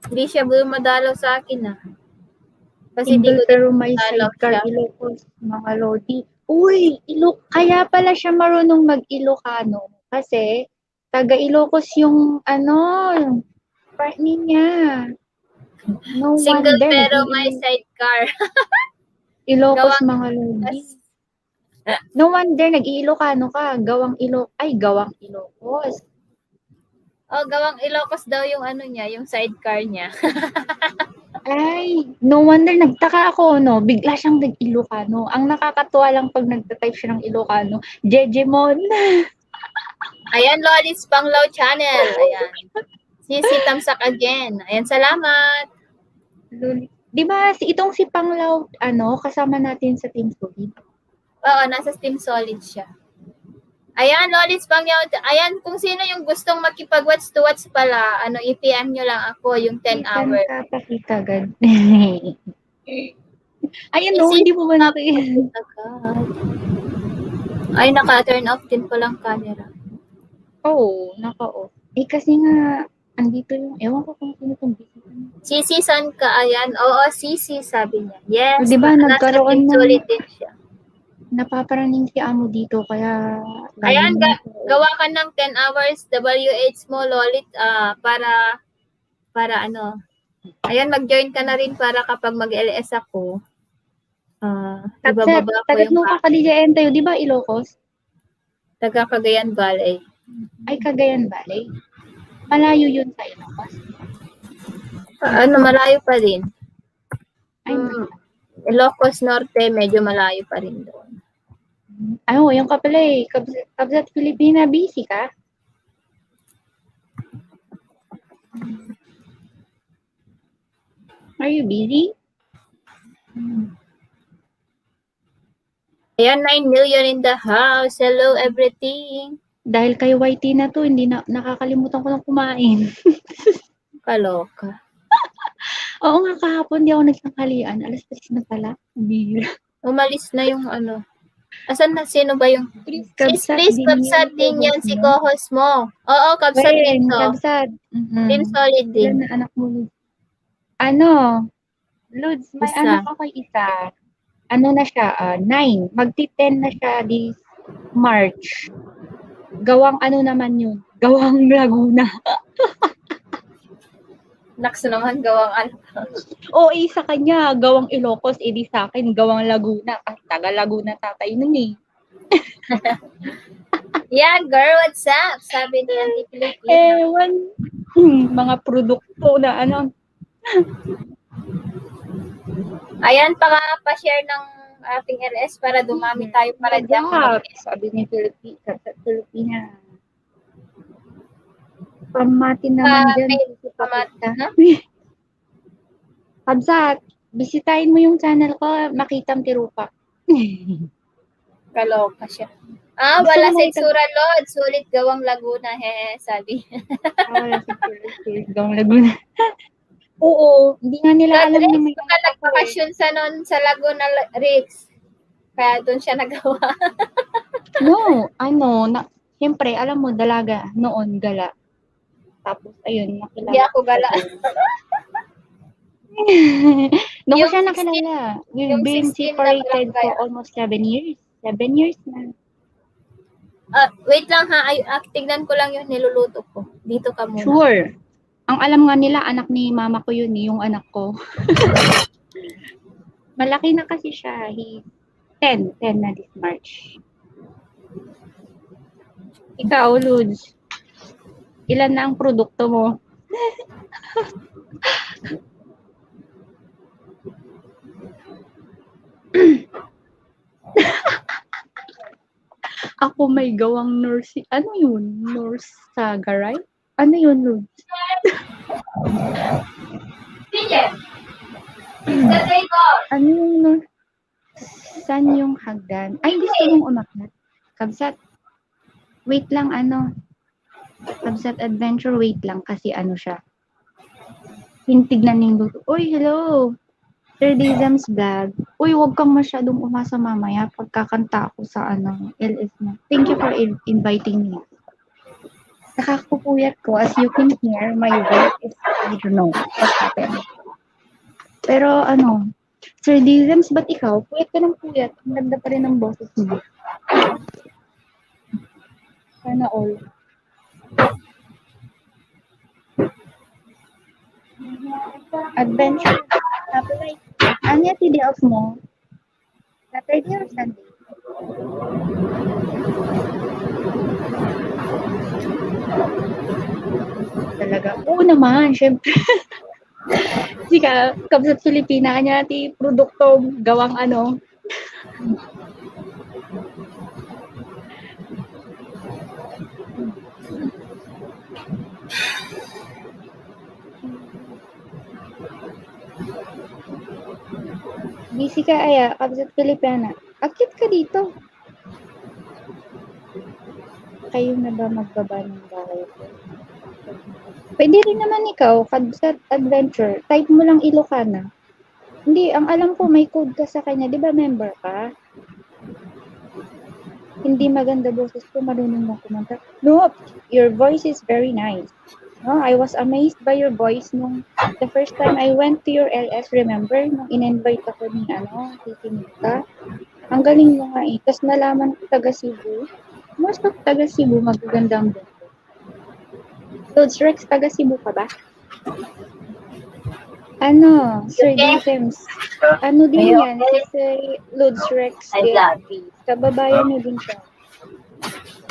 hindi siya bumadalaw sa akin Kasi di ko Single pero may dalaw sidecar siya. Ilocos, mga Lodi. Uy, kaya pala siya marunong mag-Ilocano. Kasi, taga Ilocos yung, partner niya. No Single wonder, pero naging may sidecar. Ilocos, Gawang- mga Lodi. No wonder, nag-Ilocano ka. Gawang Ilocos. Oh, gawang Ilocos daw yung niya, yung sidecar niya. Ay, no wonder nagtaka ako, no? Bigla siyang nag-Ilocano. Ang nakakatuwa lang pag nagta-type siya ng Ilocano, Jejemon. Ayan, Lolis Panglaw Channel. Ayan. Sisi Tamsak again. Ayan, salamat. Di ba itong si Panglaw, kasama natin sa Team Solid? Oo, nasa Steam Solid siya. Ayan, Lolis Panglaw. Ayan, kung sino yung gustong makipag-watch to watch pala, i-PM nyo lang ako yung 10 hour. Pakita agad. Ayun, no, hindi mo ba nakita? Ay, naka-turn off din palang camera. Oo, naka-off. Kasi nga, andito yung, ewan ko kung sino itong bisita. Sisi, saan ka? Ayan. Oo, Sisi, sabi niya. Yes. Di ba, nasa nagkaroon Team ng- Solid din siya. Napaparaning si Amo dito, kaya... Ayan, gawa ka ng 10 hours WH mo, Lolit, para ayan, mag-join ka na rin para kapag mag-LS ako, ibababa ko Tagat yung mo ka Kadija tayo, di ba Ilocos? taga Cagayan Valley. Ay, Cagayan Valley. Malayo yun sa Ilocos. Malayo pa din. Ay, Ilocos Norte, medyo malayo pa rin doon. yung ka pala eh. Kabsat Filipina, busy ka? Are you busy? Ayan, 9 million in the house. Hello, everything. Dahil kay YT na to, hindi na nakakalimutan ko ng kumain. Kaloka. Oo nga, kahapon di ako nagtanghalian. Alas 3 na pala. Bira. Umalis na yung Asan na? Sino ba yung? Please, Kabsat Kabsat din yan si co-host mo. Oo, Kabsat din to. Kabsat. Team Solid din. Ilan na anak mo, Lods? Lods, may Isa. anak ako isa. Na siya? 9. Magti-10 na siya this March. Gawang naman yun? Gawang Laguna. Naks naman gawang O, sa kanya, gawang Ilocos, di sa akin, gawang Laguna. Taga Laguna tatay nun eh. Yeah, girl, what's up? Sabi ni Auntie Pilipino. Ewan. Mga produkto na Ayan, pa-share ng ating LS para dumami tayo para dyan. Sabi ni Pilipina. Pamati naman dyan. Kabsat, bisitahin mo yung channel ko, makitang tirupak. Kaloka siya. Wala sa Itsura Lord. Sulit gawang Laguna. Sabi. Wala sa gawang Laguna. Oo, hindi nga nila alam na may ka nagpakasyon sa Laguna, Rix. Kaya doon siya nagawa. No, siyempre, alam mo, dalaga, noon, gala. Tapos, ayun, nakilala. Hindi ako gala. Doon ko Yung siya 16 nakilala. We've yung been 16 na separated barangay. for almost 7 years. 7 years na. Wait lang ha. Tignan ko lang yung niluluto ko. Dito ka muna. Sure. Ang alam nga nila, anak ni mama ko yun, yung anak ko. Malaki na kasi siya. 10 na this March. Ikaw, Lods, ilan na ang produkto mo? Ako may gawang nurse. Ano yun? Nurse Sagaray? Ano yun, Lods? Ano yung nurse? Saan yung hagdan? Ay, gusto mong umakyat. Kabsat. Wait lang, Kabsat Adventure, wait lang kasi siya. Hintignan yung luto. Uy, hello! Sir Dizam's vlog. Uy, huwag kang masyadong umasa mamaya pagkakanta ako sa LS mo. Thank you for inviting me. Nakakupuyat ko. As you can hear, my voice is, I don't know what happened. Pero Sir Dizam's, ba't ikaw? Puyat ka ng puyat. Ang ganda pa rin ng boses mo. Sana all. Adventure. Saturday. Ano yung day off mo? Saturday or Sunday? Talaga. Oo naman, syempre. Sika, kabsat Pilipina niya, ti produkto gawang ano. Busy ka aya, kabsat Pilipina. Akit ka dito. Kayo na ba magbaba ng bahay ko? Pwede rin naman ikaw, kabsat adventure. Type mo lang Ilocana. Hindi, ang alam ko may code ka sa kanya. Di ba member ka? Hindi maganda boses ko, marunong mo kumanta. No, your voice is very nice. No, I was amazed by your voice nung the first time I went to your LS, remember? Nung in-invite ako ni titingin ka. Ang galing mo nga eh. Tapos nalaman ko taga Cebu. Most of taga Cebu, magaganda ang boses. Lods Rex, taga Cebu ka ba? Ano, Sir Defems, ano din yan, si Lods Rex, kababayan niyo din siya.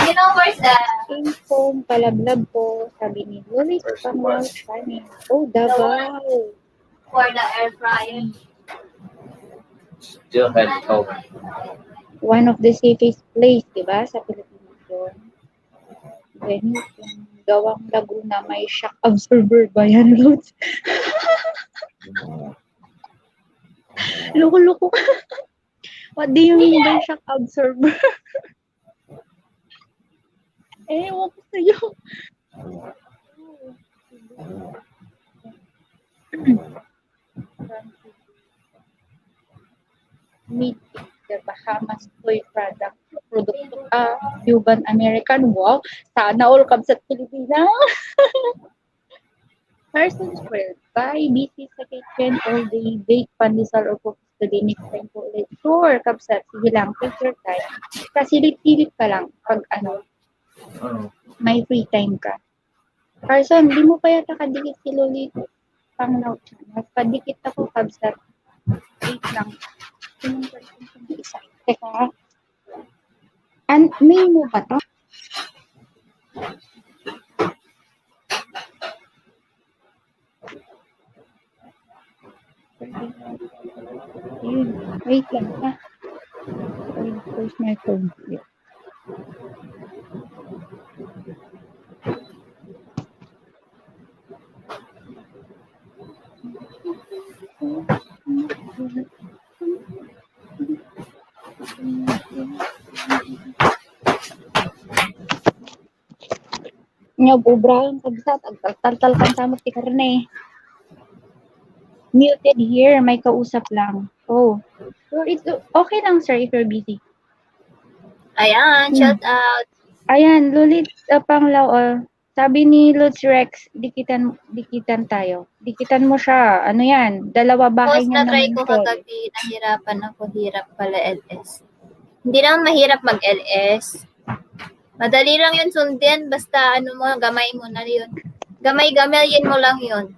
You know where's the... Info, palablab po, sabi ni Lulis, pangwal, kami. Oh, Davao. for the air fryer? Still had COVID. One of the safest place, di ba, sa Pilipinas yun. Venue, yung gawang Laguna, may shock absorber ba yan, Lods? Loko-loko. What do you mean by shock absorber? Ewan ko sa'yo. Meat the Bahamas toy product Cuban American. Wow, sana all comes sa Pilipinas. Parsons Square. Bye, busy sa kitchen all day. Bake pandesal or cookies today. Next time po ulit. Sure, kapsat. Sige lang, take your time. Kasi silip ka lang pag may free time ka. Carson, di mo pa yata kadikit si Loli pang note. Nagpadikit ako, kapsat. Wait lang. Sinong person sa isa? Teka. May mo ba to? Yun. Wait lang ha. Where's my phone? Yeah. Nya bubra ang kabsat, agtal-tal kan sa ti karne. Muted here, may kausap lang. Oh. So it's okay lang sir if you're busy. Ayan, shout out. Ayan, Lulit Panglaw. Sabi ni Lutz Rex, dikitan tayo. Dikitan mo siya. Ano yan? Dalawa bahay Post niya na try ko naman. kagabi, nahirapan ako, hirap pala LS. Hindi naman mahirap mag-LS. Madali lang yun sundin, basta ano mo, gamay mo na yun. Gamay-gamelyin mo lang yun.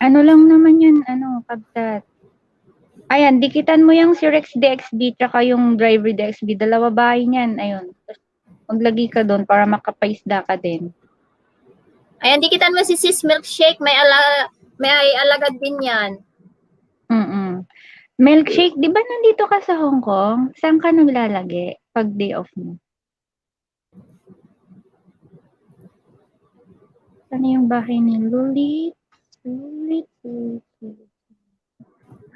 Ano lang naman yun, kabsat. Ayan, dikitan mo yung si Rex DXB tsaka yung driver DXB. Dalawa bahay niyan. Ayun. Maglagay ka doon para makapaisda ka din. Ayan, dikitan mo si Sis Milkshake, may alagad din yan. Milkshake, di ba nandito ka sa Hong Kong? Saan ka naglalagay pag day off mo? Saan yung bahay ni Lulit?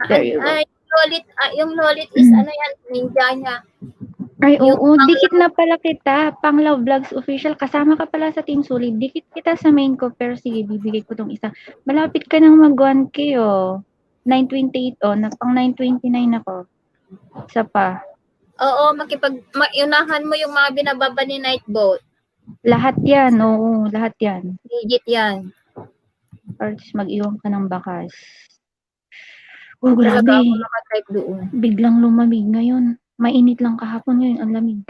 Ay, yung Lolit is ano yan, ninja niya. Ay, oo. Dikit na pala kita. Panglaw Vlogs Official. Kasama ka pala sa Team Solid. Dikit kita sa main ko. Pero sige, bibigay ko tong isa. Malapit ka nang mag 1K, oh. 928, oh. Pang 929 ako. Isa pa. Oo, unahan mo yung mga binababa ni Nightboat. Lahat yan, oo. Lahat yan. Legit yan. Or mag-iwan ka ng bakas. Oh, Talaga grabe. ako nakatype doon. Biglang lumamig ngayon. Mainit lang kahapon ngayon. Ang lamig.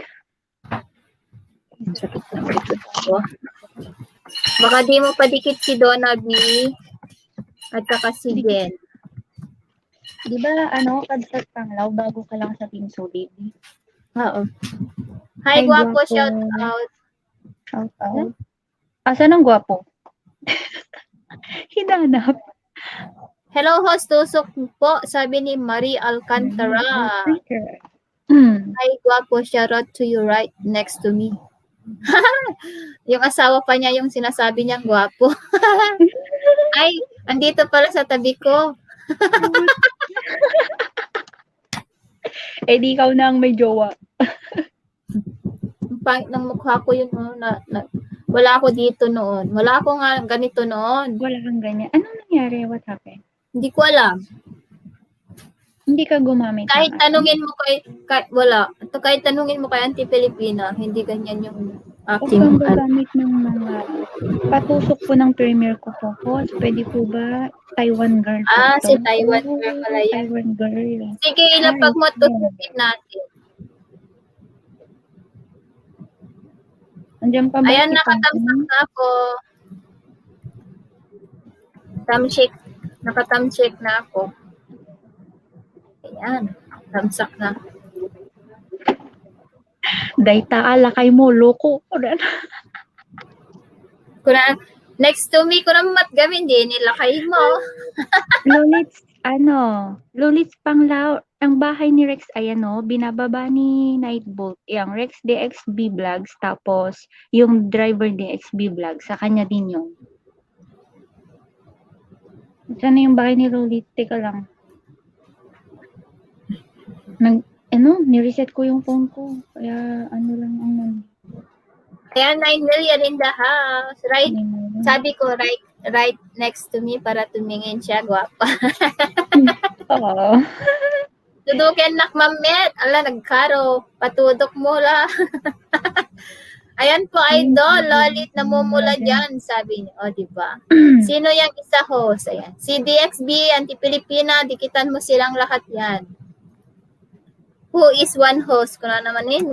Baka di mo padikit si Donna B at saka si Jen. Di ba, Kadsat Panglaw, bago ka lang sa Team Solid? Oo. Hi, Hi, Guapo. Guapo. Shout out. Shout out. Asan ang gwapo? Hinanap. Hello, host. Tusok po, sabi ni Marie Alcantara. Ay, gwapo. Shoutout to you right next to me. Yung asawa pa niya yung sinasabi niyang gwapo. Ay, andito pala sa tabi ko. Eh, di ikaw na ang may jowa. Ang pangit ng mukha ko yun. Wala ako dito noon. Wala ako nga ganito noon. Wala kang ganyan. Anong nangyari? What happened? Hindi ko alam. Hindi ka gumamit Kahit ng tanungin mo kahit tanungin mo kay Auntie Pilipina, hindi ganyan yung Huwag aking kang gagamit ng mga patusok po ng Premier ko po. Host, pwede po ba Taiwan girl po to? si Taiwan girl pala yan. Taiwan girl. Sige, ilapag mo tutusin natin. Andiyan pa ba? Ayan, si nakatamsak Pangkin? na ako. Nakatamshake na ako. Ayan, tamsak na. Dayta alakay mo, loko. Next to me, kung naman matgamin, di nila kayo mo. Lulits Panglao, ang bahay ni Rex, ayan o, binababa ni Nightbolt, yung Rex DXB Vlogs, tapos yung driver DXB Vlogs, sa kanya din yun. Saan na yung bahay ni Lulits? Teka lang. Nireset ko yung phone ko, kaya lang ang Ayan, 9 million in the house. Right, sabi ko, right next to me para tumingin siya, gwapa. Oo. Tudukin nak mamet. Ala, nagkaro. Patudok mo la. Ayan po, idol. Lolit namumula dyan, sabi niya. O, diba? Sino yung isa host? Ayan. Si DXB, Anti-Pilipina, dikitan mo silang lahat yan. Who is one host? Kung ano naman yun,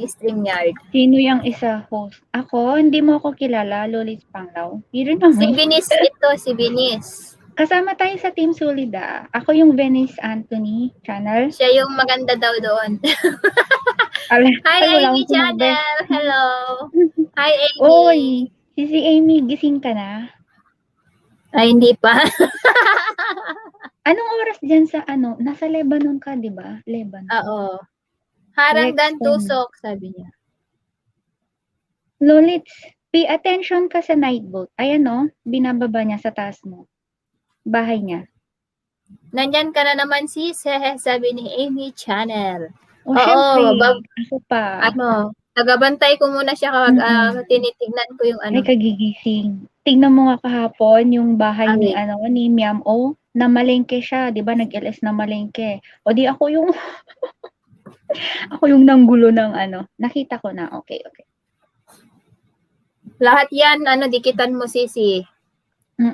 StreamYard. Sino yung isa host? Ako, hindi mo ako kilala, Lulits Panglao. Yun naman. Si Binis ito, si Binis. Kasama tayo sa Team Solida. Ako yung Venice Anthony channel. Siya yung maganda daw doon. Hi, Amy channel. Hello. Hi, Amy. Oy, si Amy, gising ka na? Ay, hindi pa. Anong oras dyan sa nasa Lebanon ka, di ba? Lebanon. Oo. Haranggan Next time. tusok, sabi niya. Lolits, pay attention ka sa Nightboat. Ayan binababa niya sa taas mo. Bahay niya. Nandyan ka na naman sis, sabi ni Amy channel. O, Oo, syempre, ako pa. Tagabantay ko muna siya kapag tinitignan ko yung Ay, kagigising. Tignan mo nga kahapon yung bahay ni Miam O, na malengke siya, 'di ba? Nag-LS na malengke. O di ako yung ako yung nanggulo ng nakita ko na. Okay. Lahat 'yan dikitan mo sisi.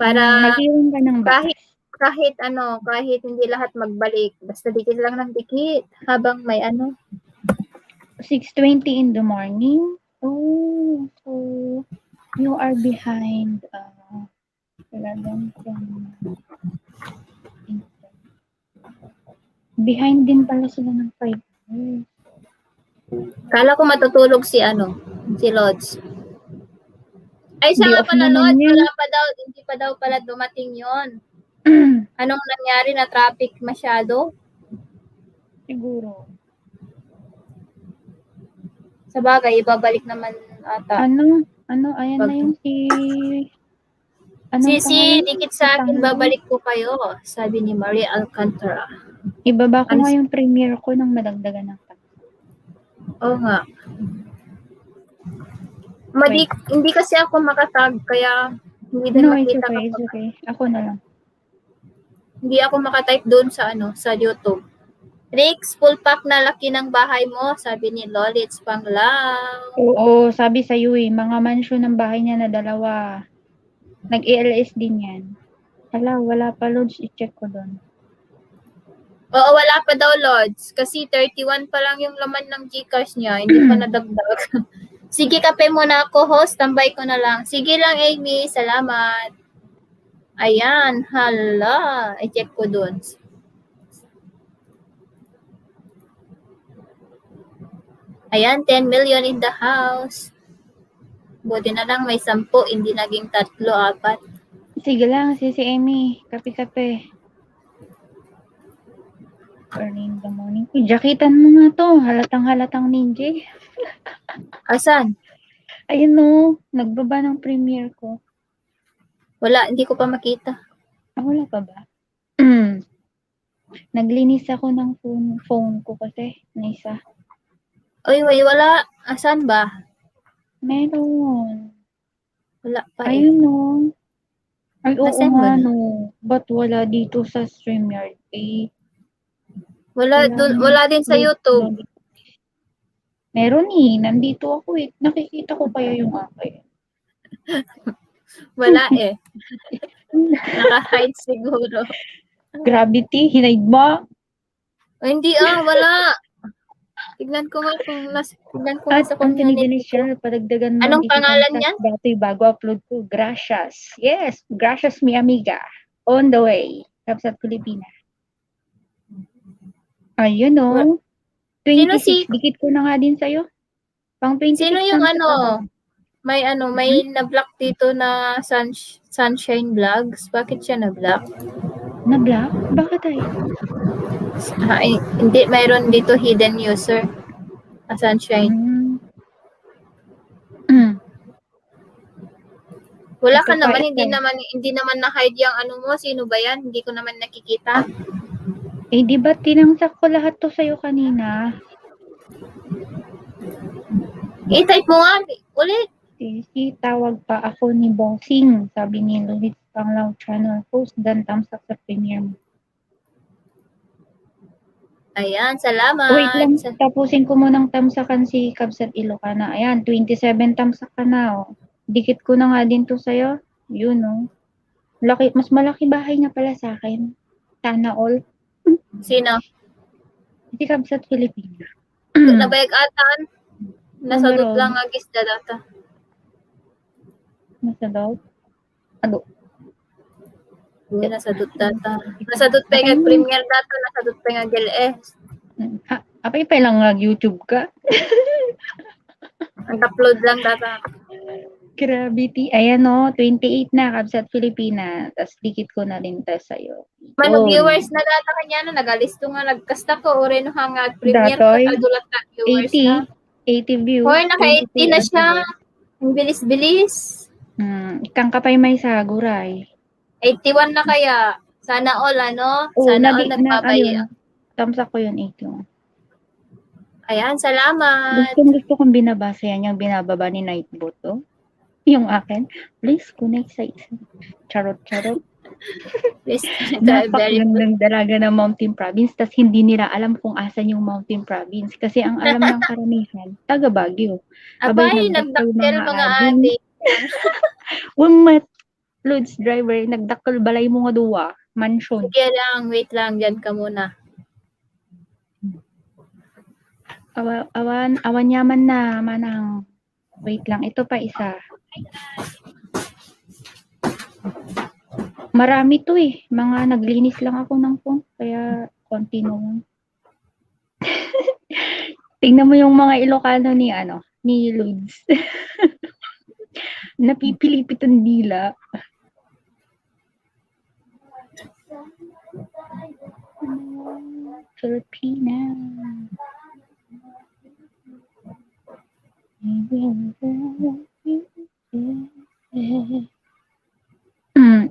Para nag-iwan ka ng kahit hindi lahat magbalik, basta dikit lang ng dikit habang may 6:20 in the morning. Oh, so you are behind behind din pala sila ng 5 hours. Kala ko matutulog si Lods. Ay, siya pala, Lods. Hindi pa daw pala dumating yon. Anong nangyari na traffic masyado? Siguro. Sa bagay, ibabalik naman ata. Ayan na yung Sisi, dikit sa akin, babalik ko kayo, sabi ni Marie Alcantara. Ibaba ko nga yung premiere ko nang madagdagan ng tag. Oo nga. Hindi kasi ako makatag, kaya hindi din makita it's okay. Ako na lang. Hindi ako makatype doon sa YouTube. Rix, full pack na laki ng bahay mo, sabi ni Lolits Panglao. Oo, sabi sa iyo mga mansyon ng bahay niya na 2. Nag-ALS din yan. Wala pa, Lods. I-check ko doon. Oo, wala pa daw, Lods. Kasi 31 pa lang yung laman ng Gcash niya. Hindi pa nadagdag. Sige, kape muna ako, host. Tambay ko na lang. Sige lang, Amy. Salamat. Ayan. Hala. I-check ko doon. Ayan, 10 million in the house. Buti na lang may 10, hindi naging 3, 4. Sige lang, si Amy. Kape-kape. Early in the morning. Uy, jaketan mo nga to. Halatang-halatang ninja. Asan? Ayun no, nagbaba ng premiere ko. Wala, hindi ko pa makita. Ah, wala pa ba? Naglinis ako ng phone ko kasi na isa. Uy, wala. Asan ba? Meron. Wala pa eh. Ayun no. Ay, oo Nasaan ba nga na? no. Ba't wala dito sa StreamYard? Eh, Wala din sa YouTube. Meron eh. Nandito ako eh. Nakikita ko kaya yung akin. Wala eh. Naka-hide siguro. Gravity, hinaid mo. O, hindi wala. Tignan ko nga At sa Anthony community ko. Denisher, padagdagan mo. Anong pangalan niyan? Dati bago upload ko. Gracias. Yes. Gracias, mi amiga. On the way. Kapsat Pilipina. Ayun o. 26. Dikit ko na nga din sa'yo. Pang 26. Sino yung lang sa may na-block dito na Sunshine Vlogs. Bakit siya na-block? Na-block? Bakit ay? Hindi, mayroon dito hidden user. Sunshine. Wala ka Ito pa, naman, ito. hindi naman na-hide yung ano mo. Sino ba yan? Hindi ko naman nakikita. Eh, di ba tinangsak ko lahat to sa'yo kanina? I-type mo nga. Ulit. Si tawag pa ako ni Bossing. Sabi ni Luis Panglaw Channel Post. Dan tamsak sa premiere mo. Ayan, salamat. Wait lang, tapusin ko munang tamsakan si Kabsat Ilocana. Ayan, 27 tamsak ka na. Oh. Dikit ko na nga din to sa'yo. Yun, oh. Mas malaki bahay nga pala sa akin. Sana all. Sino? Si Kabsat Filipina. Nabayag-atan. Nasagot Meron. lang ang gisda data. Nasa daw? Ano? Hindi, nasadot data. Nasadot pa yung premiere data. Nasadot pa yung GLS. Apay pa lang YouTube ka? Ang upload lang data. Gravity. Ayan o, 28 na, Kabsat Filipina. Tapos dikit ko na rin ta sa'yo. Mano Yun. viewers na data kanya na nagalisto nga nagkasta ko ore no hanga premiere ko Datoy, kadulat na viewers 80. na. 80 views. Hoy, naka-80 na 22 siya. Ang bilis-bilis. Ikang kapay may saguray. 81 na kaya. Sana all Sana all nagpapaya. Tamsak ko yun, 81. Ayan, salamat. Gusto kong binabasa yan, yung binababa ni Nightbot, oh. Yung akin. Please connect sa isa. Charot. Please, very good. Napakagandang dalaga ng Mountain Province, tas hindi nila alam kung asan yung Mountain Province. Kasi ang alam ng karamihan, taga Baguio. Abay, nagdakkel mga adik. Umat, Loads driver, nagdakkel balay mo nga duwa. Mansion. Sige lang, wait lang, dyan ka muna. Awan yaman na, manang. Wait lang, ito pa isa. Marami to eh. Mga naglinis lang ako ng phone. Kaya, konti na lang. Tingnan mo yung mga Ilocano ni Lods. Napipilipit ang dila. Filipina.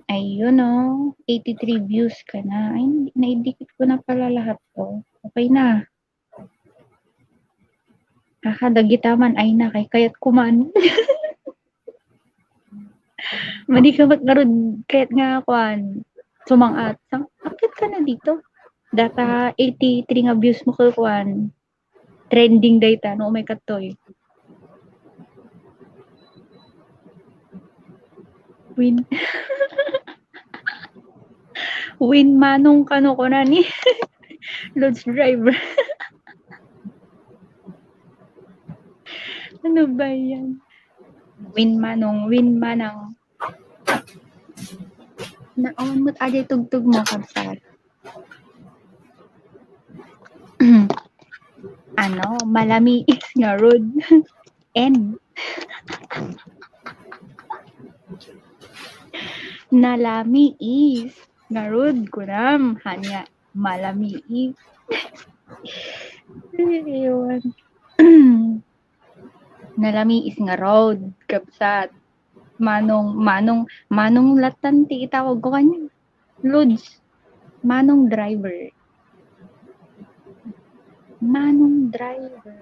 Ayun o. 83 views ka na. Ay, naidikit ko na pala lahat to. Okay na. Kakadagitaman ay na kay kayat kuman. Madi ka magkaroon kahit nga kuan. Sumangat. Akit ka na dito. Data 83 nga views mo kuan. Trending data. No, may katoy. Win. Win manong kano ko na ni Loads driver. Ano ba yan? Win manang. Naon mo't aday tugtog mo, Kabsat. Malami is nga road. And Nalamiis. Narud kunam. Hanya malamiis. Ayun. Nalamiis nga road. Kabsat. Manong latan ti itawag ko kanya. Lods. Manong driver. Manong driver.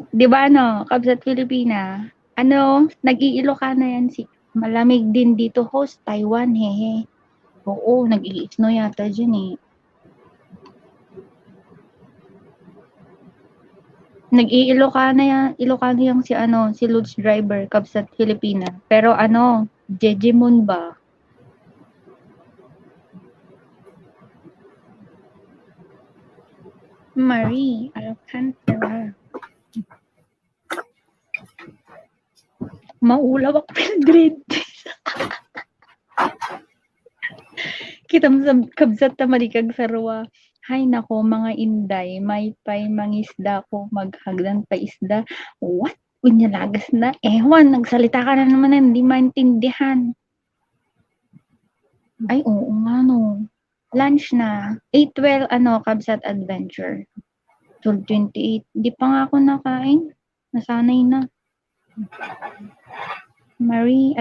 Di ba ano, Kabsat Filipina? Ano, nag-iilocana yan si malamig din dito host, Taiwan, hehe. Oo, nag-iisno yata dyan eh. Nag-iilocana yang si ano, si Lods Driver, Kabsat Filipina. Pero ano, Jejemon ba? Marie Alcantara. Maulaw ako grade. Kitam sa Kabsat tamarikag sarwa. Hay nako mga inday, may pay mangisda ko maghagdan pa isda. What? Unya lagas na. Ewan, nagsalita ka na naman na hindi maintindihan. Ay, oo nga no. Lunch na. 8:12 ano, Kabsat Adventure. 12:28. Hindi pa nga ako nakain. Nasanay na. Marie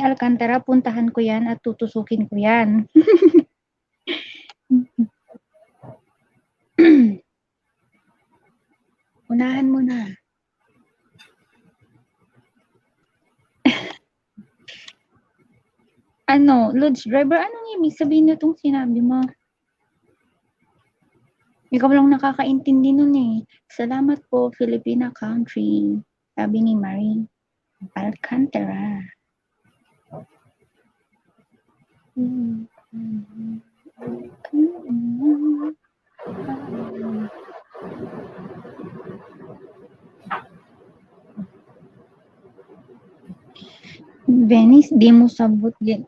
Alcantara, puntahan ko yan at tutusukin ko yan. Unahan mo na. Ano, Lods Driver, anong ibig sabihin nitong sinabi mo? Ikaw lang nakakaintindi nun eh. Salamat po, Filipina Country. Sabi ni Marie Alcantara. Venice, di mo sabot yan.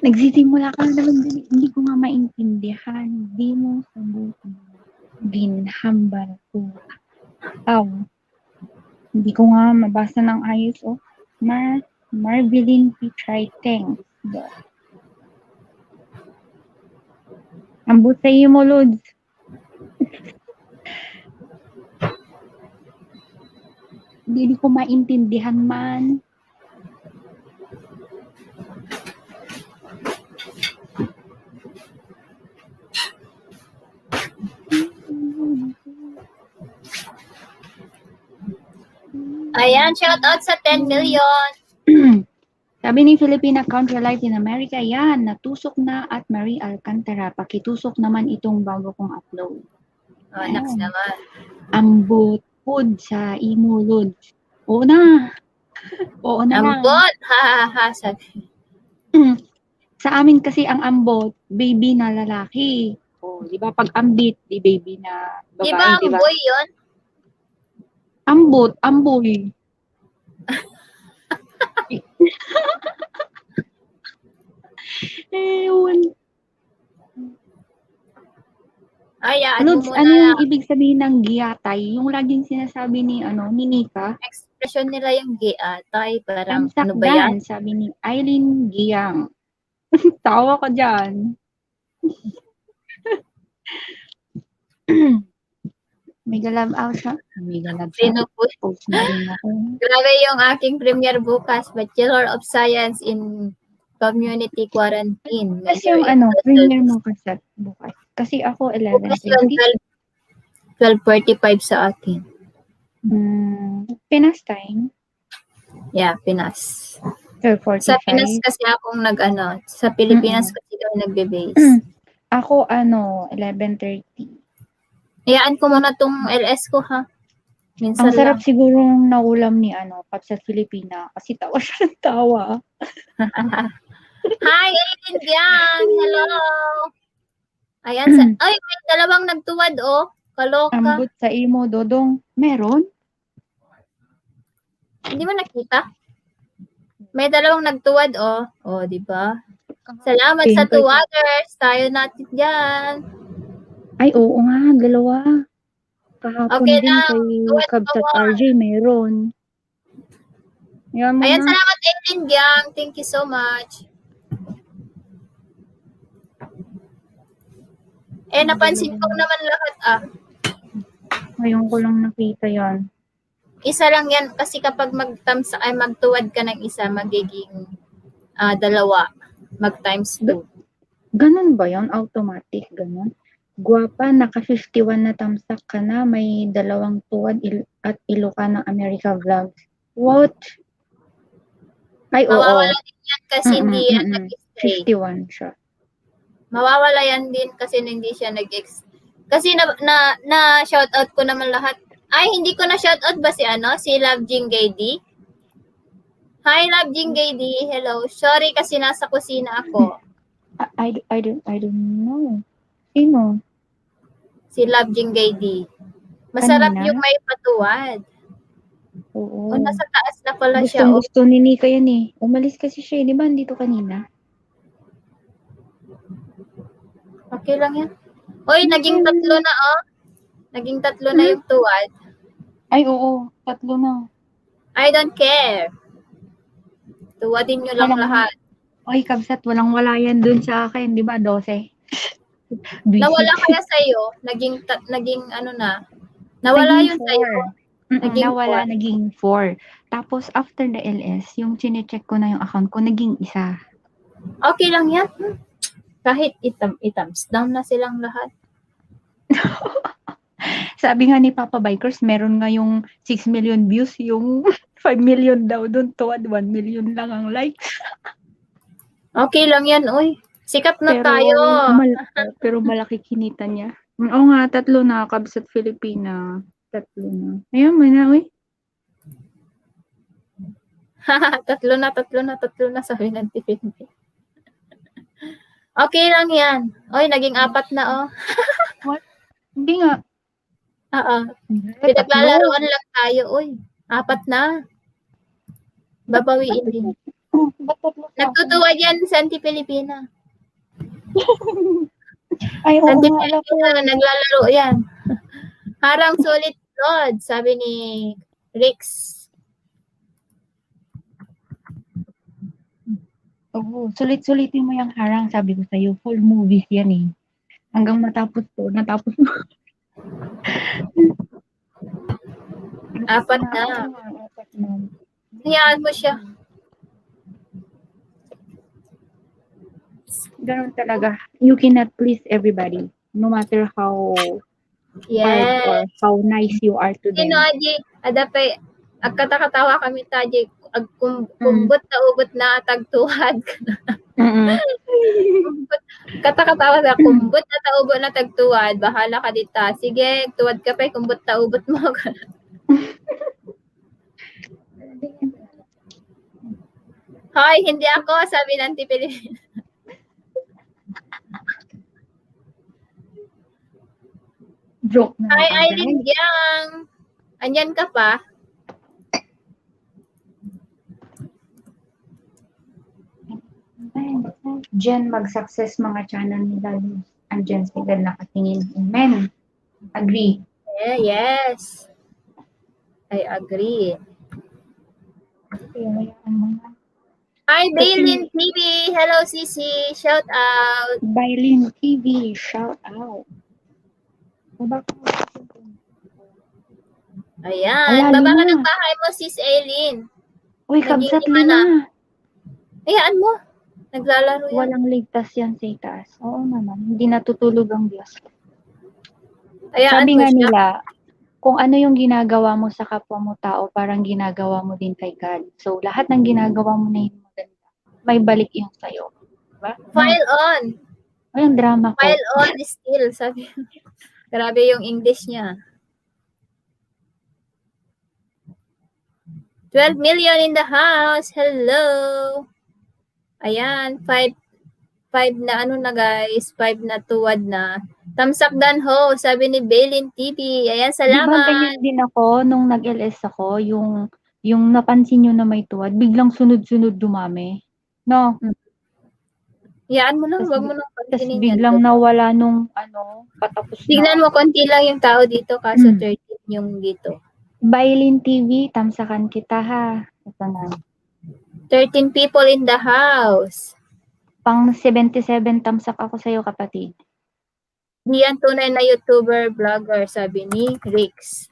Nagsisimula ka naman din. Hindi ko nga maintindihan. Di mo sabot. Ginhambal ko. Aw. Hindi ko nga mabasa ng ayos. Oh. Marvelin Pitriteng. Ambot sa iyo mo, Lods. Hindi ko maintindihan man. Ayan, shout out sa 10 million. Sabi ni Filipina Country Life in America, yan, natusok na at Marie Alcantara. Pakitusok naman itong bago kong upload. Oh, next naman. Ambot food sa imo, Lods. Oo na. Oo na lang. Ambot! Ha ha ha. Sabi. Sa amin kasi ang ambot, baby na lalaki. O, di ba? Pag ambit, di baby na babae, Di ba ang boy yun? Ambot, amboy. Ewan. Ayan, Lods, mo ano muna yung ibig sabihin ng giyatay? Yung laging sinasabi ni Nika? expression nila yung giatay. Parang Tamsak ano ba yan? dan, sabi ni Eileen Giyang. Tawa ka dyan. May galab out siya. May galab siya. Sino po? Post na rin ako. Grabe yung aking premiere bukas. Bachelor of Science in Community Quarantine. Kasi yung premiere mo kasi bukas. Kasi ako Bukas yung 11:30. 12:45 sa akin. Pinas time. Yeah, Pinas. 12:45. Sa Pinas kasi akong sa Pilipinas kasi kami nagbe-base. Ako 11:30. Iyaan ko muna tong LS ko ha. Minsan Ang sarap lang. siguro naulam ni Kapsat Filipina kasi tawa siya ng tawa. Hi, Aileen Biang! Hello! Ayan, ay, may dalawang nagtuwad, oh. Kaloka. Ambot sa imo, Dodong. Meron? Hindi mo nakita? May dalawang nagtuwad, oh. Oh, di ba? Salamat sa tuwaders. Tayo natin dyan. Ay, oo nga, dalawa. Kahapon Okay din lang. kay Tuwad Kabsat mo. RJ, meron. Yan mo Ayan, na. salamat Aileen Gyang. Thank you so much. Napansin ko naman lahat Ngayon ko lang nakita yan. Isa lang yan kasi kapag magtuwad ka ng isa, magiging dalawa. Mag times 2. Ganun ba yun? Automatic, ganun? Guwapa, naka 51 na tamsak ka na, may 2 tuwad at ilo ka ng America Vlogs. What? Ay, oo. Mawawala din yan kasi hindi yan Mm-mm. nag-stay. 51 siya. Mawawala yan din kasi hindi siya kasi na shoutout ko naman lahat. Ay, hindi ko na shoutout ba si Love Jing Gaydi? Hi, Love Jing Gaydi. Hello. Sorry kasi nasa kusina ako. I don't know. Sino? Si Love Jing Gaydi. Masarap Kanina? yung may patuwad. Oo. Nasa taas na pala siya. Gusto ni Nika yan eh. Umalis kasi siya eh. Di ba dito kanina? Okay lang yan. Oy, naging 3 na Naging 3 na yung tuwad. Ay, oo. 3 na. I don't care. Tuwadin nyo lang Walang- lahat. Oy, Kabsat, walang-wala yan dun sa akin. Di ba? 12. Busy. Nawala kaya sa'yo, naging ano na. Nawala yun sa'yo. Naging Nawala, 4. naging 4. Tapos, after the LS, yung chinecheck ko na yung account ko, naging 1. Okay lang yan. Kahit thumbs down na silang lahat. Sabi nga ni Papa Bikers, meron nga yung 6 million views, yung 5 million daw doon, tuwad 1 million lang ang likes. Okay lang yan, oy. Sikat na tayo. Pero malaki kinita niya. Oo nga, 3 na, Kabsat Filipina. 3 na. Ayun, may na, uy. 3 na, sabi ng tipid. Okay lang yan. Oy, naging 4 na, Hindi nga. Oo. 3. Pinaglalaroan lang tayo, oy. 4 na. Babawiin din. Ba't 3 na? Nagtutuwad yan sa Anti-Pilipina. Ay, oo Santi nga, alam ko. Pilipina, naglalaro yan. Harang sulit Lord, sabi ni Rix. Oo, sulit-sulitin mo yung harang, sabi ko sa'yo. Full movies yan eh. Hanggang matapos to, natapos mo. 4 na. 4 na. Hayaan mo siya. Ganun talaga. You cannot please everybody. No matter how hard or Yes. how nice you are to them. Sino, Aji? Adapay, agkatakatawa kami, Taji. Kumbot na ubot na tagtuwad. Mm-mm. Katakatawa na, kumbot na taubot na tagtuwad. Bahala ka dita. Sige, tuwad ka pa, kumbot ta ubot mo. Hoy, hindi ako, sabi ng Tipilipin. Joke na. Hi, ako, Irene Yang. Andyan ka pa? guys. Diyan mag-success mga channel nila. Andyan sila nakatingin. Amen. Agree. Yes. I agree. Kaya ano na. Hi, Bailin TV. Hello, Sisi. Shout out. Bailin TV, shout out. Baba ko. Ayan. Alala Baba ka na. ng bahay mo, Sis Aileen. Uy, Naging Kabsat 5 Lina. Hayaan mo. Naglalaro yan. Walang ligtas yan sa itaas. Oo naman. Hindi natutulog ang Diyos. Hayaan Sabi mo nga siya. nila, kung ano yung ginagawa mo sa kapwa mo tao, parang ginagawa mo din kay God. So, lahat ng ginagawa mo na yung maganda, may balik yung sa'yo. Diba? File on. Ay, ang drama ko. File on still. Sabi. Grabe yung English niya. 12 million in the house. Hello. Ayan. 5 na ano na guys. 5 na tuwad na. Thumbs up dan ho. Sabi ni Bailin TV. Ayan, Di ba salamat. ganyan din ako, nung nag-LS ako, yung napansin nyo na may tuwad, biglang sunod-sunod dumami. No? Hayaan mo lang, Tas wag mo nang Tapos pansinin yan. biglang nawala nung patapos Tignan na. mo, konti lang yung tao dito, kaso 13 yung dito. Bailin TV, tamsakan kita ha. Ito na. 13 people in the house. Pang 77 tamsak ako sa'yo, kapatid. Di yan tunay na YouTuber, vlogger, sabi ni Rix.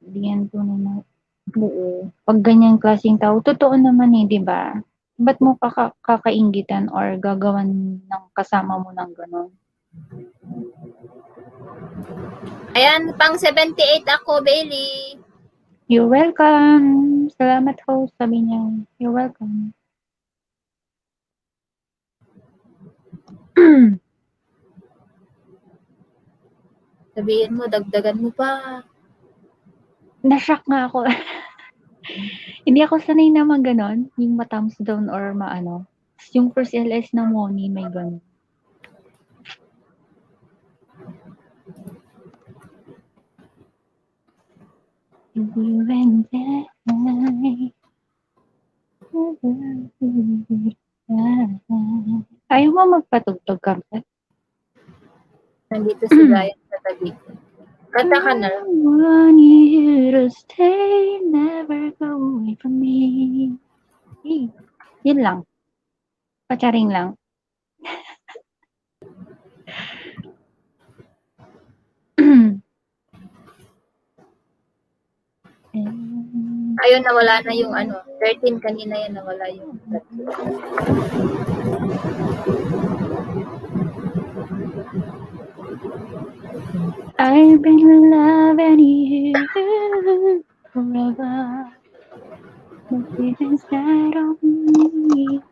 Hindi yan tunay na buo. Pag ganyang klaseng tao, totoo naman di ba? Ba't mo kakainggitan or gagawan ng kasama mo ng gano'n? Ayan, pang 78 ako, Bailey. You're welcome. Salamat host, sabi niya. You're welcome. Sabihin mo, dagdagan mo pa. Na-shock nga ako. Hindi ako sanay na ganon, yung ma-thumbs down or maano. Yung first LS na Moni, may ganon. You and I. Ayaw mo magpatugtog ka ba? Nandito si Brian sa tabi ko. Kanta ka na lang. I want you to stay, never go away from me. Hey, yun lang. Pacharing lang. Ayun, nawala na yung 13 kanina yan, nawala yung I've been loving you forever. But deep inside of me.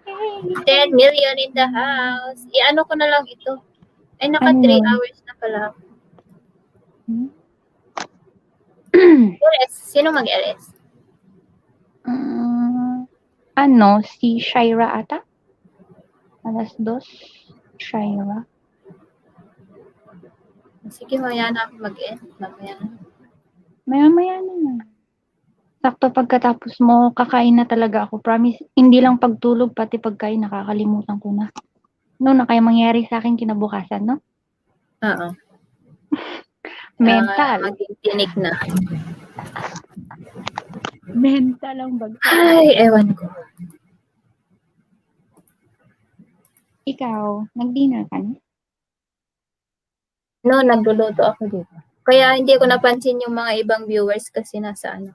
10 million in the house. I-ano ko na lang ito. Ay, naka Ano 3 yun? hours na pala. LS. Sino mag-LS? Si Shaira ata? Alas 2. Shaira. Sige, maya na ako mag-end. Mamaya na. Maya-maya na. Sakto pagkatapos mo, kakain na talaga ako. Promise, hindi lang pagtulog, pati pagkain, nakakalimutan ko na. No, na kaya mangyari sa akin kinabukasan, no? Oo. Mental. Maging tinig na. Mental ang bagay. Ay, ewan ko. Ikaw, nag-dinner ka na? No, nagluluto ako dito. Kaya hindi ko napansin yung mga ibang viewers kasi nasa ano.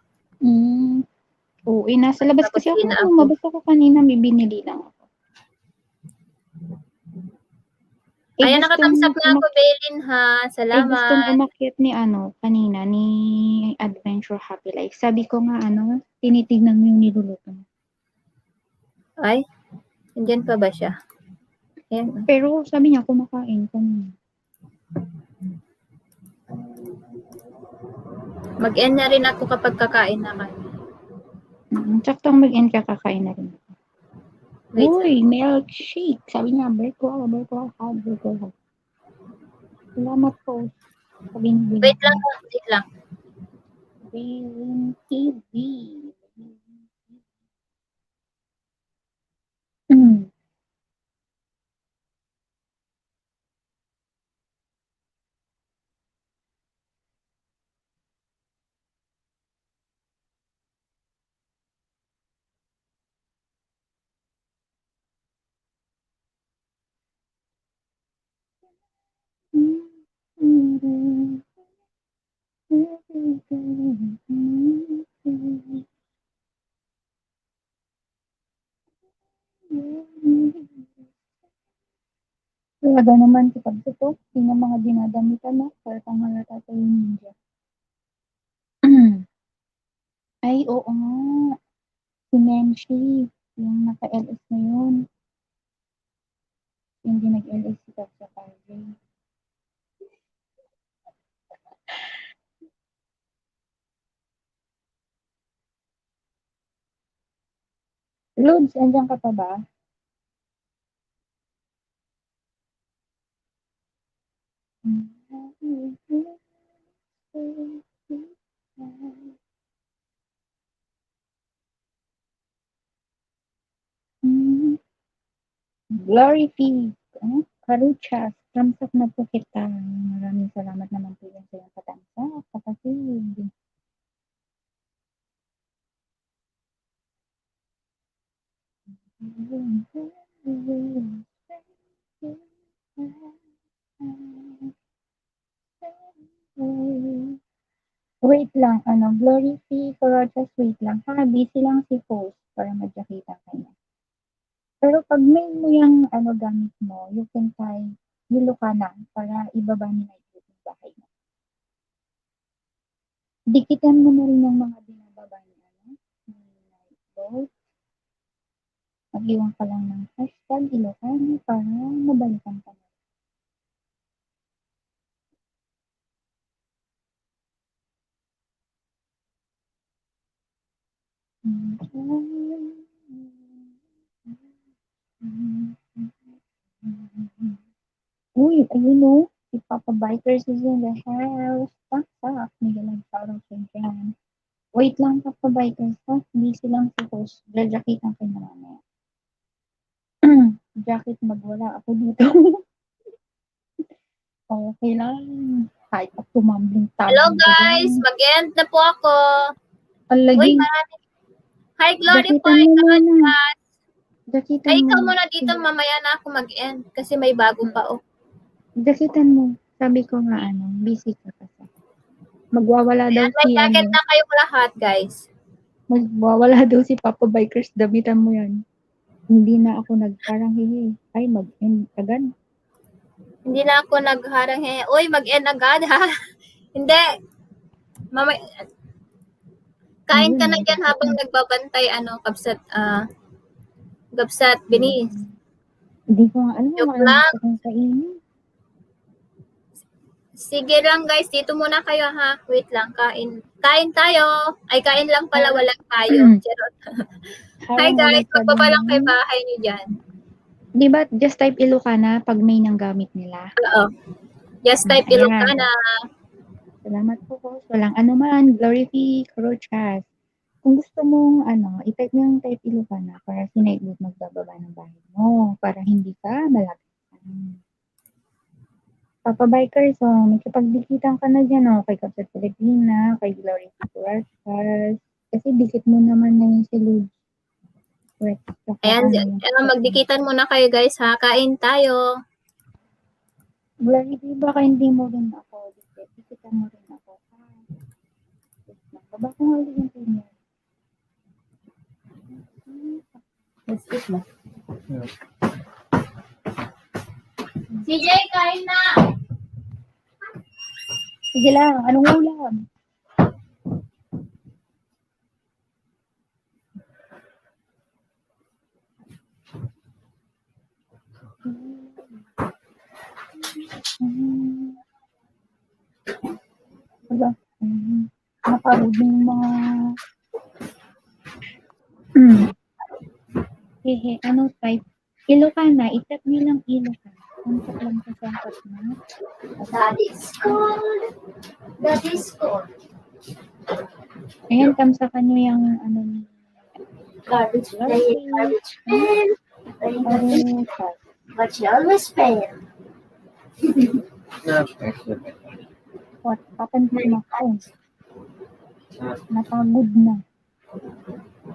Oo, nasa labas kasi ako. Kusina ako. Lumabas ako kanina, may binili lang ako. Ayan, nakatamsap na ako, Bailin, ha. Gustong Salamat. umakyat ni kanina, ni Adventure Happy Life. Sabi ko nga, tinitignan mo yung niluluto mo. Ay, andyan pa ba siya? Ayan. Pero sabi niya, kumakain ko na. Mag-end na rin ako kapag kakain na kami. Saktong mag-end ka, kakain na rin. Wait, Uy, milkshake. Sabi niya, virtual. Salamat po. Sabi niya, wait lang. Bailin TV. Talaga naman kapag ito, yung mga dinadamitan na, para kang halata tayo ninja. Ay, oo nga. Si Menshi, yung naka-LS na yun. Yung di nag-LS si Tapsa Parvey. Lods, andyan ka pa ba? Glory P. Karuchas. Thumbs up na po kita. Maraming salamat naman po yan sa iyong patangsa. Kapatid. Wait lang, Glory P. Karuchas, wait lang. Busy lang si host para madyakitan kanya. Pero pag may mo yung gamit mo, you can try nilo ka na para ibaba niya na yung bahay mo. Dikitan mo na rin yung mga binababa niya. Mag-iwan ka lang ng hashtag Ilocano para mabalikan ka na. Uy, ayun o. Si Papa Bikers is in the house. Tak. May galag parang siya dyan. Wait lang, Papa Bikers. Busy lang si host. Jacket ang kayo mamaya. Jacket magwala ako dito. Okay lang. Kahit pa tumambling tayo. Hello guys, mag-end na po ako. Ang Uy, laging. marami. Hi, Glory po. Jaketan mo muna. Jaketan Ay, ikaw mo. muna dito, mamaya na ako mag-end. Kasi may bago pa, oh. Jaketan mo. Sabi ko nga, busy ka kasi. Magwawala daw Ayan, may si, jacket na kayong lahat, guys. magwawala daw si Papa Bikers. Damitan mo yan. Hindi na ako parang hihi. Ay, mag-end agad. Hindi na ako nagharang uy, mag-end agad, ha? Hindi. Mamaya, kain ka na dyan habang nagbabantay, Gabsat, Binis. Hindi ko nga alam. Joke Wala lang. akong kainin. Sige lang, guys. Dito muna kayo, ha? Wait lang, kain. Kain tayo. Ay, kain lang pala, walang tayo. Charot. Hi, guys. Magbaba lang kay bahay niyo dyan. Di ba, just type Ilocana pag may nang gamit nila. Oo. Just type Ayan. Ilocana. Salamat po po. Walang anuman. Glory P. Karochas. Kung gusto mong, i-type mo yung type Ilocana para si Nightwood magbababa ng bahay mo. Para hindi ka malapit. Papa Bikers, may kapagdikitan ka na dyan, kay Kapsat Pilipina, kay Glory P. Karochas. Kasi dikit mo naman na yung si Lud. Ayan, magdikitan muna kayo, guys, ha? Kain tayo. Glory P, baka hindi mo rin ako. Dikitan mo rin ako. Baba ko nga ulit yung tingin. Let's eat na. CJ, kain na! Sige lang, anong ulam? Diba? Napagod na yung mga... Hehe, type? Ilocana, i-tap nyo lang Ilocana. Contact lang sa contact na. That is cold. That is cold. Ayan, tamsakan nyo yung Garbage Garbage. pail. But you always fail. What? Papansin ako. Napagod na.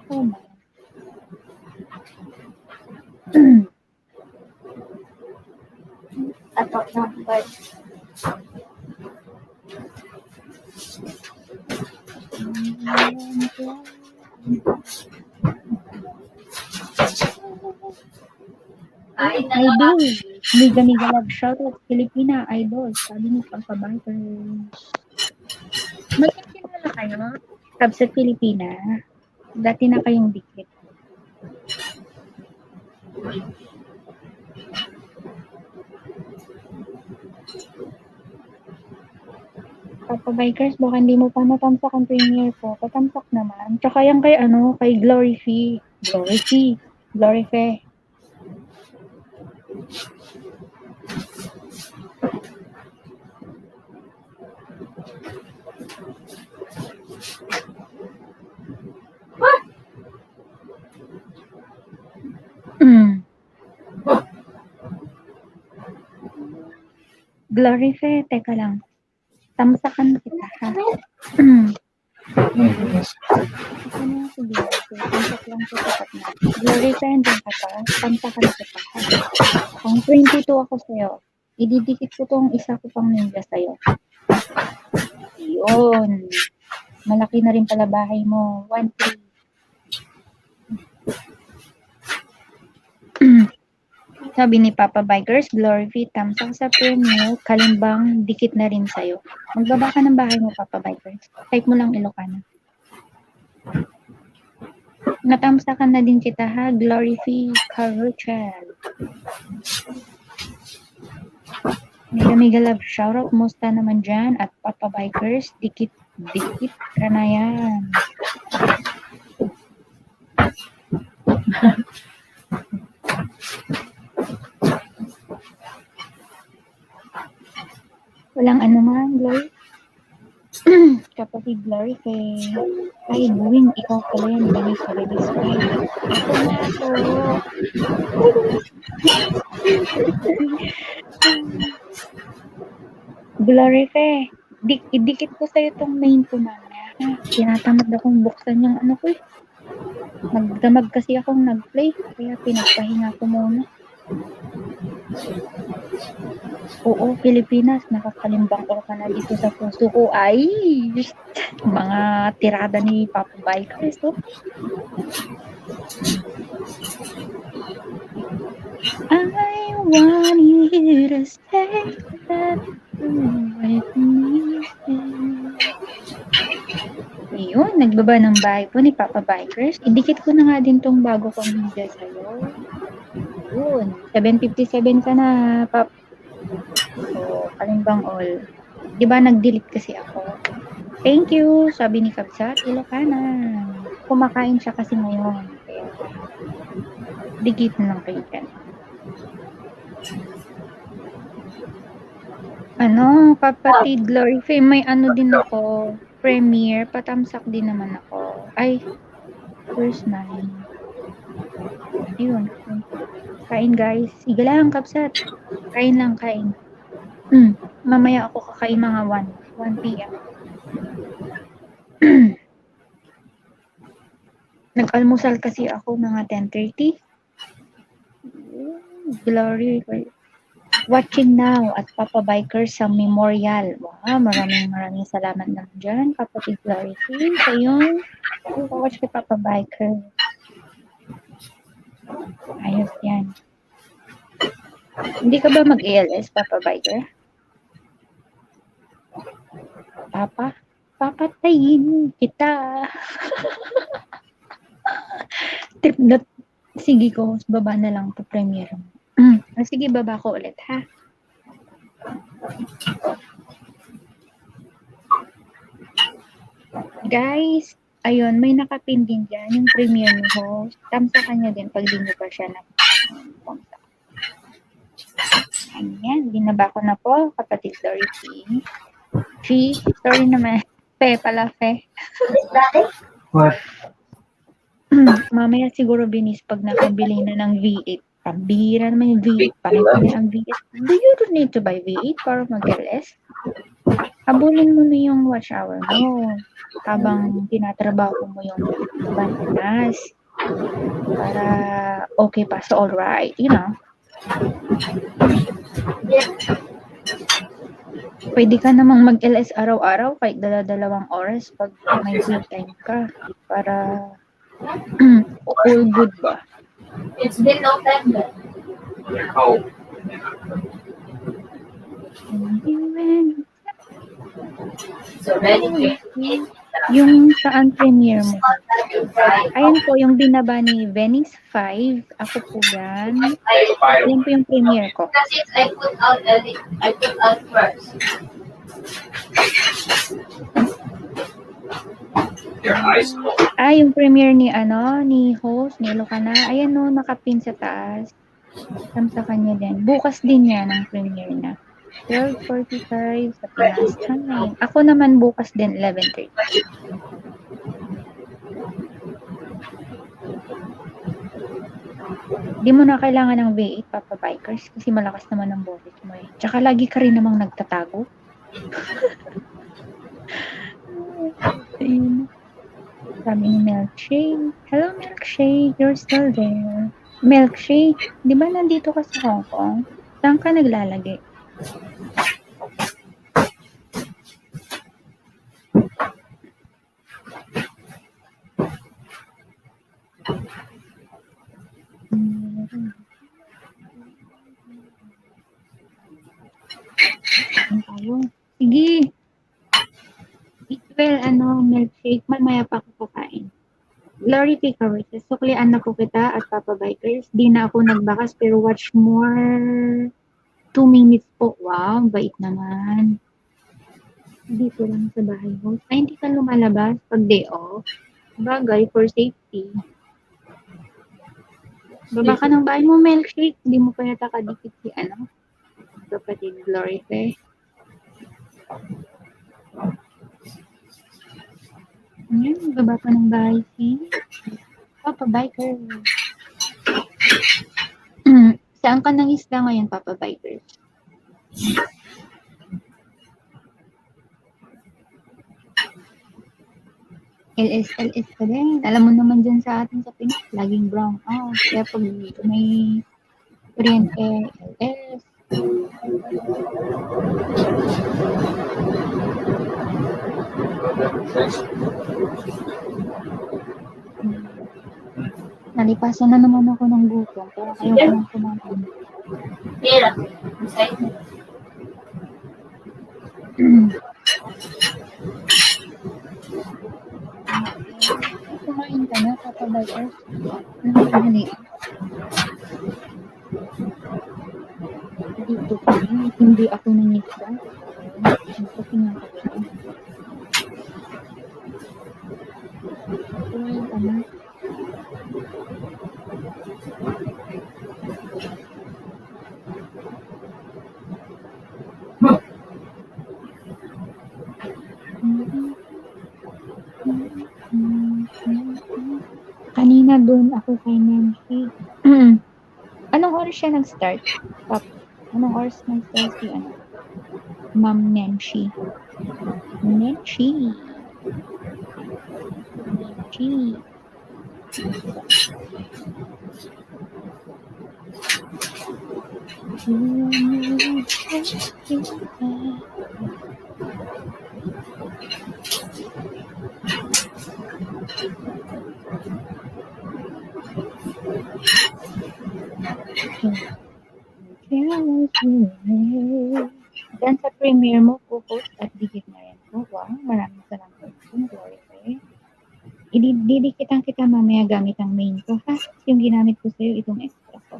Tama. Ato number. Kain na lang. Idol. Miga love shoutout. Pilipina, idol. Sabi ni Papa Bikers. Mag-intin mo na kayo. Kapsat Pilipina. Dati na kayong dikit. Papa Bikers, baka hindi mo pa natamsak ang premiere ko. Patamsak naman. Tsaka yan kay kay Glory Fee. Glory Fee. Glory Fe, teka lang. Tamsakan kita, ha? Ako na si Glory Fe. Tamsak lang po sapat na. Glory Fe, andyan ka pa. Tamsakan kita, ha? Kung 22 ako sa'yo, ididikit ko tong isa ko pang ninja sa'yo. Yun. Malaki na rin pala bahay mo. 1, 3. Sabi ni Papa Bikers, Glory Fe, tamsak sa premiere, kalimbang, dikit na rin sa'yo. Magbaba ka ng bahay mo, Papa Bikers. Type mo lang Ilocano. Natamsakan na din kita, ha? Glory Fe, Caruchel. Mega love, shoutout, musta naman dyan? At Papa Bikers, dikit ka na yan. Walang ano nga, Glory. Kapatid Glory kay Buwing, ikaw pala yan, bilis ka, bilis ka. Ito na ako. Glory Fe, idikit ko sa'yo itong main ko mamaya. Tinatamad akong buksan yung ano ko eh. Nagdamag kasi akong nag-play, kaya pinagpahinga ko muna. Oo, Pilipinas, nakakalimbang or ka na dito sa puso ko. Ay, mga tirada ni Papa Bikers, oh. I want you to stay with me. Ayun, nagbaba ng bahay po ni Papa Bikers. Idikit ko na nga din tong bago kong video sa'yo. Yun, 7:57 ka na, Pap. So, kalimbang all. Diba nag-delete kasi ako? Thank you, sabi ni Kabsat, Ilocana. Kumakain siya kasi ngayon. Kaya, digit na lang kayo dyan. Ano, kapatid Glory Fe, may ano din ako, premiere, patamsak din naman ako. Ay, first nine. Ayun. Kain guys. Sige lang, Kapsat. Kain lang, kain. Mamaya ako kakain mga 1 p.m. Nag-almusal kasi ako mga 10:30. Glory. Watching now at Papa Bikers sa Memorial. Wow, maraming salamat naman dyan, kapatid Glory sa yung watch kay Papa Bikers. Ayos yan. Hindi ka ba mag-ALS, Papa Biker? Papa? Papatayin kita. Tip na. Sige ko, baba na lang to premiere. Sige, baba ko ulit, ha? Guys, ayun, may nakapin din dyan, yung premiere ni host. Tamsa kanya din pag di nyo pa siya na-punta. Ayan, binaba ko na po, kapatid Dory F. Sorry naman. Fe pala, Fe. What? Mamaya siguro binis pag nakabili na ng V8. Pambihira naman yung V8. Pakita niya ang V8. Do you need to buy V8 para mag-LS? Habulin mo na yung watch hour mo habang tinatrabaho mo yung bandanas para okay pa. So, alright. You know. Pwede ka namang mag-LS araw-araw kahit dalawang oras pag may free time ka para all good ba? It's been November. So, ready Yung saan premiere mo? Ayan po, yung binaba ni Venice 5. Ako po yan. Ayan po yung premiere ko. Kasi I put out first. Yung premiere ni ni host, ni Ilocana. Ayan no, nakapin sa taas. Sa kanya din. Bukas din yan ang premiere na. 12:45 sa Pinas time. Ako naman bukas din, 11:30. Di mo na kailangan ng V8, Papa Bikers, kasi malakas naman ang boses mo eh. Tsaka lagi ka rin namang nagtatago. Ayun. Sabi ni Milkshake. Hello, Milkshake. You're still there. Milkshake, di ba nandito ka sa Hong Kong? Saan ka naglalagay? Ano tayo? Sige. Well, Milkshake, mamaya pa ako kakain. Glory takeaway. Suklian na po kita at Papa Bikers. Di na ako nagbakas pero watch more 2 minutes po. Wow, bait naman. Dito lang sa bahay mo. Ay, hindi ka lumalabas pag day off. Bagay for safety. Baba ka ng bahay mo, Milkshake. Hindi mo pa yata kadikit si kapatid Glory eh. Ayan, baba pa ng bahay si Papa Biker. Saan ka nang isla ngayon, Papa Biker? LS ka din. Alam mo naman dyan sa atin sa Pinas, laging brown out. Kaya pag may kuryente, LS. Nalipasan na naman ako ng gutom. Pero ayaw ko nang kumain. Mira. Side mo. Kumain ka na, Papa Bikers. Hali. Dito pa rin. Hindi ako nangisda. Dito pinakain. Kumain ka na. Kanina doon ako kay Nancy. Anong oras siya nag-start? Pop. Anong oras nag-start si Ma'am Nancy? Nancy. Dan sa premiere mo, co-host at digit na rin po. Wow, maraming salamat po. Glory eh. Ididikitan kita mamaya gamit ang main ko, ha? Yung ginamit ko sa'yo, itong extra ko.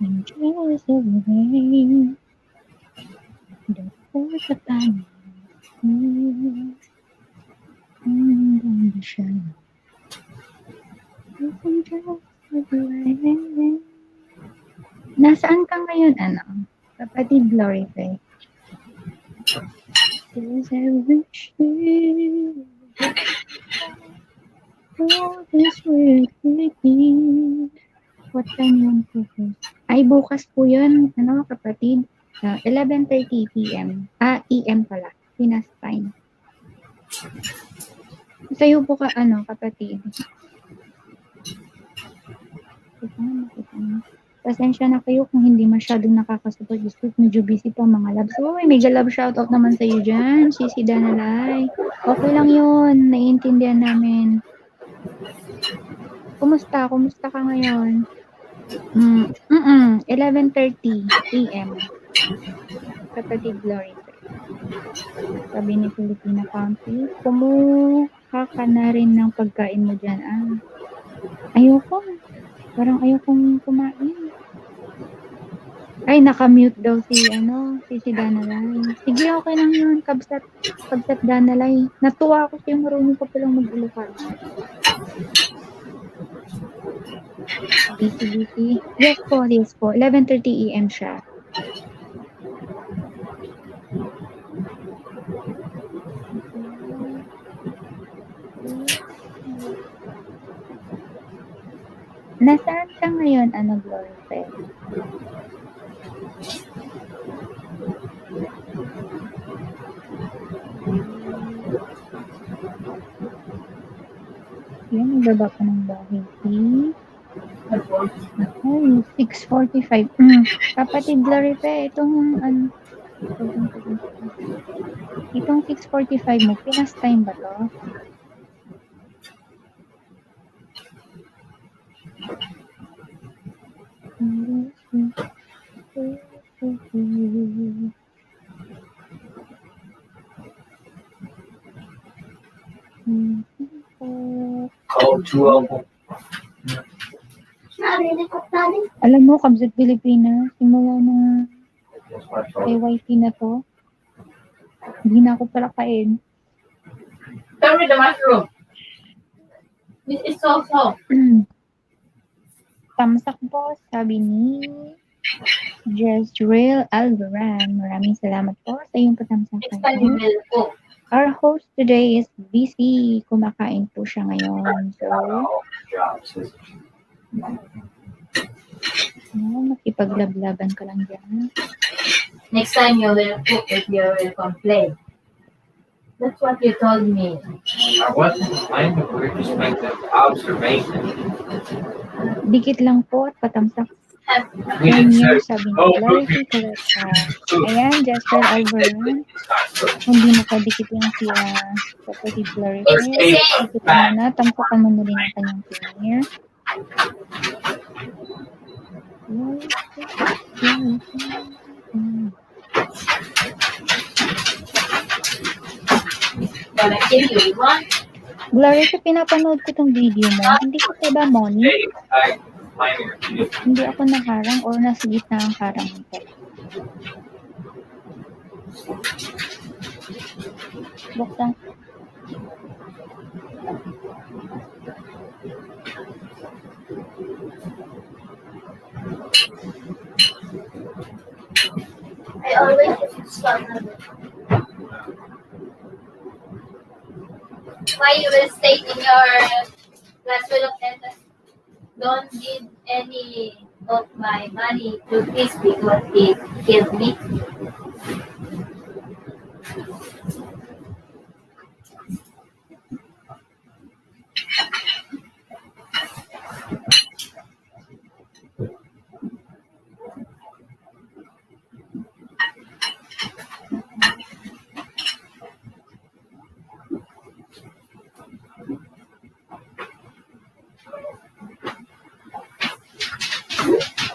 Enjoy the rain. The force of time. The shadow. Nasaan ka ngayon, kapatid Glory Faye? What time yun po? Ay, bukas po yun, kapatid? 11:30 p.m. EM pala. Pinas time. Sa'yo po ka, kapatid? Pasensya na kayo kung hindi masyadong nakakasupport this week. Medyo busy pa mga labs. Uy, mega love shoutout naman sa'yo dyan. Sisi Danalay. Okay lang yun. Naiintindihan namin. Kumusta? Kumusta ka ngayon? 11:30 a.m. Kapatid Glory. Sabi ni Filipina County, kumuha ka na rin ng pagkain mo dyan. Ayoko. Parang ayokong kumain. Ay, nakamute daw si Danalay. Sige, okay lang yun. Kabsat Danalay. Natuwa ako sa'yo, marunong ko palang mag-Ilocano. Busy. Yes po. 11:30 a.m. siya. Nasaan ka ngayon, Glory Fair? Yan, nagbaba pa ng bahay. Ay, 6:45. Kapatid Glory Fair, itong 6:45 mo, Pinas time ba to? Oh, 2:01. Alam mo, Kabsat Pilipinas, simula nung KYT na to, hindi na ako pala kain. Tell me the mushroom. This is so. Tamsak po, sabi ni Jezreel Alvaran. Maraming salamat po sa iyong patamsak. po. Our host today is busy. Kumakain po siya ngayon. So, makipaglaban ka lang dyan. Next time you will cook if you will complain. That's what you told me. I wasn't complaining, we were just making an observation. Dikit lang po at patamsak. We didn't say, Sabi ni oh, Clarity correct. Ayan, Jezreel Alvaran. Hindi makadikit yung si Kapatid Clarity. It's the same. Kita mo na, tampakan mo na rin ang kanyang finger. Gonna give you one. Glory, sa pinapanood ko tong video mo, hindi ko ba Moni? hey, I complaining or two. Hindi ako naharang or nasa gitna ang harang nito. Buksan. I always use one. Why you will state in your classroom of attendance, don't give any of my money to this because it killed me.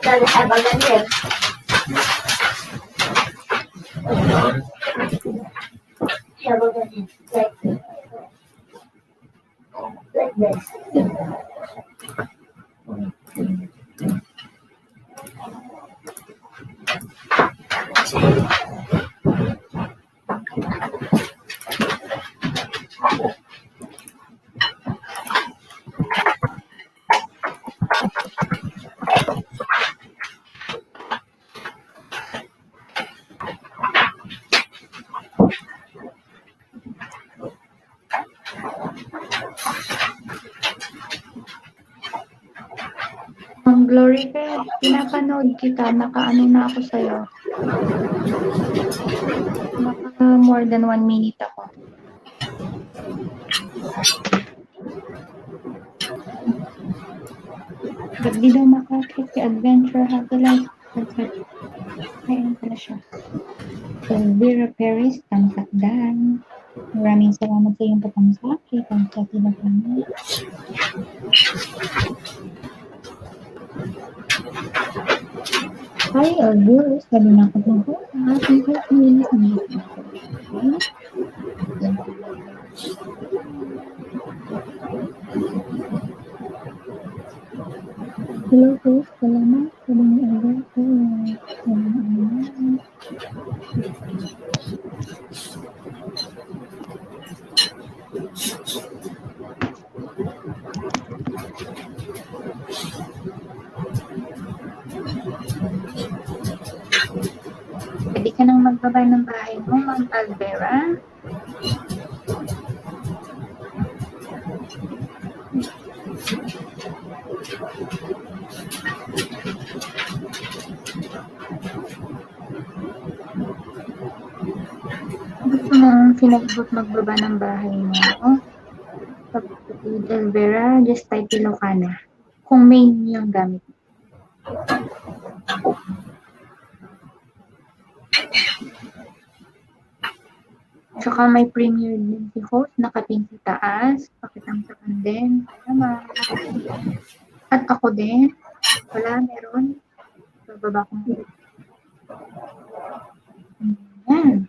Gotta have a lemon. Have a lemon. Like this. Ang Glory ka, pinapanood kita, nakaano na ako sa'yo. Naka more than 1 minute ako. Ba't di daw makakit si Adventure Happy Ayun pala siya. So, Vera Paris, tamsak dan. Maraming salamat sa iyong patamsak. Tamsak na kami. Hi, Albus. Sabi na ako ng ating pag-inis ng hello, host. Salamat. Sabi ni Albus. Pwede ka nang magbaba ng bahay mo, Ma'am Alvera. pinagbot magbaba ng bahay mo. Kapatid Elvera, just type Ilocana. Kung main yung gamit. Tsaka may premiere din si host, nakapin sa taas. Pakitangsakan din. Salamat. At ako din. Wala, meron. Bababa ko. Ayan.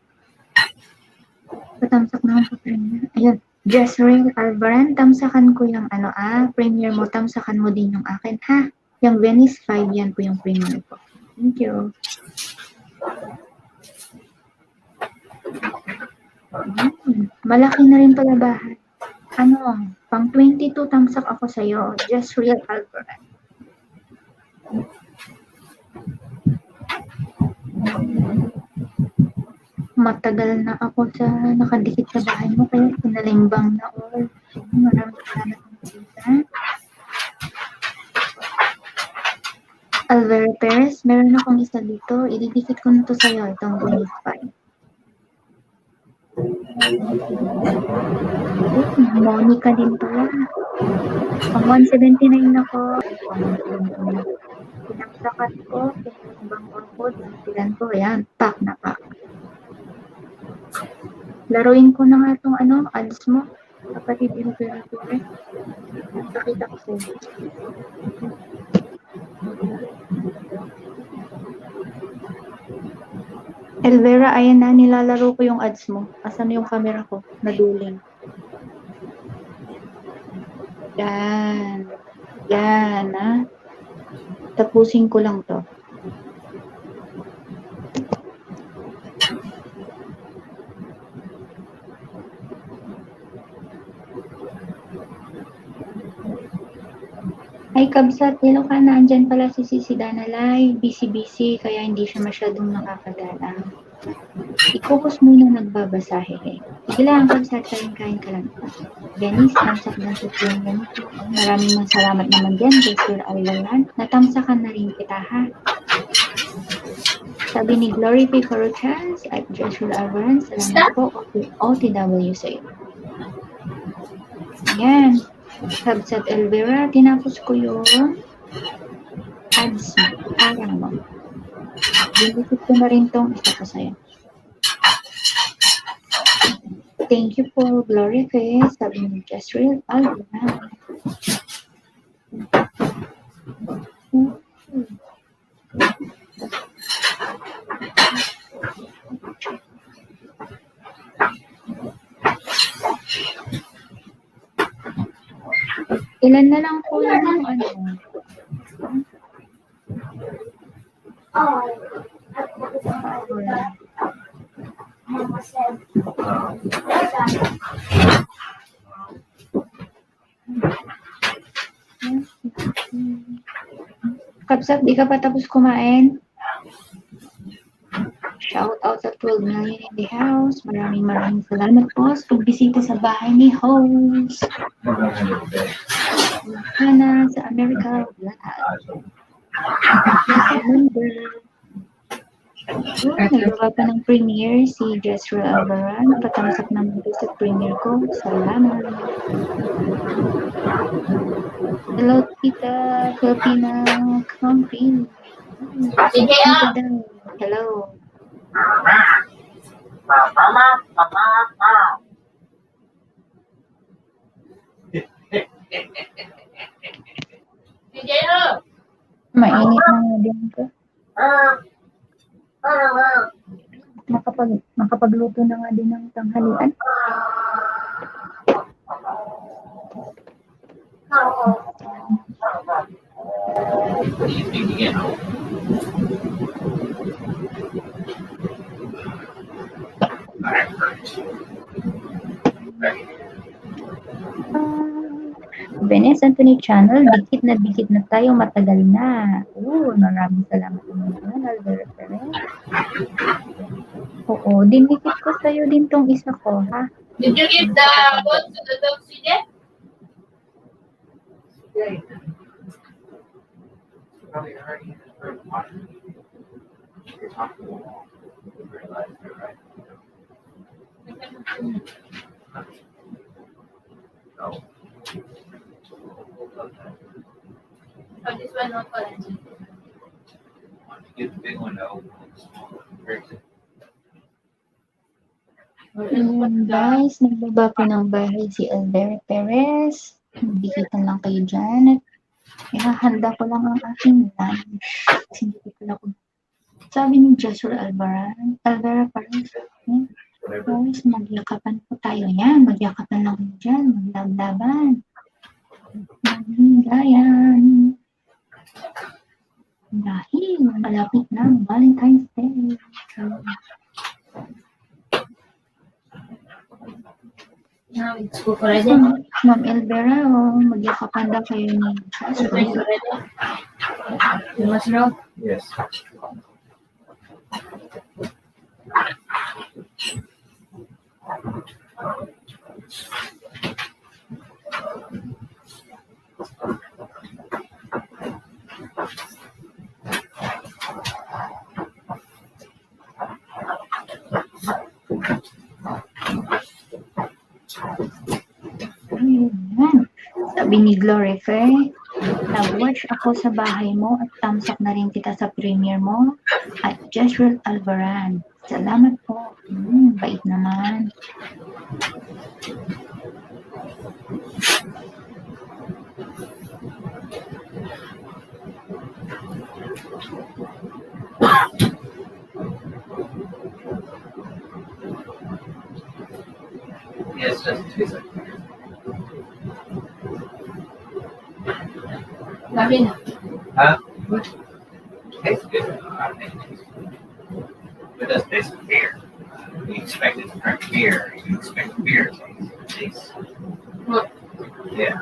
Patamsak naman sa premiere. Ayun. Jessrael Alvaran, tamsakan ko yung premiere mo. Tamsakan mo din yung akin, ha? Yung Venice 5, yan po yung premiere ko. Thank you. Malaki na rin pala bahay. Pang 22 tamsak ako sa'yo. Jessrael Alvaran. Matagal na ako sa nakadikit sa bahay mo, kaya pinalimbang na all. Maraming salamat ng kita. Alvera Perez, meron akong isa dito. Ididikit ko na to sa'yo, itong Venice 5. Monica din pala. Pang 179 ako. Pinagsakat ko, pinalimbang orkod, pilan ko, ayan, pack na pack. Laruin ko na nga itong ads mo. Kapatid Imperator. Nakita ko sa'yo. Elvera, ayan na, nilalaro ko yung ads mo. Asan yung camera ko? Naduling. Yan. Yan, ha? Tapusin ko lang to. Ay, Kabsat, hello ka na. Andyan pala si Sisi Danalay. Busy-busy, kaya hindi siya masyadong nakakadala. Ikukos muna nagbabasahe eh. Sige lang, Kabsat, kain-kain ka lang. Venice, tamsak ng tutulang ganito. Maraming salamat naman dyan, Jessrael Alvaran. Natamsakan na rin kita, ha? Sabi ni Glory P. Carochas at Jessrael Alvaran, salamat po, OTW sa'yo. Ayan. Kabsat Elvera, tinapos ko yung ads mo. Parang mo. Bilikit ko na rin tong isa ko sa'yo. Thank you for Glory Face. Sabi ni Jessrael Alvera. Ilan na lang po yung Kapsat, di ka pa tapos kumain? Shout out sa 12 million in the house. Maraming salamat po sa pagbisita sa bahay ni host. Hana sa America. Nagawa pa ng premiere si Jessrael Alvaran. Patamsak naman ito sa premiere ko. Salamat. Hello, Tita Filipina Company. Hello. Mainit na nga din ko. Makapagluto na nga din ng tanghalian. Venice Anthony Channel, dikit na tayo, matagal na. Maraming salamat naman, Alvera Perez. Oo, dinikit ko sa'yo din tong isa ko, ha? Did you give the bone to the dog, CJ? No. Oh, this one not pala. Get the big one to open the small one. Breaks it. Ayan, guys, nagbaba po ng bahay si Elder Perez. Bikitan lang kayo dyan. At ihahanda ko lang ang aking lunch. Kasi hindi ko pala kung... Sabi ni Joshua Alvara Perez, guys, magyakapan po tayo yan. Magyakapan lang kayo dyan. Maglablaban. Maghigayan. Dahil malapit na ang Valentine's Day. Now it's cook already. Ma'am Elvera, magyakapan daw kayo ni Joshua. It's already. You must know. Yes. Ayan. Sabi ni Glory Faye, nag-watch ako sa bahay mo at thumbs up na rin kita sa premiere mo at Jezreel Alvaran. Salamat po. Bait naman. Yes, just 2 seconds. Sabi na. Huh? Tastes good. I think. But it does taste like beer. You expect it to drink beer. You expect beer taste. What? Yeah.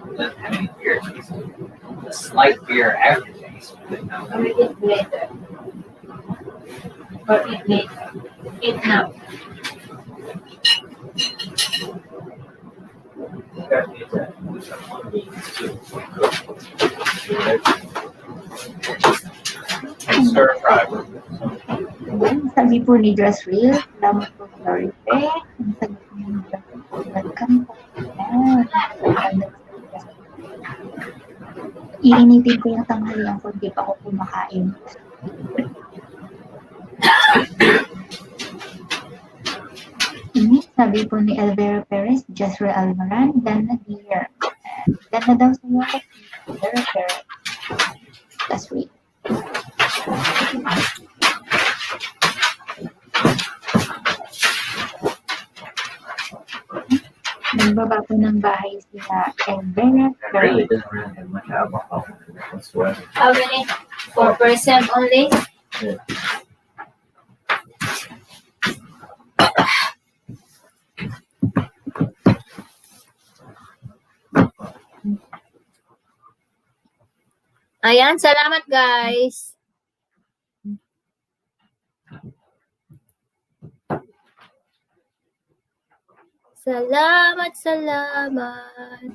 It doesn't have any beer taste. A slight beer aftertaste, but no. I'll make it later. Or eat later. Eat now. Stir fry. Ayan, sabi po ni Jezreel, salamat po Glory Faye. Ang sabi po ni Jezreel, welcome po. Ayan. Iinitin ko yung tanghalian ko, hindi pa ako kumakain. Sabi po ni Elvera Perez, Jezreel Alvaran, dan na dear. Dan na daw sa iyo ko, Elvera Perez. Last week. Nagbaba po ng bahay sila Elvera It really Perez. doesn't really have much alcohol in it whatsoever. How many? 4% only? Yeah. Ayan, salamat guys. Salamat, salamat.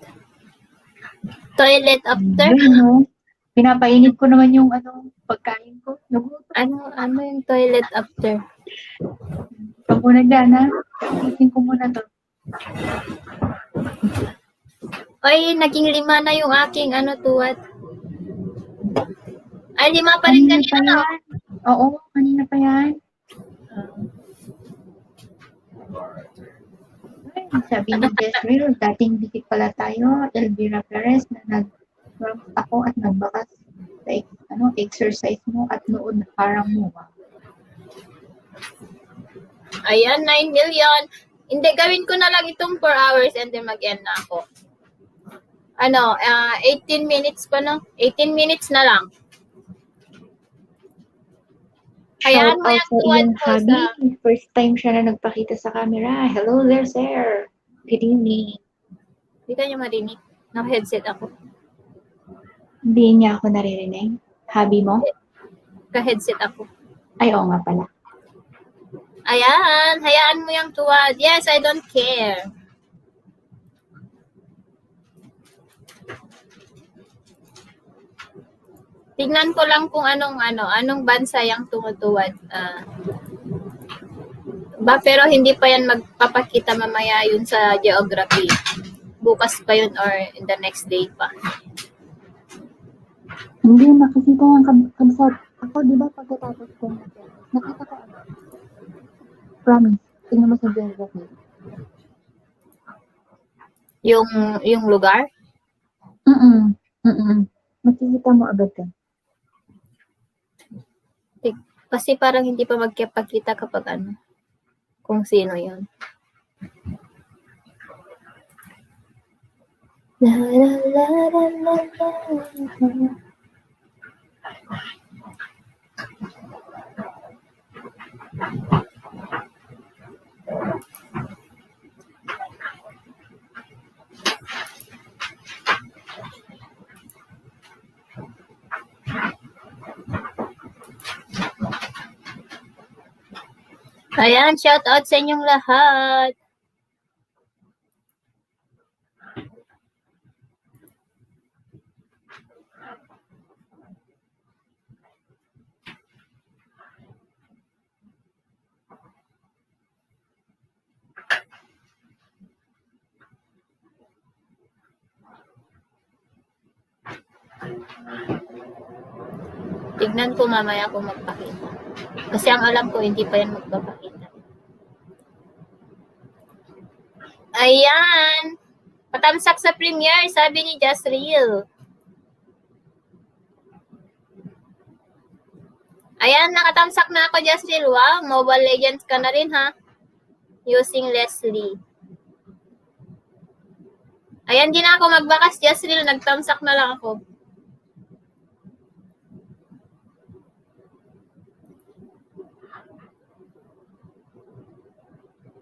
Toilet after? Ayun, no? Pinapainit ko naman yung pagkain ko. Nagutom. Ano yung toilet after? Pag muna dyan, ha? Itin ko muna to. Ay, naging 5 na yung aking tuwat. Ay, 5 pa rin kanina, no? yan. Oo, kanina pa yan. Ay, sabi ni Jezreel, dating dikit pala tayo, Elvira Perez, na nag-work ako at nagbakas sa exercise mo at noon parang mo. Ayan, 9 million. Hindi, gawin ko na lang itong 4 hours and then mag-end na ako. 18 minutes pa, no? 18 minutes na lang. Ayan Shout mo out yung sa tuwad iyong ko sa... hubby. First time siya na nagpakita sa camera. Hello there, sir. Good evening. Hindi ka niya marinig. Naka-headset ako. Hindi niya ako naririnig. Hubby mo? Ka-headset ako. Ay, oo nga pala. Ayan, hayaan mo yung tuwad. Yes, I don't care. Tignan ko lang kung anong bansa yung tumutuwad. Ba, pero hindi pa yan magpapakita mamaya yun sa geography. Bukas pa yun or in the next day pa. Hindi, nakikita yung kabsat. Ako, di ba, pagkatapos ko nakita ko ano. Promise. Tingnan mo sa geography. Yung lugar? Makikita mo agad ka. Kasi parang hindi pa magpapakita kapag ano, kung sino yun. La, la, la, la, la, la. Ayan, shout out sa inyong lahat. Tignan ko mamaya kung magpakita. Kasi ang alam ko, hindi pa yan magpapakita. Ayan! Patamsak sa premiere, sabi ni Jasreel. Ayan, nakatamsak na ako, Jasreel. Wow, Mobile Legends ka na rin, ha? Using Leslie. Ayan, di na ako magbakas, Jasreel. Nagtamsak na lang ako.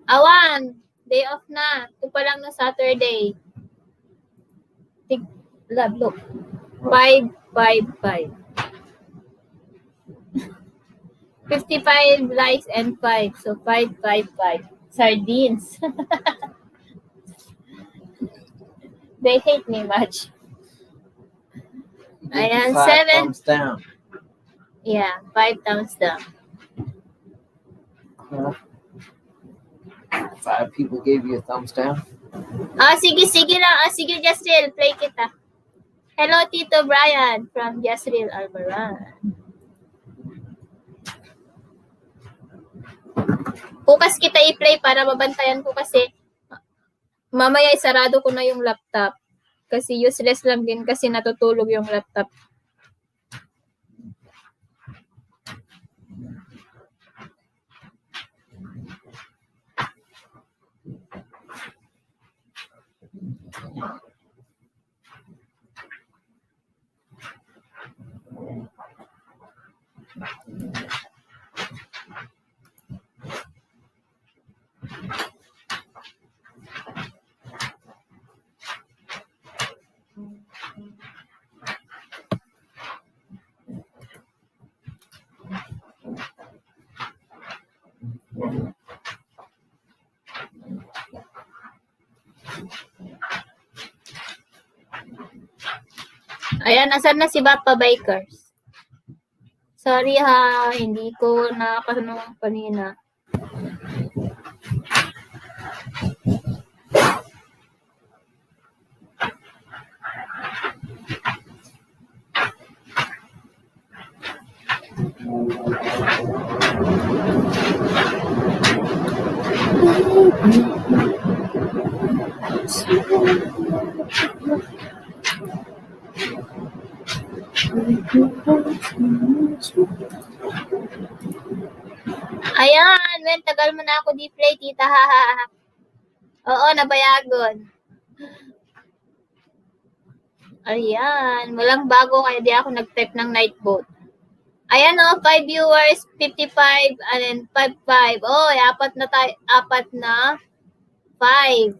Awan, day off na. Ito pa lang na Saturday. Look. 555. 55 likes and 5. So, 555. Sardines. They hate me much. Ayan, 7. Thumbs down. Yeah, 5 thumbs down. 5 people gave you a thumbs down. Sige lang. Sige, Jasreel. Play kita. Hello, Tito Brian from Jasreel Albaran. Bukas kita i-play para mabantayan ko kasi mamaya isarado ko na yung laptop. Kasi useless lang din kasi natutulog yung laptop. Ayan, asan na si Bappa Bikers? Sorry ha, hindi ko nakatanong kanina. Ayan, men, tagal mo na ako di-play, tita, ha. Oo, nabayagon. Ayan, walang bago kaya di ako nag-type ng night boat. Ayan 5 viewers, 55, and then 55. Oh, apat na 5.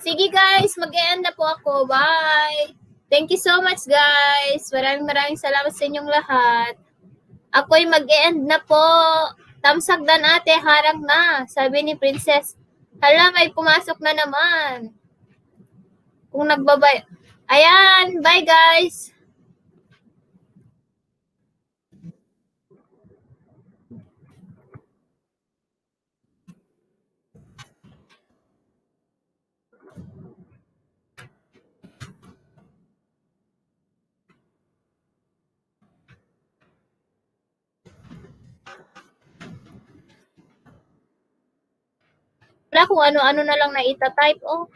Sige guys, mag-e-end na po ako. Bye! Thank you so much guys. Maraming salamat sa inyong lahat. Ako'y mag-e-end na po. Tamsagdan ate, harang na. Sabi ni Princess. Hala, may pumasok na naman. Kung nagbabay. Ayan, bye guys. Wala kung ano-ano na lang na ita-type, oh.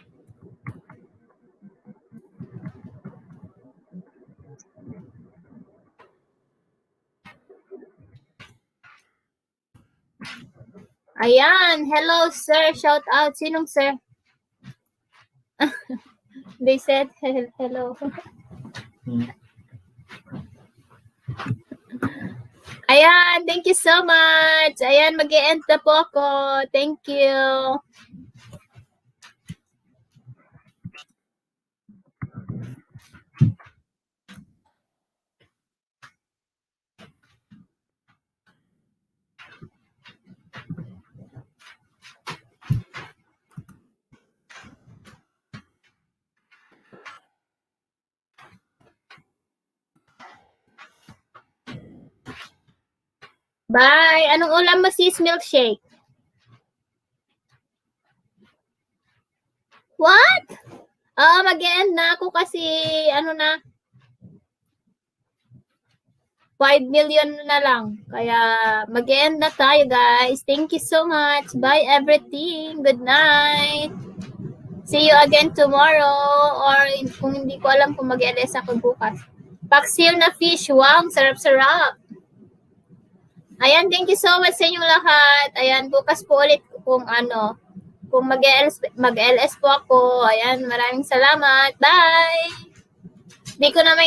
Ayan, hello sir, shout out. Sinong sir? They said hello. Ayan, thank you so much. Ayan, mag-e-end na po ako. Thank you. Bye. Anong ulam mo, sis? Milkshake. What? Mag-e-end na ako kasi, ano na, 5 million na lang. Kaya, mag-e-end na tayo, guys. Thank you so much. Bye, everything. Good night. See you again tomorrow. Or kung hindi ko alam kung mag-LS ako bukas. Paksiw na fish. Wow, sarap-sarap. Ayan, thank you so much sa inyong lahat. Ayan, bukas po ulit kung ano, kung mag-LS po ako. Ayan, maraming salamat. Bye! Hindi ko na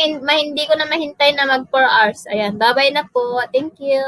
mahintay na mag 4 hours. Ayan, bye-bye na po. Thank you.